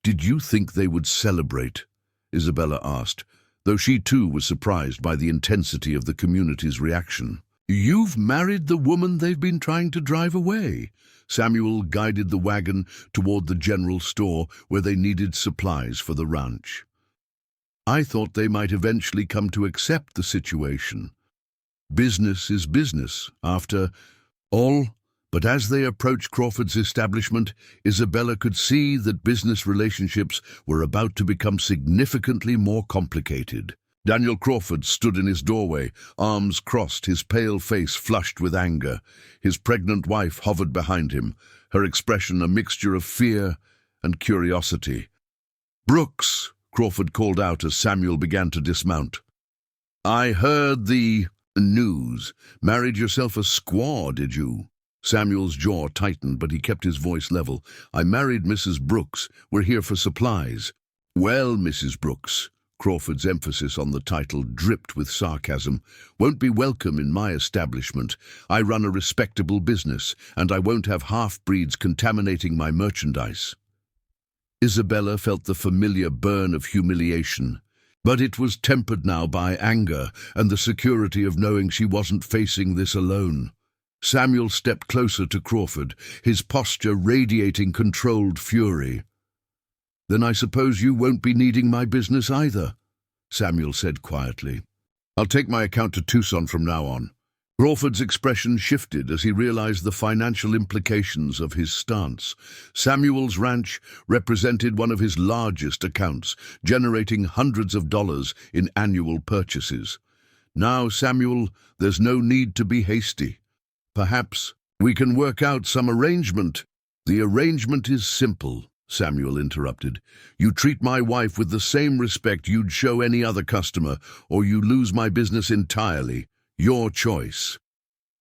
"Did you think they would celebrate?" Isabella asked, though she too was surprised by the intensity of the community's reaction. "You've married the woman they've been trying to drive away." Samuel guided the wagon toward the general store where they needed supplies for the ranch. "I thought they might eventually come to accept the situation. Business is business, after all." But as they approached Crawford's establishment, Isabella could see that business relationships were about to become significantly more complicated. Daniel Crawford stood in his doorway, arms crossed, his pale face flushed with anger. His pregnant wife hovered behind him, her expression a mixture of fear and curiosity. "Brooks," Crawford called out as Samuel began to dismount. "I heard the news. Married yourself a squaw, did you?" Samuel's jaw tightened, but he kept his voice level. "I married Mrs. Brooks. We're here for supplies." "Well, Mrs. Brooks," Crawford's emphasis on the title dripped with sarcasm, "won't be welcome in my establishment. I run a respectable business, and I won't have half-breeds contaminating my merchandise." Isabella felt the familiar burn of humiliation, but it was tempered now by anger and the security of knowing she wasn't facing this alone. Samuel stepped closer to Crawford, his posture radiating controlled fury. "Then I suppose you won't be needing my business either," Samuel said quietly. "I'll take my account to Tucson from now on." Crawford's expression shifted as he realized the financial implications of his stance. Samuel's ranch represented one of his largest accounts, generating hundreds of dollars in annual purchases. "Now, Samuel, there's no need to be hasty. Perhaps we can work out some arrangement." "The arrangement is simple," Samuel interrupted. "You treat my wife with the same respect you'd show any other customer, or you lose my business entirely. Your choice."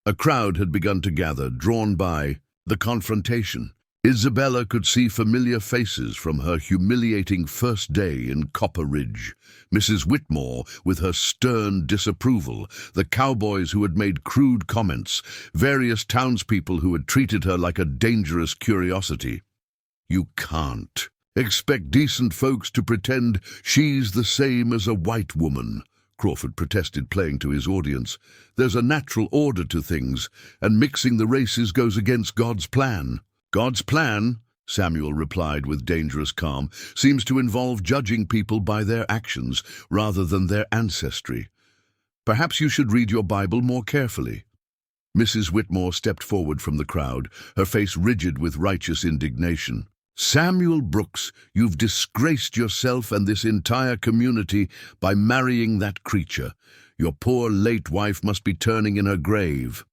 A crowd had begun to gather, drawn by the confrontation. Isabella could see familiar faces from her humiliating first day in Copper Ridge. Mrs. Whitmore, with her stern disapproval, the cowboys who had made crude comments, various townspeople who had treated her like a dangerous curiosity. "You can't expect decent folks to pretend she's the same as a white woman," Crawford protested, playing to his audience. "There's a natural order to things, and mixing the races goes against God's plan." "God's plan?" Samuel replied with dangerous calm, seems to involve judging people by their actions rather than their ancestry. Perhaps you should read your Bible more carefully. Mrs. Whitmore stepped forward from the crowd, her face rigid with righteous indignation. Samuel Brooks, you've disgraced yourself and this entire community by marrying that creature. Your poor late wife must be turning in her grave.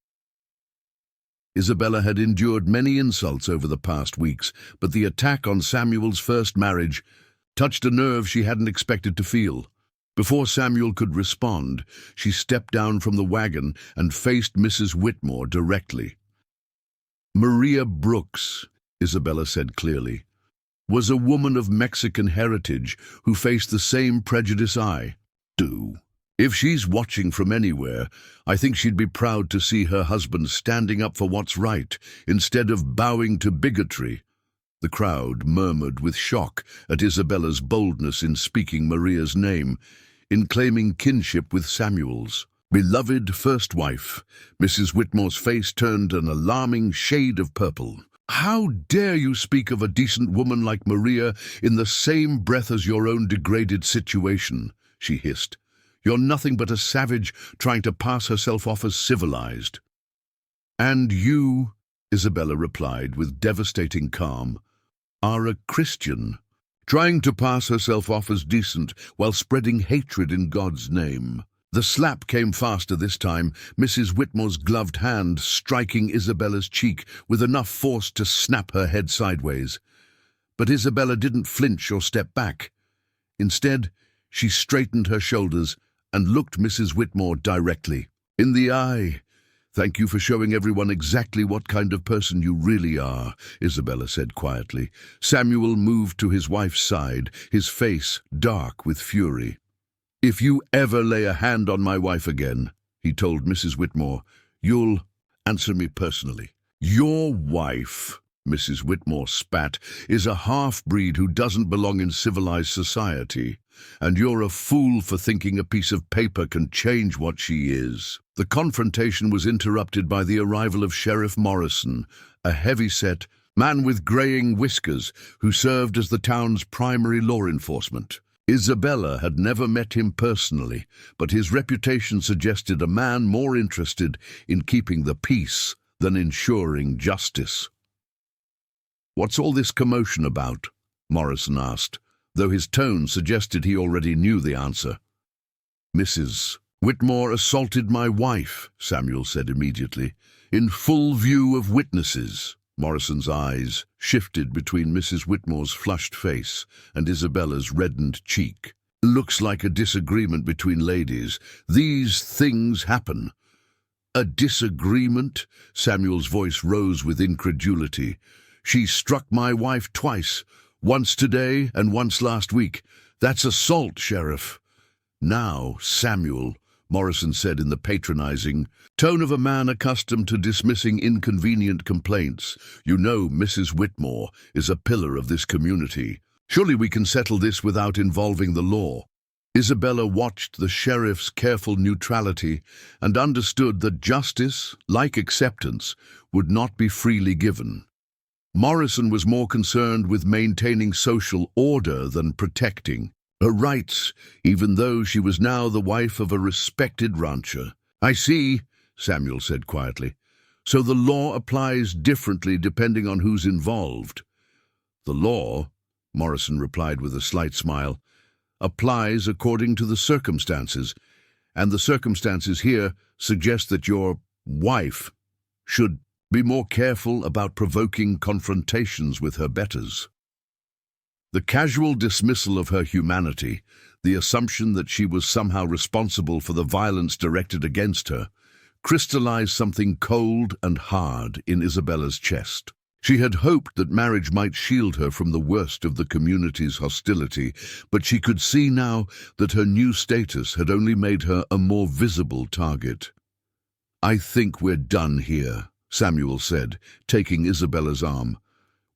Isabella had endured many insults over the past weeks, but the attack on Samuel's first marriage touched a nerve she hadn't expected to feel. Before Samuel could respond, she stepped down from the wagon and faced Mrs. Whitmore directly. Maria Brooks, Isabella said clearly, was a woman of Mexican heritage who faced the same prejudice I do. If she's watching from anywhere, I think she'd be proud to see her husband standing up for what's right instead of bowing to bigotry. The crowd murmured with shock at Isabella's boldness in speaking Maria's name, in claiming kinship with Samuel's beloved first wife. Mrs. Whitmore's face turned an alarming shade of purple. How dare you speak of a decent woman like Maria in the same breath as your own degraded situation, she hissed. You're nothing but a savage trying to pass herself off as civilized. And you, Isabella replied with devastating calm, are a Christian, trying to pass herself off as decent while spreading hatred in God's name. The slap came faster this time, Mrs. Whitmore's gloved hand striking Isabella's cheek with enough force to snap her head sideways. But Isabella didn't flinch or step back. Instead, she straightened her shoulders and looked Mrs. Whitmore directly in the eye. Thank you for showing everyone exactly what kind of person you really are, Isabella said quietly. Samuel moved to his wife's side, his face dark with fury. If you ever lay a hand on my wife again, he told Mrs. Whitmore, you'll answer me personally. Your wife, Mrs. Whitmore spat, is a half-breed who doesn't belong in civilized society, and you're a fool for thinking a piece of paper can change what she is. The confrontation was interrupted by the arrival of Sheriff Morrison, a heavy-set man with graying whiskers who served as the town's primary law enforcement. Isabella had never met him personally, but his reputation suggested a man more interested in keeping the peace than ensuring justice. What's all this commotion about? Morrison asked, though his tone suggested he already knew the answer. Mrs. Whitmore assaulted my wife, Samuel said immediately, in full view of witnesses. Morrison's eyes shifted between Mrs. Whitmore's flushed face and Isabella's reddened cheek. Looks like a disagreement between ladies. These things happen. A disagreement? Samuel's voice rose with incredulity. She struck my wife twice, once today and once last week. That's assault, Sheriff. Now, Samuel, Morrison said in the patronizing tone of a man accustomed to dismissing inconvenient complaints, you know Mrs. Whitmore is a pillar of this community. Surely we can settle this without involving the law. Isabella watched the sheriff's careful neutrality and understood that justice, like acceptance, would not be freely given. Morrison was more concerned with maintaining social order than protecting her rights, even though she was now the wife of a respected rancher. I see, Samuel said quietly. So the law applies differently depending on who's involved. The law, Morrison replied with a slight smile, applies according to the circumstances, and the circumstances here suggest that your wife should be more careful about provoking confrontations with her betters. The casual dismissal of her humanity, the assumption that she was somehow responsible for the violence directed against her, crystallized something cold and hard in Isabella's chest. She had hoped that marriage might shield her from the worst of the community's hostility, but she could see now that her new status had only made her a more visible target. I think we're done here, Samuel said, taking Isabella's arm.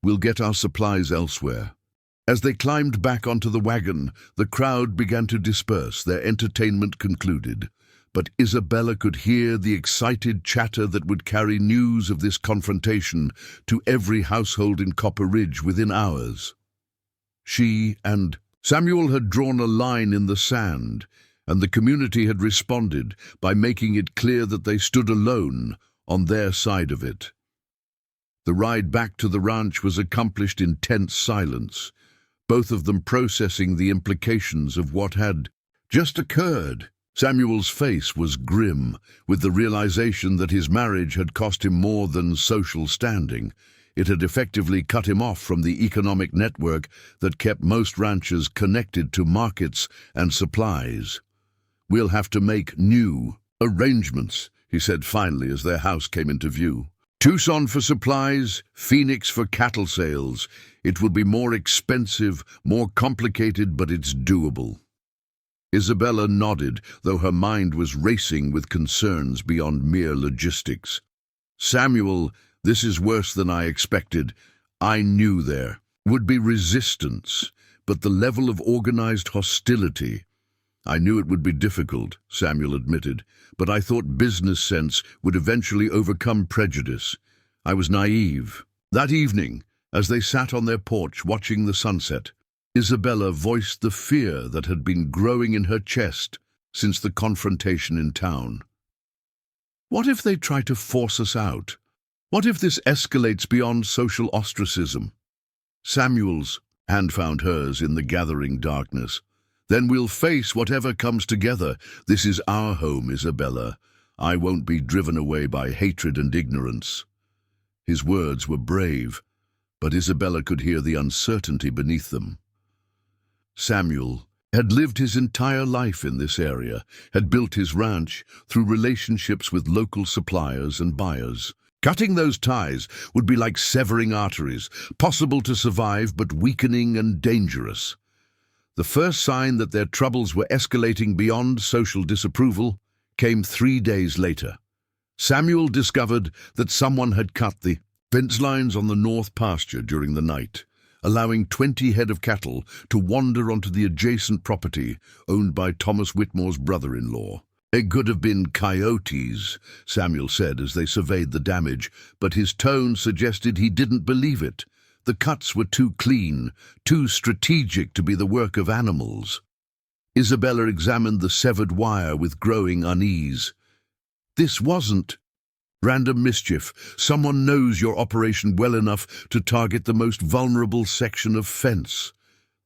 We'll get our supplies elsewhere. As they climbed back onto the wagon, the crowd began to disperse, their entertainment concluded. but Isabella could hear the excited chatter that would carry news of this confrontation to every household in Copper Ridge within hours. She and Samuel had drawn a line in the sand, and the community had responded by making it clear that they stood alone on their side of it. The ride back to the ranch was accomplished in tense silence, both of them processing the implications of what had just occurred. Samuel's face was grim, with the realization that his marriage had cost him more than social standing. It had effectively cut him off from the economic network that kept most ranchers connected to markets and supplies. "We'll have to make new arrangements," he said finally as their house came into view. "Tucson for supplies, Phoenix for cattle sales. It will be more expensive, more complicated, but it's doable." Isabella nodded, though her mind was racing with concerns beyond mere logistics. "Samuel, this is worse than I expected. I knew there would be resistance, but the level of organized hostility—" "I knew it would be difficult," Samuel admitted, "but I thought business sense would eventually overcome prejudice. I was naive." That evening, as they sat on their porch watching the sunset, Isabella voiced the fear that had been growing in her chest since the confrontation in town. "What if they try to force us out? What if this escalates beyond social ostracism?" Samuel's hand found hers in the gathering darkness. "Then we'll face whatever comes together. This is our home, Isabella. I won't be driven away by hatred and ignorance." His words were brave, but Isabella could hear the uncertainty beneath them. Samuel had lived his entire life in this area, had built his ranch through relationships with local suppliers and buyers. Cutting those ties would be like severing arteries, possible to survive but weakening and dangerous. The first sign that their troubles were escalating beyond social disapproval came 3 days later. Samuel discovered that someone had cut the fence lines on the north pasture during the night, allowing 20 head of cattle to wander onto the adjacent property owned by Thomas Whitmore's brother-in-law. "It could have been coyotes," Samuel said as they surveyed the damage, but his tone suggested he didn't believe it. The cuts were too clean, too strategic to be the work of animals. Isabella examined the severed wire with growing unease. "This wasn't random mischief. Someone knows your operation well enough to target the most vulnerable section of fence."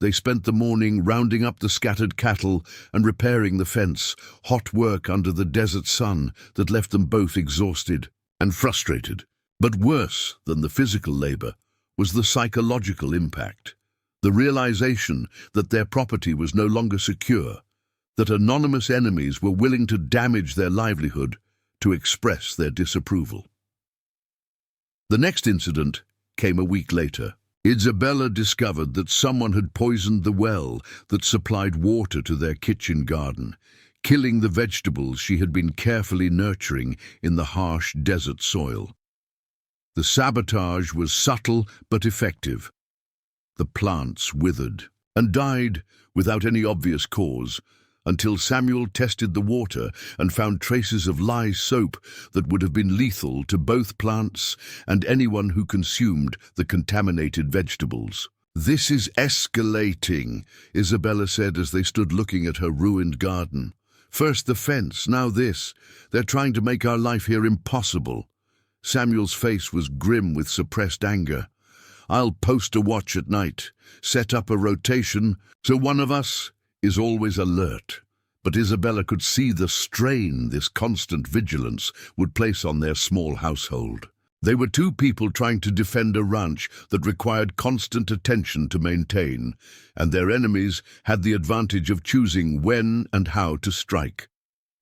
They spent the morning rounding up the scattered cattle and repairing the fence, hot work under the desert sun that left them both exhausted and frustrated. But worse than the physical labor was the psychological impact. The realization that their property was no longer secure, that anonymous enemies were willing to damage their livelihood to express their disapproval. The next incident came a week later. Isabella discovered that someone had poisoned the well that supplied water to their kitchen garden, killing the vegetables she had been carefully nurturing in the harsh desert soil. The sabotage was subtle but effective. The plants withered and died without any obvious cause, until Samuel tested the water and found traces of lye soap that would have been lethal to both plants and anyone who consumed the contaminated vegetables. "This is escalating," Isabella said as they stood looking at her ruined garden. "First the fence, now this. They're trying to make our life here impossible." Samuel's face was grim with suppressed anger. "I'll post a watch at night, set up a rotation, so one of us is always alert." But Isabella could see the strain this constant vigilance would place on their small household. They were two people trying to defend a ranch that required constant attention to maintain, and their enemies had the advantage of choosing when and how to strike.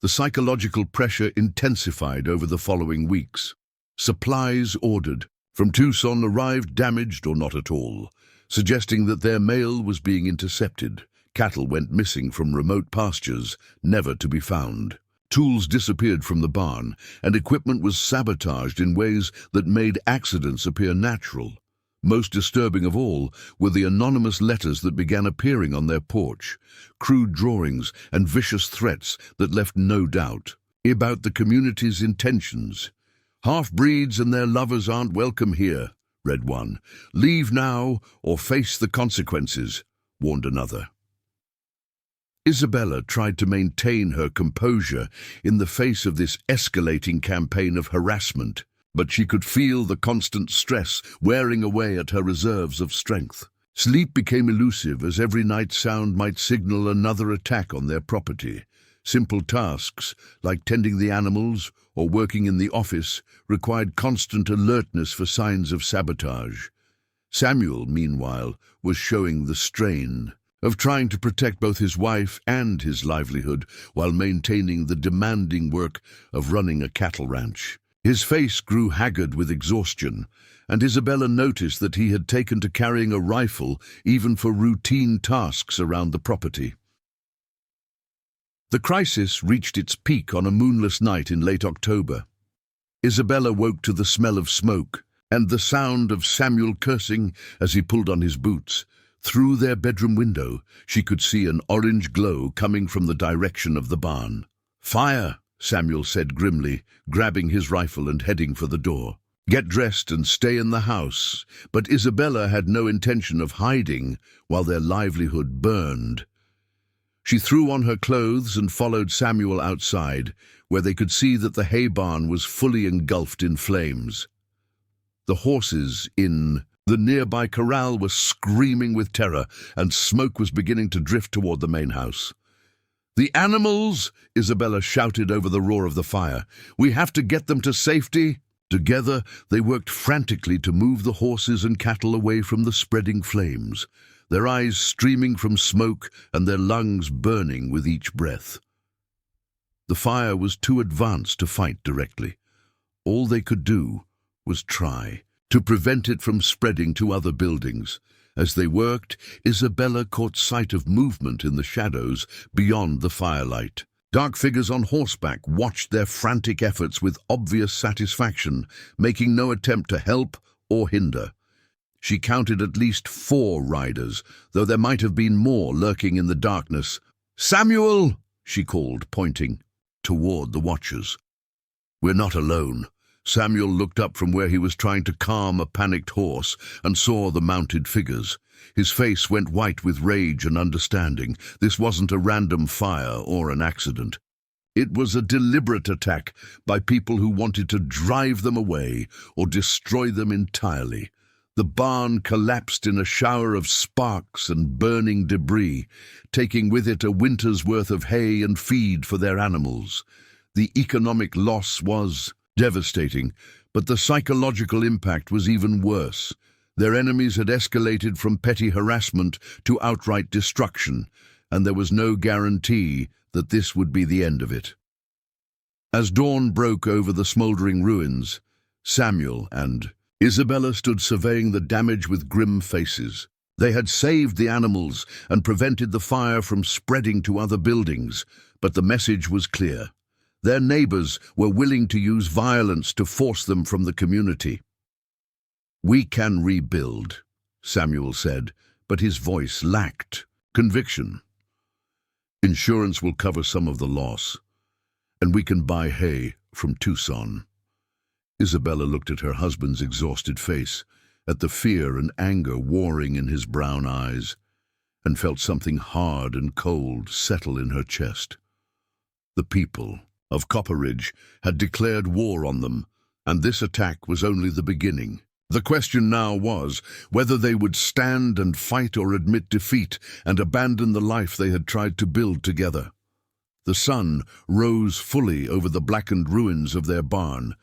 The psychological pressure intensified over the following weeks. Supplies ordered from Tucson arrived damaged or not at all, suggesting that their mail was being intercepted. Cattle went missing from remote pastures, never to be found. Tools disappeared from the barn, and equipment was sabotaged in ways that made accidents appear natural. Most disturbing of all were the anonymous letters that began appearing on their porch, crude drawings and vicious threats that left no doubt about the community's intentions. "Half-breeds and their lovers aren't welcome here," read one. "Leave now or face the consequences," warned another. Isabella tried to maintain her composure in the face of this escalating campaign of harassment, but she could feel the constant stress wearing away at her reserves of strength. Sleep became elusive as every night sound might signal another attack on their property. Simple tasks, like tending the animals or working in the office, required constant alertness for signs of sabotage. Samuel, meanwhile, was showing the strain of trying to protect both his wife and his livelihood while maintaining the demanding work of running a cattle ranch. His face grew haggard with exhaustion, and Isabella noticed that he had taken to carrying a rifle even for routine tasks around the property. The crisis reached its peak on a moonless night in late October. Isabella woke to the smell of smoke and the sound of Samuel cursing as he pulled on his boots. Through their bedroom window, she could see an orange glow coming from the direction of the barn. "Fire," Samuel said grimly, grabbing his rifle and heading for the door. "Get dressed and stay in the house." But Isabella had no intention of hiding while their livelihood burned. She threw on her clothes and followed Samuel outside, where they could see that the hay barn was fully engulfed in flames. The horses in the nearby corral were screaming with terror, and smoke was beginning to drift toward the main house. "The animals!" Isabella shouted over the roar of the fire. "We have to get them to safety." Together, they worked frantically to move the horses and cattle away from the spreading flames, their eyes streaming from smoke and their lungs burning with each breath. The fire was too advanced to fight directly. All they could do was try to prevent it from spreading to other buildings. As they worked, Isabella caught sight of movement in the shadows beyond the firelight. Dark figures on horseback watched their frantic efforts with obvious satisfaction, making no attempt to help or hinder. She counted at least 4 riders, though there might have been more lurking in the darkness. "Samuel!" she called, pointing toward the watchers. "We're not alone." Samuel looked up from where he was trying to calm a panicked horse and saw the mounted figures. His face went white with rage and understanding. This wasn't a random fire or an accident. It was a deliberate attack by people who wanted to drive them away or destroy them entirely. The barn collapsed in a shower of sparks and burning debris, taking with it a winter's worth of hay and feed for their animals. The economic loss was devastating, but the psychological impact was even worse. Their enemies had escalated from petty harassment to outright destruction, and there was no guarantee that this would be the end of it. As dawn broke over the smoldering ruins, Samuel and Isabella stood surveying the damage with grim faces. They had saved the animals and prevented the fire from spreading to other buildings, but the message was clear. Their neighbors were willing to use violence to force them from the community. "We can rebuild," Samuel said, but his voice lacked conviction. "Insurance will cover some of the loss, and we can buy hay from Tucson." Isabella looked at her husband's exhausted face, at the fear and anger warring in his brown eyes, and felt something hard and cold settle in her chest. The people of Copperidge had declared war on them, and this attack was only the beginning. The question now was whether they would stand and fight or admit defeat and abandon the life they had tried to build together. The sun rose fully over the blackened ruins of their barn,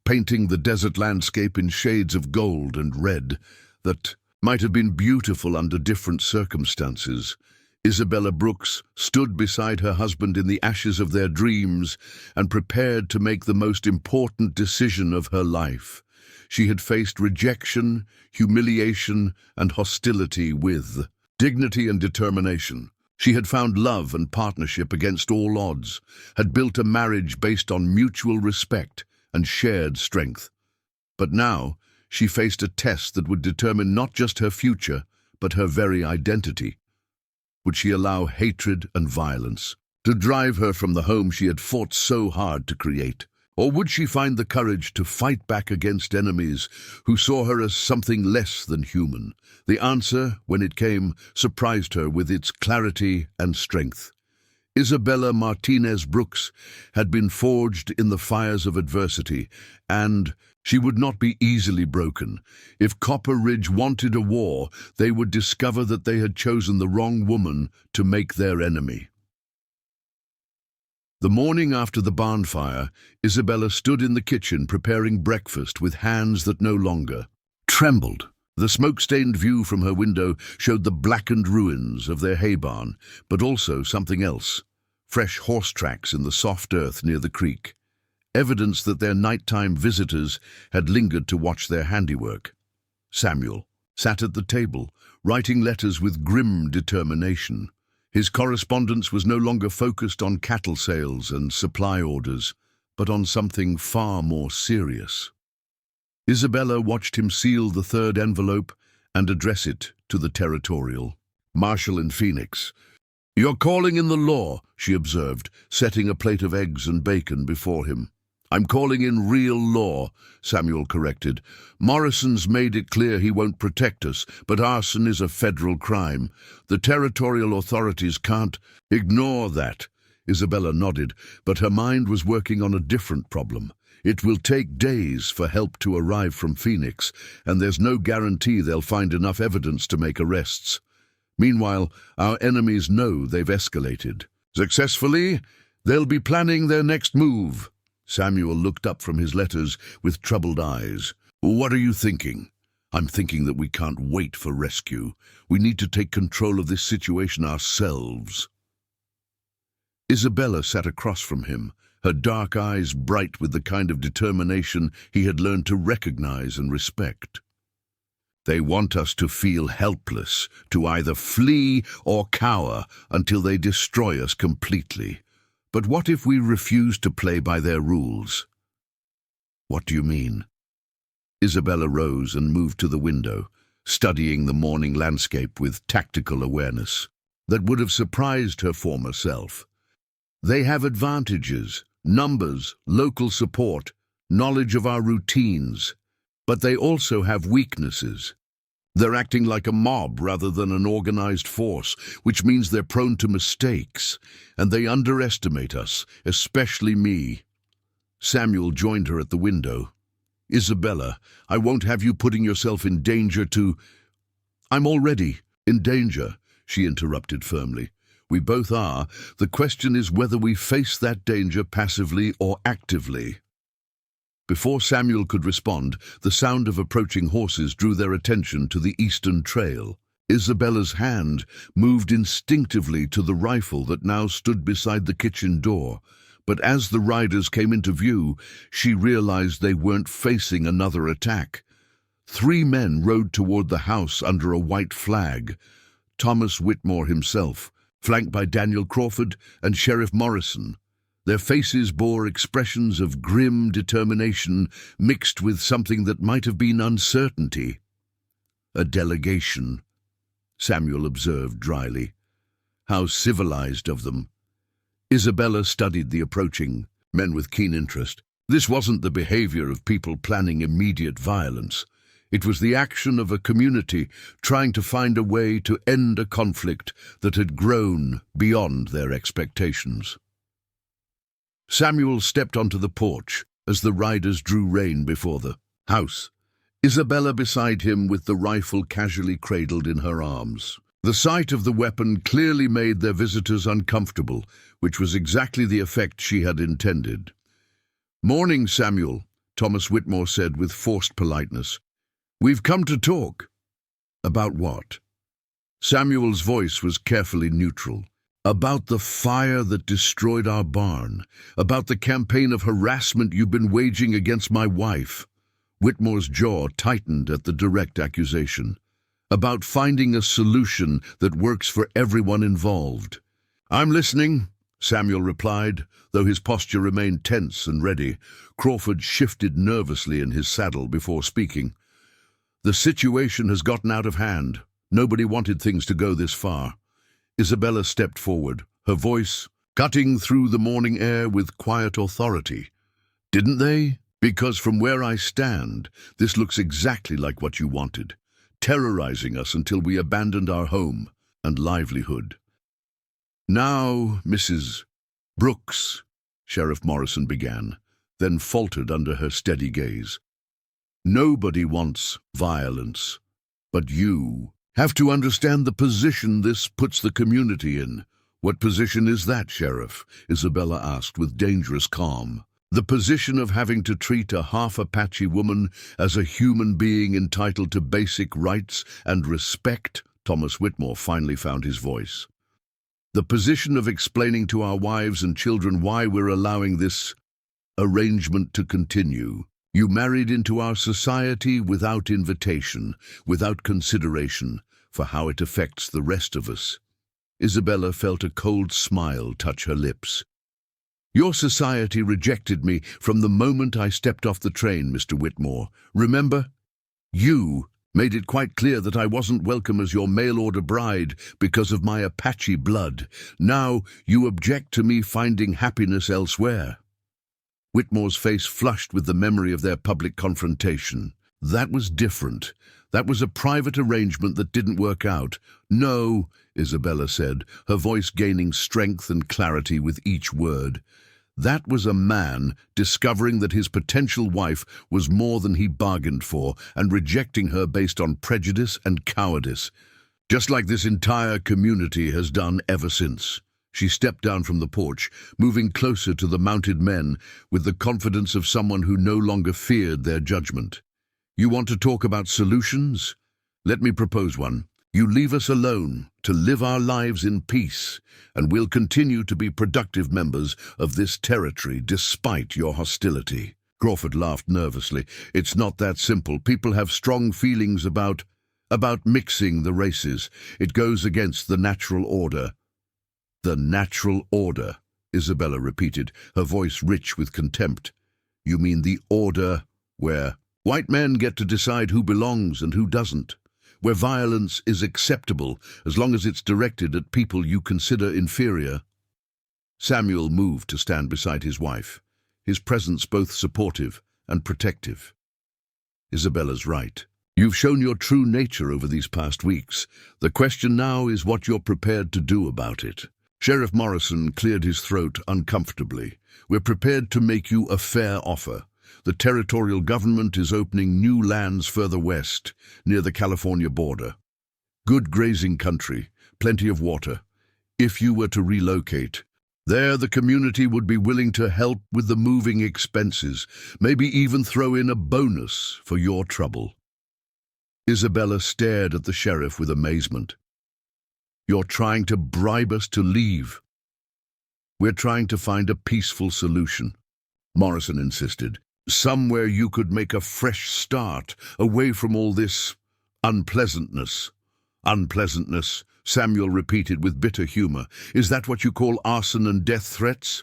painting the desert landscape in shades of gold and red that might have been beautiful under different circumstances. Isabella Brooks stood beside her husband in the ashes of their dreams and prepared to make the most important decision of her life. She had faced rejection, humiliation, and hostility with dignity and determination. She had found love and partnership against all odds, had built a marriage based on mutual respect and shared strength. But now she faced a test that would determine not just her future, but her very identity. Would she allow hatred and violence to drive her from the home she had fought so hard to create? Or would she find the courage to fight back against enemies who saw her as something less than human? The answer, when it came, surprised her with its clarity and strength. Isabella Martinez Brooks had been forged in the fires of adversity, and she would not be easily broken. If Copper Ridge wanted a war, they would discover that they had chosen the wrong woman to make their enemy. The morning after the barn fire, Isabella stood in the kitchen preparing breakfast with hands that no longer trembled. The smoke-stained view from her window showed the blackened ruins of their hay barn, but also something else. Fresh horse tracks in the soft earth near the creek. Evidence that their nighttime visitors had lingered to watch their handiwork. Samuel sat at the table, writing letters with grim determination. His correspondence was no longer focused on cattle sales and supply orders, but on something far more serious. Isabella watched him seal the third envelope and address it to the territorial marshal in Phoenix. "You're calling in the law," she observed, setting a plate of eggs and bacon before him. "I'm calling in real law," Samuel corrected. "Morrison's made it clear he won't protect us, but arson is a federal crime. The territorial authorities can't ignore that." Isabella nodded, but her mind was working on a different problem. It will take days for help to arrive from Phoenix, and there's no guarantee they'll find enough evidence to make arrests. Meanwhile, our enemies know they've escalated. Successfully, they'll be planning their next move. Samuel looked up from his letters with troubled eyes. "What are you thinking?" "I'm thinking that we can't wait for rescue. We need to take control of this situation ourselves." Isabella sat across from him, her dark eyes bright with the kind of determination he had learned to recognize and respect. "They want us to feel helpless, to either flee or cower until they destroy us completely. But what if we refuse to play by their rules?" "What do you mean?" Isabella rose and moved to the window, studying the morning landscape with tactical awareness that would have surprised her former self. "They have advantages, numbers, local support, knowledge of our routines, but they also have weaknesses. They're acting like a mob rather than an organized force, which means they're prone to mistakes, and they underestimate us, especially me." Samuel joined her at the window. "Isabella, I won't have you putting yourself in danger to—" "I'm already in danger," she interrupted firmly. "We both are. The question is whether we face that danger passively or actively." Before Samuel could respond, the sound of approaching horses drew their attention to the eastern trail. Isabella's hand moved instinctively to the rifle that now stood beside the kitchen door, but as the riders came into view, she realized they weren't facing another attack. 3 men rode toward the house under a white flag. Thomas Whitmore himself, flanked by Daniel Crawford and Sheriff Morrison. Their faces bore expressions of grim determination mixed with something that might have been uncertainty. "A delegation," Samuel observed dryly. "How civilized of them." Isabella studied the approaching men with keen interest. This wasn't the behavior of people planning immediate violence. It was the action of a community trying to find a way to end a conflict that had grown beyond their expectations. Samuel stepped onto the porch as the riders drew rein before the house, Isabella beside him with the rifle casually cradled in her arms. The sight of the weapon clearly made their visitors uncomfortable, which was exactly the effect she had intended. "Morning, Samuel," Thomas Whitmore said with forced politeness. "We've come to talk." "About what?" Samuel's voice was carefully neutral. "About the fire that destroyed our barn. About the campaign of harassment you've been waging against my wife." Whitmore's jaw tightened at the direct accusation. "About finding a solution that works for everyone involved." "I'm listening," Samuel replied, though his posture remained tense and ready. Crawford shifted nervously in his saddle before speaking. The situation has gotten out of hand. Nobody wanted things to go this far. Isabella stepped forward, her voice cutting through the morning air with quiet authority. Didn't they? Because from where I stand, this looks exactly like what you wanted, terrorizing us until we abandoned our home and livelihood. Now, Mrs. Brooks, Sheriff Morrison began, then faltered under her steady gaze. Nobody wants violence, but you have to understand the position this puts the community in. What position is that, Sheriff? Isabella asked with dangerous calm. The position of having to treat a half-Apache woman as a human being entitled to basic rights and respect. Thomas Whitmore finally found his voice. The position of explaining to our wives and children why we're allowing this arrangement to continue. You married into our society without invitation, without consideration for how it affects the rest of us. Isabella felt a cold smile touch her lips. Your society rejected me from the moment I stepped off the train, Mr. Whitmore. Remember? You made it quite clear that I wasn't welcome as your mail-order bride because of my Apache blood. Now you object to me finding happiness elsewhere. Whitmore's face flushed with the memory of their public confrontation. That was different. That was a private arrangement that didn't work out. No, Isabella said, her voice gaining strength and clarity with each word. That was a man discovering that his potential wife was more than he bargained for and rejecting her based on prejudice and cowardice, just like this entire community has done ever since. She stepped down from the porch, moving closer to the mounted men with the confidence of someone who no longer feared their judgment. You want to talk about solutions? Let me propose one. You leave us alone to live our lives in peace, and we'll continue to be productive members of this territory despite your hostility. Crawford laughed nervously. It's not that simple. People have strong feelings about mixing the races. It goes against the natural order. The natural order, Isabella repeated, her voice rich with contempt. You mean the order where white men get to decide who belongs and who doesn't, where violence is acceptable as long as it's directed at people you consider inferior? Samuel moved to stand beside his wife, his presence both supportive and protective. Isabella's right. You've shown your true nature over these past weeks. The question now is what you're prepared to do about it. Sheriff Morrison cleared his throat uncomfortably. We're prepared to make you a fair offer. The territorial government is opening new lands further west, near the California border. Good grazing country, plenty of water. If you were to relocate, there the community would be willing to help with the moving expenses, maybe even throw in a bonus for your trouble. Isabella stared at the sheriff with amazement. You're trying to bribe us to leave. We're trying to find a peaceful solution, Morrison insisted. Somewhere you could make a fresh start, away from all this unpleasantness. Unpleasantness, Samuel repeated with bitter humor. Is that what you call arson and death threats?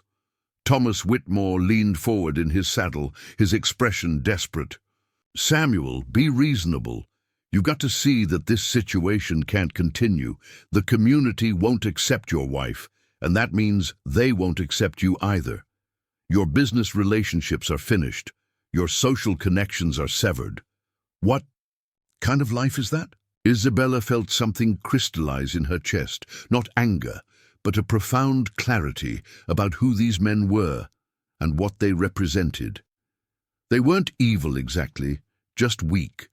Thomas Whitmore leaned forward in his saddle, his expression desperate. Samuel, be reasonable. You've got to see that this situation can't continue. The community won't accept your wife, and that means they won't accept you either. Your business relationships are finished. Your social connections are severed. What kind of life is that? Isabella felt something crystallize in her chest, not anger, but a profound clarity about who these men were and what they represented. They weren't evil exactly, just weak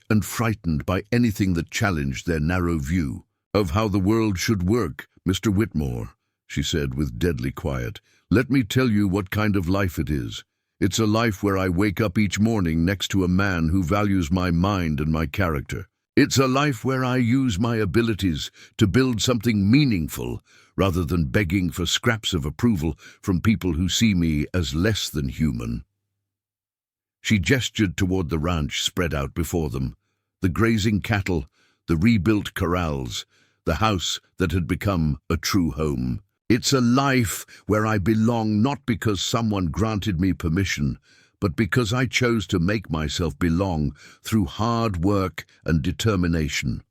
and frightened by anything that challenged their narrow view of how the world should work. Mr. Whitmore, she said with deadly quiet, let me tell you what kind of life it is. It's a life where I wake up each morning next to a man who values my mind and my character. It's a life where I use my abilities to build something meaningful rather than begging for scraps of approval from people who see me as less than human. She gestured toward the ranch spread out before them, the grazing cattle, the rebuilt corrals, the house that had become a true home. It's a life where I belong not because someone granted me permission, but because I chose to make myself belong through hard work and determination."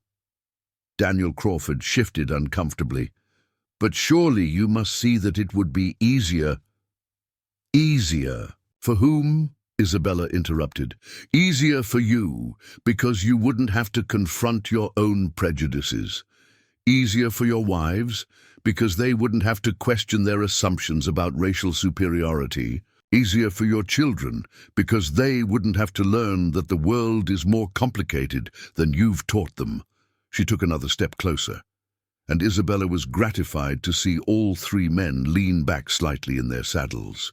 Daniel Crawford shifted uncomfortably. "But surely you must see that it would be easier." "Easier? For whom?" Isabella interrupted. "Easier for you, because you wouldn't have to confront your own prejudices. Easier for your wives, because they wouldn't have to question their assumptions about racial superiority. Easier for your children, because they wouldn't have to learn that the world is more complicated than you've taught them." She took another step closer, and Isabella was gratified to see all three men lean back slightly in their saddles.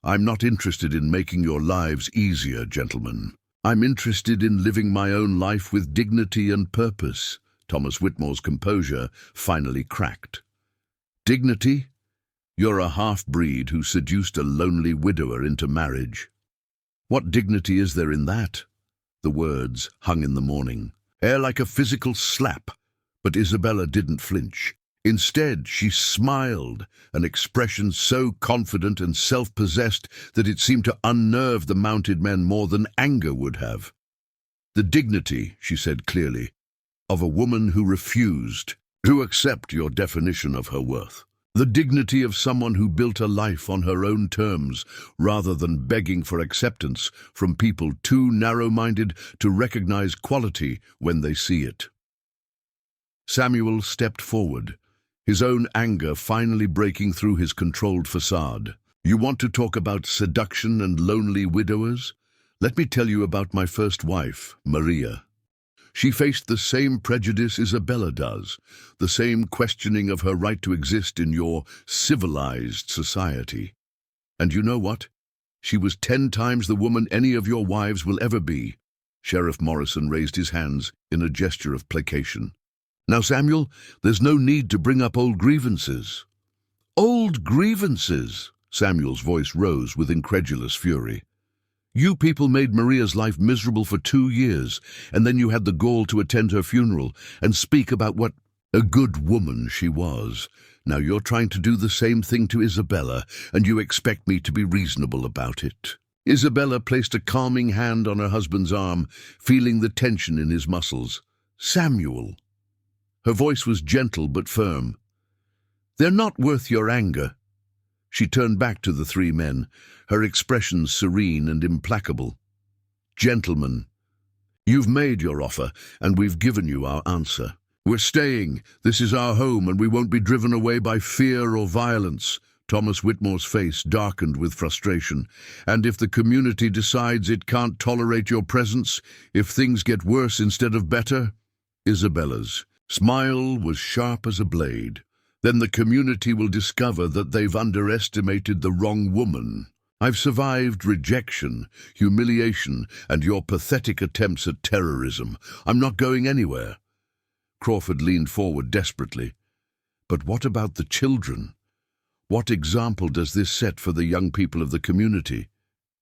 "I'm not interested in making your lives easier, gentlemen. I'm interested in living my own life with dignity and purpose." Thomas Whitmore's composure finally cracked. "Dignity? You're a half-breed who seduced a lonely widower into marriage. What dignity is there in that?" The words hung in the morning, air like a physical slap, but Isabella didn't flinch. Instead, she smiled, an expression so confident and self-possessed that it seemed to unnerve the mounted men more than anger would have. "The dignity," she said clearly, "of a woman who refused to accept your definition of her worth. The dignity of someone who built a life on her own terms rather than begging for acceptance from people too narrow-minded to recognize quality when they see it." Samuel stepped forward, his own anger finally breaking through his controlled facade. "You want to talk about seduction and lonely widowers? Let me tell you about my first wife, Maria. She faced the same prejudice Isabella does, the same questioning of her right to exist in your civilized society. And you know what? She was 10 times the woman any of your wives will ever be." Sheriff Morrison raised his hands in a gesture of placation. "Now, Samuel, there's no need to bring up old grievances." "Old grievances?" Samuel's voice rose with incredulous fury. "You people made Maria's life miserable for 2 years, and then you had the gall to attend her funeral and speak about what a good woman she was. Now you're trying to do the same thing to Isabella, and you expect me to be reasonable about it." Isabella placed a calming hand on her husband's arm, feeling the tension in his muscles. "Samuel." Her voice was gentle but firm. "They're not worth your anger." She turned back to the three men, her expression serene and implacable. "Gentlemen, you've made your offer, and we've given you our answer. We're staying. This is our home, and we won't be driven away by fear or violence." Thomas Whitmore's face darkened with frustration. "And if the community decides it can't tolerate your presence, if things get worse instead of better?" Isabella's smile was sharp as a blade. "Then the community will discover that they've underestimated the wrong woman. I've survived rejection, humiliation, and your pathetic attempts at terrorism. I'm not going anywhere." Crawford leaned forward desperately. "But what about the children? What example does this set for the young people of the community?"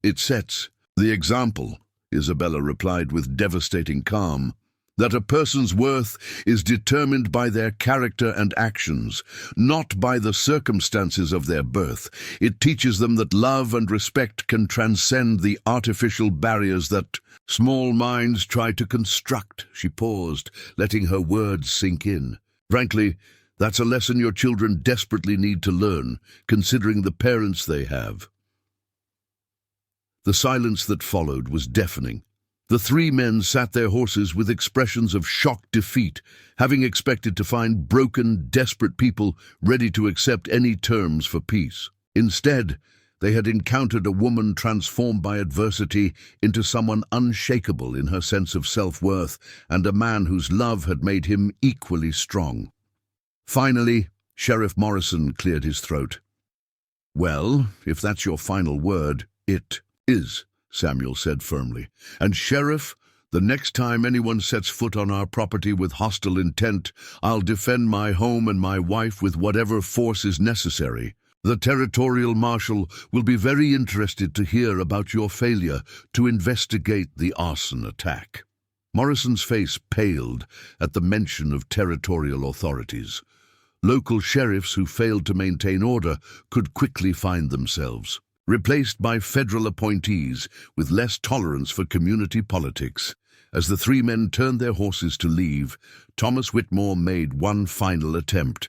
"It sets the example," Isabella replied with devastating calm, "that a person's worth is determined by their character and actions, not by the circumstances of their birth. It teaches them that love and respect can transcend the artificial barriers that small minds try to construct." She paused, letting her words sink in. "Frankly, that's a lesson your children desperately need to learn, considering the parents they have." The silence that followed was deafening. The three men sat their horses with expressions of shocked defeat, having expected to find broken, desperate people ready to accept any terms for peace. Instead, they had encountered a woman transformed by adversity into someone unshakable in her sense of self-worth, and a man whose love had made him equally strong. Finally, Sheriff Morrison cleared his throat. "Well, if that's your final word, it is," Samuel said firmly. "And Sheriff, the next time anyone sets foot on our property with hostile intent, I'll defend my home and my wife with whatever force is necessary. The Territorial Marshal will be very interested to hear about your failure to investigate the arson attack." Morrison's face paled at the mention of territorial authorities. Local sheriffs who failed to maintain order could quickly find themselves replaced by federal appointees with less tolerance for community politics. As the three men turned their horses to leave, Thomas Whitmore made one final attempt.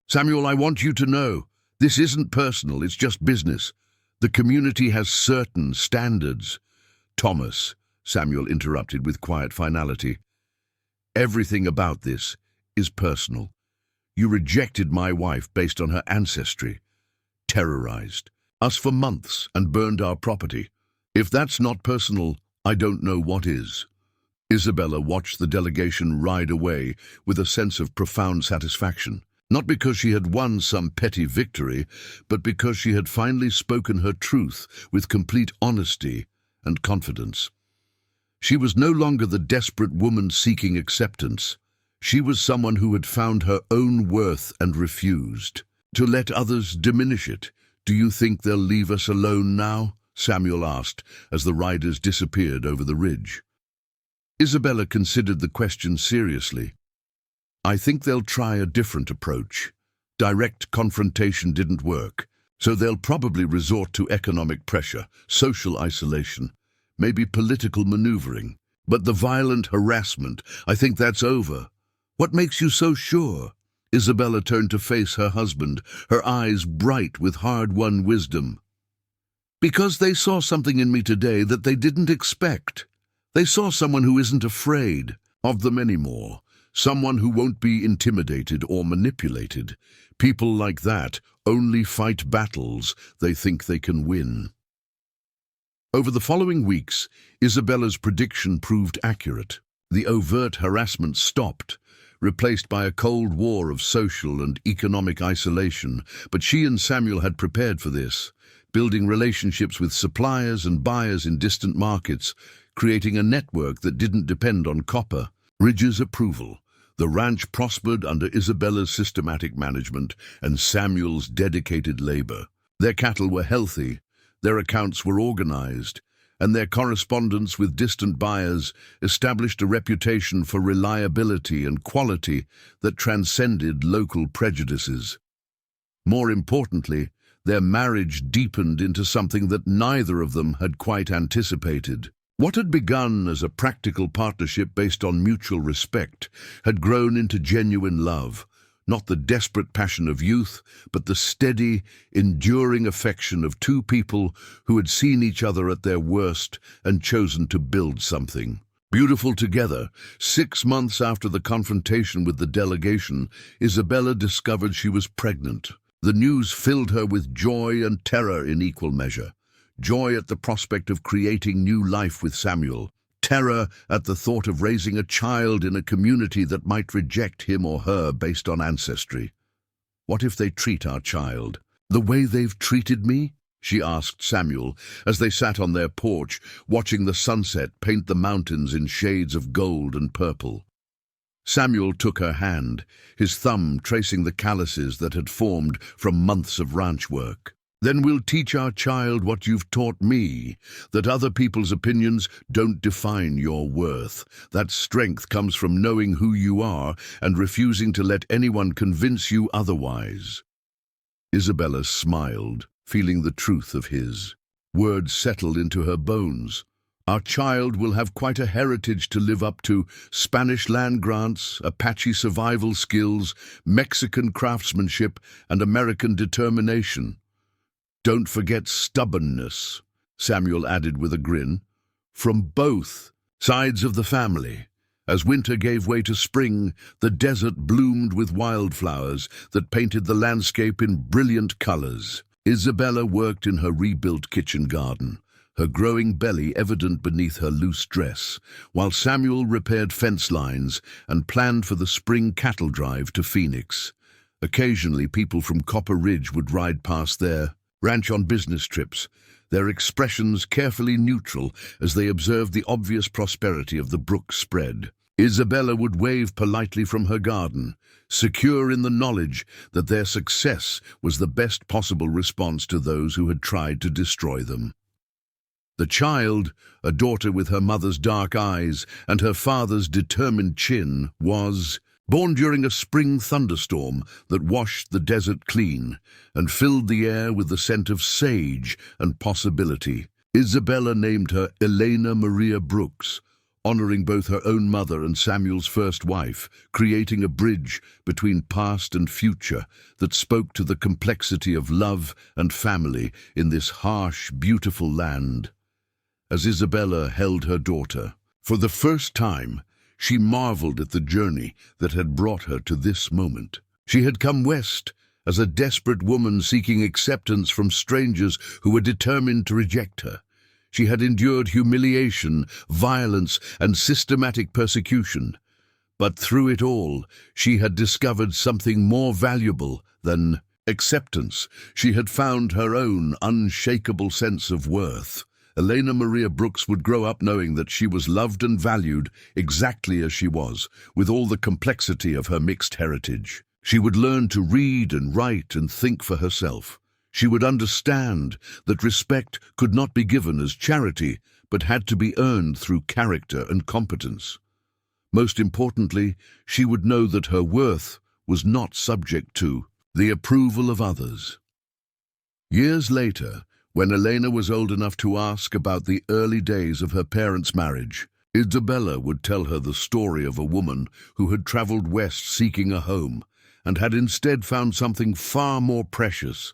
"Samuel, I want you to know, this isn't personal, it's just business. The community has certain standards." "Thomas," Samuel interrupted with quiet finality, "everything about this is personal. You rejected my wife based on her ancestry, terrorized us for months and burned our property. If that's not personal, I don't know what is." Isabella watched the delegation ride away with a sense of profound satisfaction, not because she had won some petty victory, but because she had finally spoken her truth with complete honesty and confidence. She was no longer the desperate woman seeking acceptance. She was someone who had found her own worth and refused to let others diminish it. "Do you think they'll leave us alone now?" Samuel asked as the riders disappeared over the ridge. Isabella considered the question seriously. "I think they'll try a different approach. Direct confrontation didn't work, so they'll probably resort to economic pressure, social isolation, maybe political maneuvering. But the violent harassment, I think that's over." "What makes you so sure?" Isabella turned to face her husband, her eyes bright with hard-won wisdom. "Because they saw something in me today that they didn't expect. They saw someone who isn't afraid of them anymore, someone who won't be intimidated or manipulated. People like that only fight battles they think they can win." Over the following weeks, Isabella's prediction proved accurate. The overt harassment stopped, replaced by a cold war of social and economic isolation, but she and Samuel had prepared for this, building relationships with suppliers and buyers in distant markets, creating a network that didn't depend on copper. Ridge's approval. The ranch prospered under Isabella's systematic management and Samuel's dedicated labor. Their cattle were healthy, their accounts were organized, and their correspondence with distant buyers established a reputation for reliability and quality that transcended local prejudices. More importantly, their marriage deepened into something that neither of them had quite anticipated. What had begun as a practical partnership based on mutual respect had grown into genuine love, not the desperate passion of youth, but the steady, enduring affection of two people who had seen each other at their worst and chosen to build something. Beautiful together, 6 months after the confrontation with the delegation, Isabella discovered she was pregnant. The news filled her with joy and terror in equal measure. Joy at the prospect of creating new life with Samuel. Terror at the thought of raising a child in a community that might reject him or her based on ancestry. "What if they treat our child the way they've treated me?" she asked Samuel as they sat on their porch, watching the sunset paint the mountains in shades of gold and purple. Samuel took her hand, his thumb tracing the calluses that had formed from months of ranch work. "Then we'll teach our child what you've taught me, that other people's opinions don't define your worth. That strength comes from knowing who you are and refusing to let anyone convince you otherwise." Isabella smiled, feeling the truth of his words settled into her bones. "Our child will have quite a heritage to live up to: Spanish land grants, Apache survival skills, Mexican craftsmanship, and American determination. Don't forget stubbornness," Samuel added with a grin, "from both sides of the family." As winter gave way to spring, the desert bloomed with wildflowers that painted the landscape in brilliant colors. Isabella worked in her rebuilt kitchen garden, her growing belly evident beneath her loose dress, while Samuel repaired fence lines and planned for the spring cattle drive to Phoenix. Occasionally, people from Copper Ridge would ride past their ranch on business trips, their expressions carefully neutral as they observed the obvious prosperity of the brook spread. Isabella would wave politely from her garden, secure in the knowledge that their success was the best possible response to those who had tried to destroy them. The child, a daughter with her mother's dark eyes and her father's determined chin, was Born during a spring thunderstorm that washed the desert clean and filled the air with the scent of sage and possibility, Isabella named her Elena Maria Brooks, honoring both her own mother and Samuel's first wife, creating a bridge between past and future that spoke to the complexity of love and family in this harsh, beautiful land. As Isabella held her daughter, for the first time, she marveled at the journey that had brought her to this moment. She had come west as a desperate woman seeking acceptance from strangers who were determined to reject her. She had endured humiliation, violence, and systematic persecution. But through it all, she had discovered something more valuable than acceptance. She had found her own unshakable sense of worth. Elena Maria Brooks would grow up knowing that she was loved and valued exactly as she was, with all the complexity of her mixed heritage. She would learn to read and write and think for herself. She would understand that respect could not be given as charity, but had to be earned through character and competence. Most importantly, she would know that her worth was not subject to the approval of others. Years later, when Elena was old enough to ask about the early days of her parents' marriage, Isabella would tell her the story of a woman who had traveled west seeking a home and had instead found something far more precious: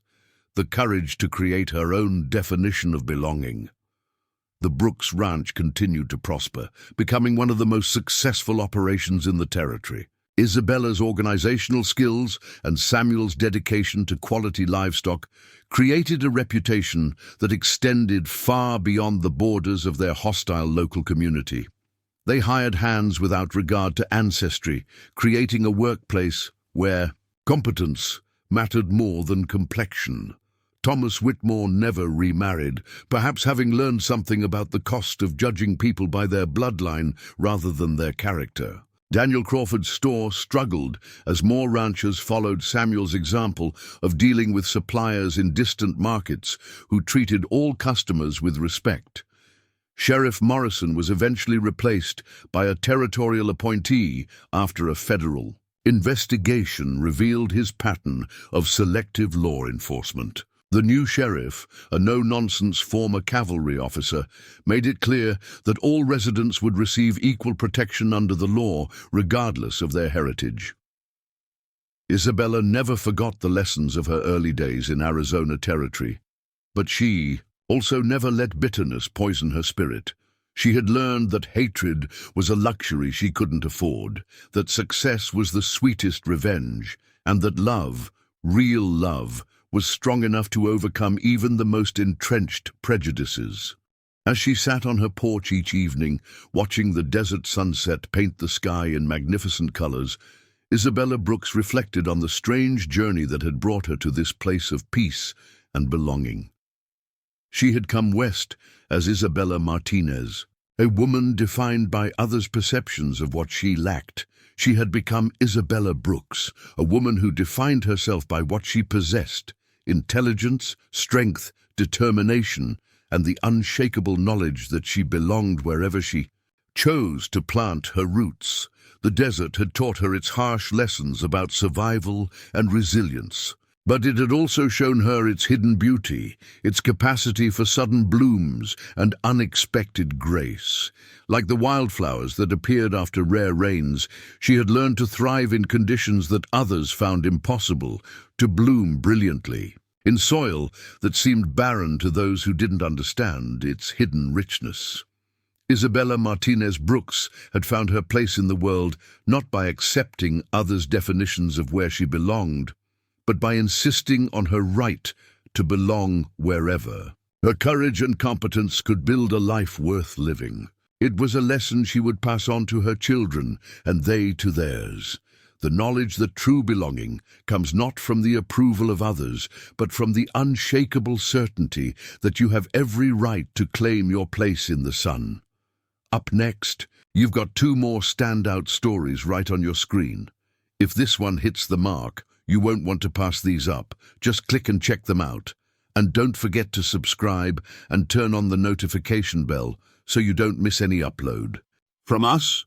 the courage to create her own definition of belonging. The Brooks Ranch continued to prosper, becoming one of the most successful operations in the territory. Isabella's organizational skills and Samuel's dedication to quality livestock created a reputation that extended far beyond the borders of their hostile local community. They hired hands without regard to ancestry, creating a workplace where competence mattered more than complexion. Thomas Whitmore never remarried, perhaps having learned something about the cost of judging people by their bloodline rather than their character. Daniel Crawford's store struggled as more ranchers followed Samuel's example of dealing with suppliers in distant markets who treated all customers with respect. Sheriff Morrison was eventually replaced by a territorial appointee after a federal investigation revealed his pattern of selective law enforcement. The new sheriff, a no-nonsense former cavalry officer, made it clear that all residents would receive equal protection under the law, regardless of their heritage. Isabella never forgot the lessons of her early days in Arizona territory, but she also never let bitterness poison her spirit. She had learned that hatred was a luxury she couldn't afford, that success was the sweetest revenge, and that love, real love, was strong enough to overcome even the most entrenched prejudices. As she sat on her porch each evening, watching the desert sunset paint the sky in magnificent colors, Isabella Brooks reflected on the strange journey that had brought her to this place of peace and belonging. She had come west as Isabella Martinez, a woman defined by others' perceptions of what she lacked. She had become Isabella Brooks, a woman who defined herself by what she possessed: intelligence, strength, determination, and the unshakable knowledge that she belonged wherever she chose to plant her roots. The desert had taught her its harsh lessons about survival and resilience, but it had also shown her its hidden beauty, its capacity for sudden blooms and unexpected grace. Like the wildflowers that appeared after rare rains, she had learned to thrive in conditions that others found impossible, to bloom brilliantly in soil that seemed barren to those who didn't understand its hidden richness. Isabella Martinez Brooks had found her place in the world not by accepting others' definitions of where she belonged, but by insisting on her right to belong wherever. Her courage and competence could build a life worth living. It was a lesson she would pass on to her children, and they to theirs. The knowledge that true belonging comes not from the approval of others, but from the unshakable certainty that you have every right to claim your place in the sun. Up next, you've got two more standout stories right on your screen. If this one hits the mark, you won't want to pass these up. Just click and check them out. And don't forget to subscribe and turn on the notification bell so you don't miss any upload. From us,